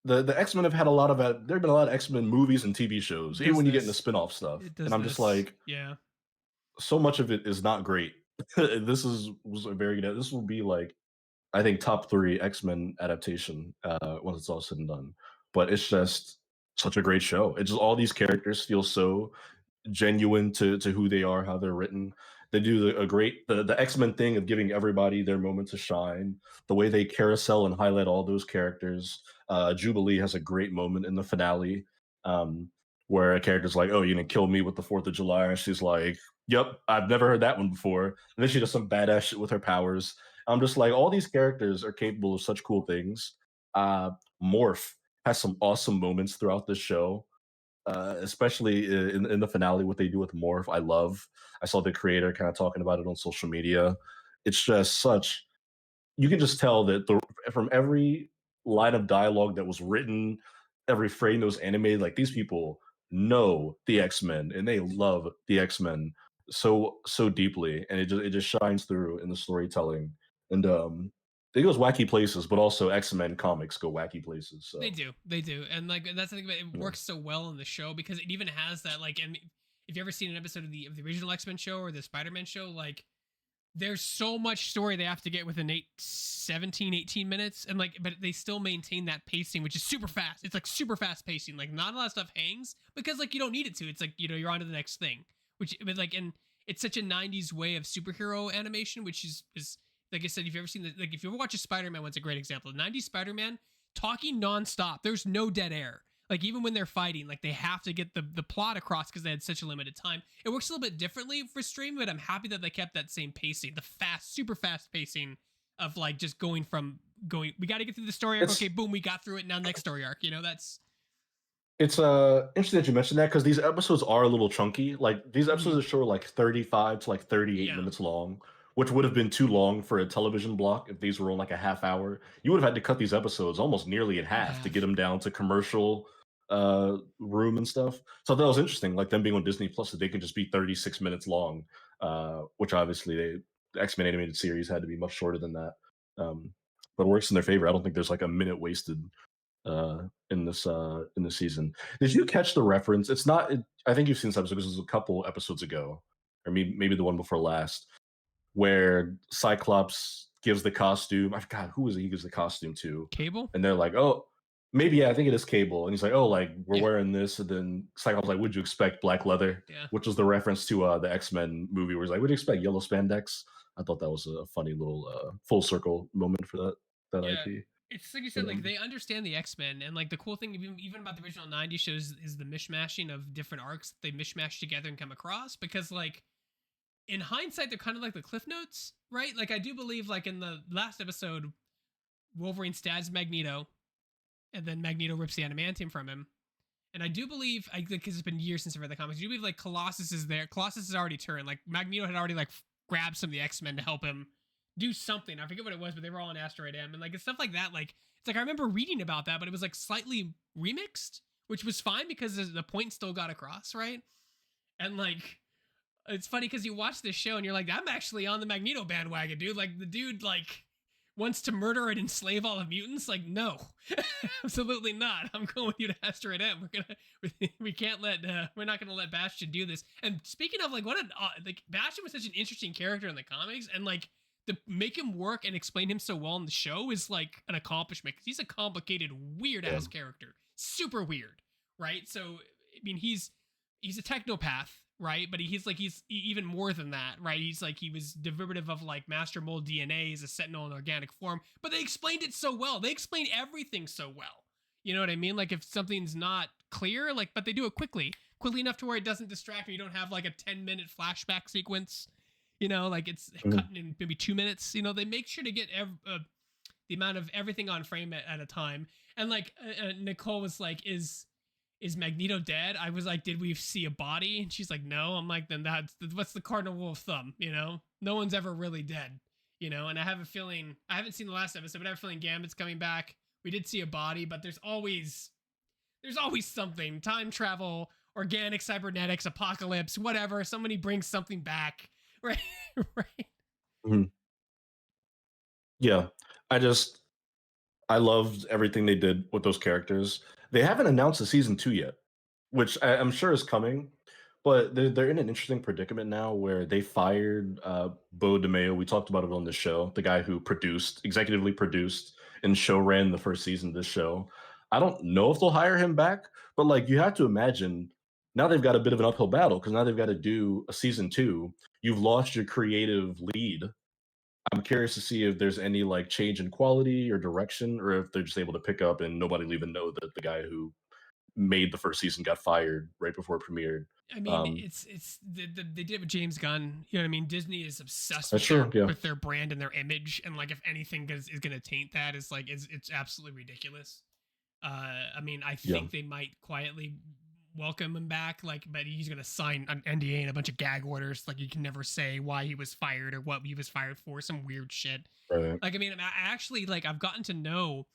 the X-Men have had a lot of there have been a lot of X-Men movies and TV shows, It even does when you get into this. spin-off stuff. It And does I'm just this. like, Yeah. so much of it is not great. This is was a very good. This will be like I think top three X-Men adaptation once it's all said and done. But it's just such a great show. It's just all these characters feel so genuine to who they are, how they're written. They do a great the X Men thing of giving everybody their moment to shine. The way they carousel and highlight all those characters. Jubilee has a great moment in the finale um, where a character's like, "Oh, you're gonna kill me with the Fourth of July," and she's like, "Yep, I've never heard that one before." And then she does some badass shit with her powers. I'm just like, all these characters are capable of such cool things. Morph has some awesome moments throughout the show especially in the finale, what they do with Morph, I love. I saw the creator kind of talking about it on social media. It's just such you can just tell that from every line of dialogue that was written, every frame that was animated, like these people know the X Men and they love the X Men so deeply, and it just shines through in the storytelling. And it goes wacky places, but also X Men comics go wacky places. So They do, and like that's the thing about it. It yeah. works so well in the show because it even has that like. And if you ever seen an episode of the original X Men show or the Spider Man show, like there's so much story they have to get within 17 18 minutes, and like but they still maintain that pacing, which is super fast. It's like super fast pacing, like not a lot of stuff hangs because like you don't need it to. It's like, you're on to the next thing, which but like, and it's such a 90s way of superhero animation, which is like I said, if you ever seen like if you ever watch a Spider-Man one's a great example. 90s Spider-Man talking nonstop, there's no dead air. Like even when they're fighting, like they have to get the plot across because they had such a limited time. It works a little bit differently for streaming, but I'm happy that they kept that same pacing, the fast, super fast pacing of like just going from going. We got to get through the story arc. Okay, it's boom, we got through it. Now next story arc. That's It's interesting that you mentioned that because these episodes are a little chunky. Like these episodes mhm. are sure like 35 to like 38 Yeah, minutes long, which would have been too long for a television block if these were on like a half hour. You would have had to cut these episodes almost nearly in in half to get half. them down to commercial room and stuff. So that was interesting, like them being on Disney Plus, that they can just be 36 minutes long, which obviously X-Men animated series had to be much shorter than that. Um, but it works in their favor. I don't think there's like a minute wasted in this season. Did you catch the reference? It's not. I think you've seen this episode because it was a couple episodes ago, or maybe the one before last, where Cyclops gives the costume. I forgot who was it he gives the costume to, Cable? and they're like, "Oh, maybe yeah, I think it is Cable." And he's like, "Oh, like we're Yeah. wearing this," and then Cyclops like, "Would you expect black leather?" Yeah. Which was the reference to the X-Men movie, where he's like, "Would you expect yellow spandex?" I thought that was a funny little full circle moment for that Yeah. IP. It's like you But said, like they understand the X-Men, and like the cool thing even about the original '90s shows is the mishmashing of different arcs that they mishmash together and come across. Because like in hindsight, they're kind of like the Cliff Notes, right? Like I do believe, like in the last episode, Wolverine stabs Magneto, and then Magneto rips the adamantium from him. And I do believe, I think it's been years since I read the comics. I do believe like Colossus is there. Colossus has already turned. Like Magneto had already like grabbed some of the X-Men to help him do something. I forget what it was, but they were all on Asteroid M, and like it's stuff like that. Like it's like I remember reading about that, but it was like slightly remixed, which was fine because the point still got across, right? And like it's funny because you watch this show and you're like, I'm actually on the Magneto bandwagon, dude. Like the dude like wants to murder and enslave all of mutants. Like no, absolutely not. I'm going with you to Asteroid M. We can't let we're not gonna let Bastion do this. And speaking of like what an like Bastion was such an interesting character in the comics, and like to make him work and explain him so well in the show is like an accomplishment because he's a complicated, weird yeah. ass character, super weird, right? So I mean, he's a technopath, right? But he's even more than that, right? He's like he was derivative of like master mold DNA as a sentinel in organic form. But they explained it so well. They explain everything so well. You know what I mean? Like if something's not clear, like but they do it quickly enough to where it doesn't distract me. You don't have like a 10-minute flashback sequence. You know, like it's Mhm. cut in maybe 2 minutes. You know, they make sure to get the amount of everything on frame at a time. And like Nicole was like, is Magneto dead? I was like, did we see a body? And she's like, no. I'm like, then that's what's the cardinal rule of thumb? You know, no one's ever really dead. You know, and I have a feeling I haven't seen the last episode, but I have a feeling Gambit's coming back. We did see a body, but there's always something. Time travel, organic cybernetics, apocalypse, whatever. Somebody brings something back, right? Right. Mhm. Yeah, I just I loved everything they did with those characters. They haven't announced a season 2 yet, which I'm sure is coming, but they're in an interesting predicament now where they fired, Beau DeMayo. We talked about it on the show, the guy who executively produced and show ran the first season of this show. I don't know if they'll hire him back, but, like, you have to imagine now they've got a bit of an uphill battle because now they've gotta do a season 2. You've lost your creative lead. I'm curious to see if there's any like change in quality or direction, or if they're just able to pick up and nobody will even know that the guy who made the first season got fired right before it premiered. I mean, Um, it's they did it with James Gunn. You know what I mean? Disney is obsessed that's true. Yeah. with their brand and their image, and like if anything is going to taint that, is like it's absolutely ridiculous. I mean, I Yeah. think they might quietly welcome him back, like, but he's going to sign an NDA and a bunch of gag orders. Like, you can never say why he was fired or what he was fired for. Some weird shit. Right. Like, I mean, I actually like I've gotten to know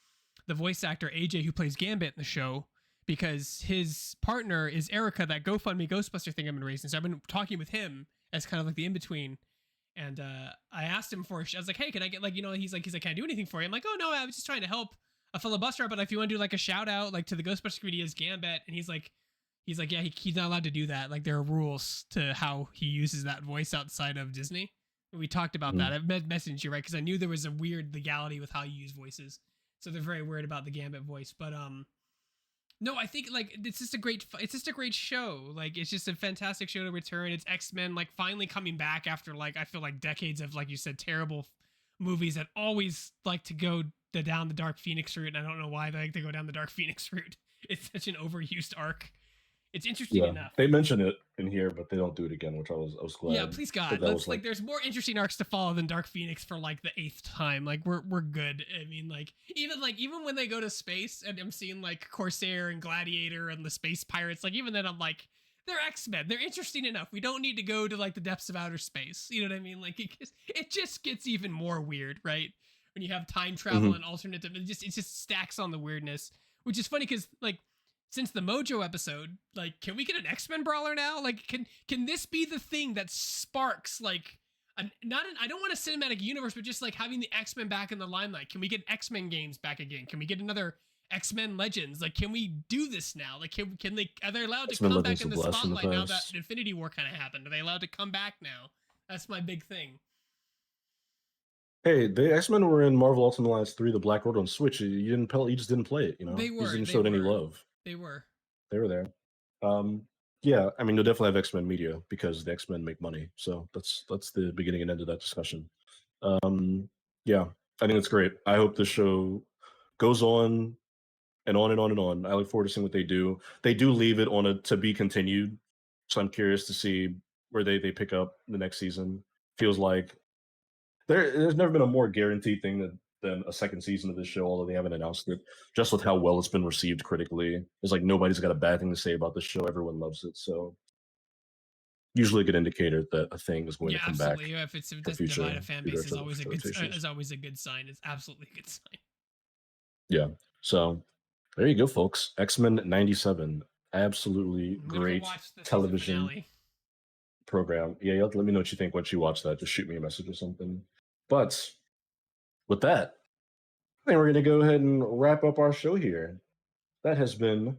the voice actor AJ who plays Gambit in the show because his partner is Erica, that GoFundMe Ghostbuster thing I've been raising. So I've been talking with him as kind of like the in between. And I asked him I was like, hey, can I get like, he's like, can I do anything for you? I'm like, oh no, I was just trying to help a fellow buster, but if you want to do like a shout out like to the Ghostbusters community as Gambit, and he's like, yeah, he's not allowed to do that. Like there are rules to how he uses that voice outside of Disney. We talked about Mhm. that. I've messaged you, right? Because I knew there was a weird legality with how you use voices. So they're very worried about the Gambit voice. But no, I think like it's just a great show. Like it's just a fantastic show to return. It's X-Men like finally coming back after like I feel like decades of, like you said, terrible movies that always like to go down the Dark Phoenix route. And I don't know why they like to go down the Dark Phoenix route. It's such an overused arc. It's interesting Yeah. enough. They mention it in here, but they don't do it again, which I was Yeah, glad please that God. that was Let's like. like there's more interesting arcs to follow than Dark Phoenix for like the eighth time. Like we're good. I mean, even when they go to space and I'm seeing like Corsair and Gladiator and the space pirates, like even then I'm like, they're X-Men. They're interesting enough. We don't need to go to like the depths of outer space. You know what I mean? Like it just gets even more weird, right? When you have time travel Mhm. and alternative, it just stacks on the weirdness, which is funny because like since the Mojo episode, like, can we get an X-Men brawler now? Like, can this be the thing that sparks like not an, I don't want a cinematic universe, but just like having the X Men back in the limelight. Can we get X Men games back again? Can we get another X Men Legends? Like, can we do this now? Like, can they, are they allowed to X-Men come back Legends in of the Blast in the spotlight now that past. Infinity War kind of happened? Are they allowed to come back now? That's my big thing. Hey, the X-Men were in Marvel Ultimate Alliance 3, the Black Order on Switch. You just didn't play it, you know? They You just were, didn't they show it any were, love. they were. They were there. Um, yeah, I mean, you'll definitely have X-Men media because the X-Men make money. So that's the beginning and end of that discussion. Yeah, I think it's great. I hope the show goes on and on and on and on. I look forward to seeing what they do. They do leave it on a to be continued, so I'm curious to see where they pick up the next season. Feels like there's never been a more guaranteed thing than a second season of this show, although they haven't announced it. Just with how well it's been received critically, it's like nobody's got a bad thing to say about the show. Everyone loves it, so usually a good indicator that a thing is going to Yeah, come back absolutely. If it for doesn't divide future a fan base, is future always a good rotations. is always a good sign. It's absolutely a good sign. Yeah, so there you go, folks. X-Men '97, absolutely I'm gonna go great watch the season television finale. program. Yeah, you have to let me know what you think once you watch that. Just shoot me a message or something. But with that, I think we're going to go ahead and wrap up our show here. That has been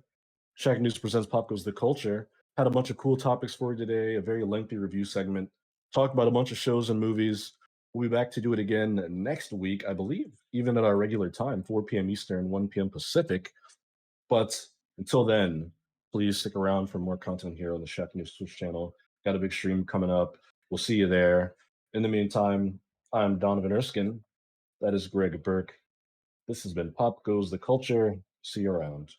Shacknews Presents Pop Goes the Culture. Had a bunch of cool topics for you today, a very lengthy review segment. Talked about a bunch of shows and movies. We'll be back to do it again next week, I believe, even at our regular time, 4 p.m. Eastern, 1 p.m. Pacific. But until then, please stick around for more content here on the Shacknews Twitch channel. Got a big stream coming up. We'll see you there. In the meantime, I'm Donovan Erskine. That is Greg Burke. This has been Pop Goes the Culture. See you around.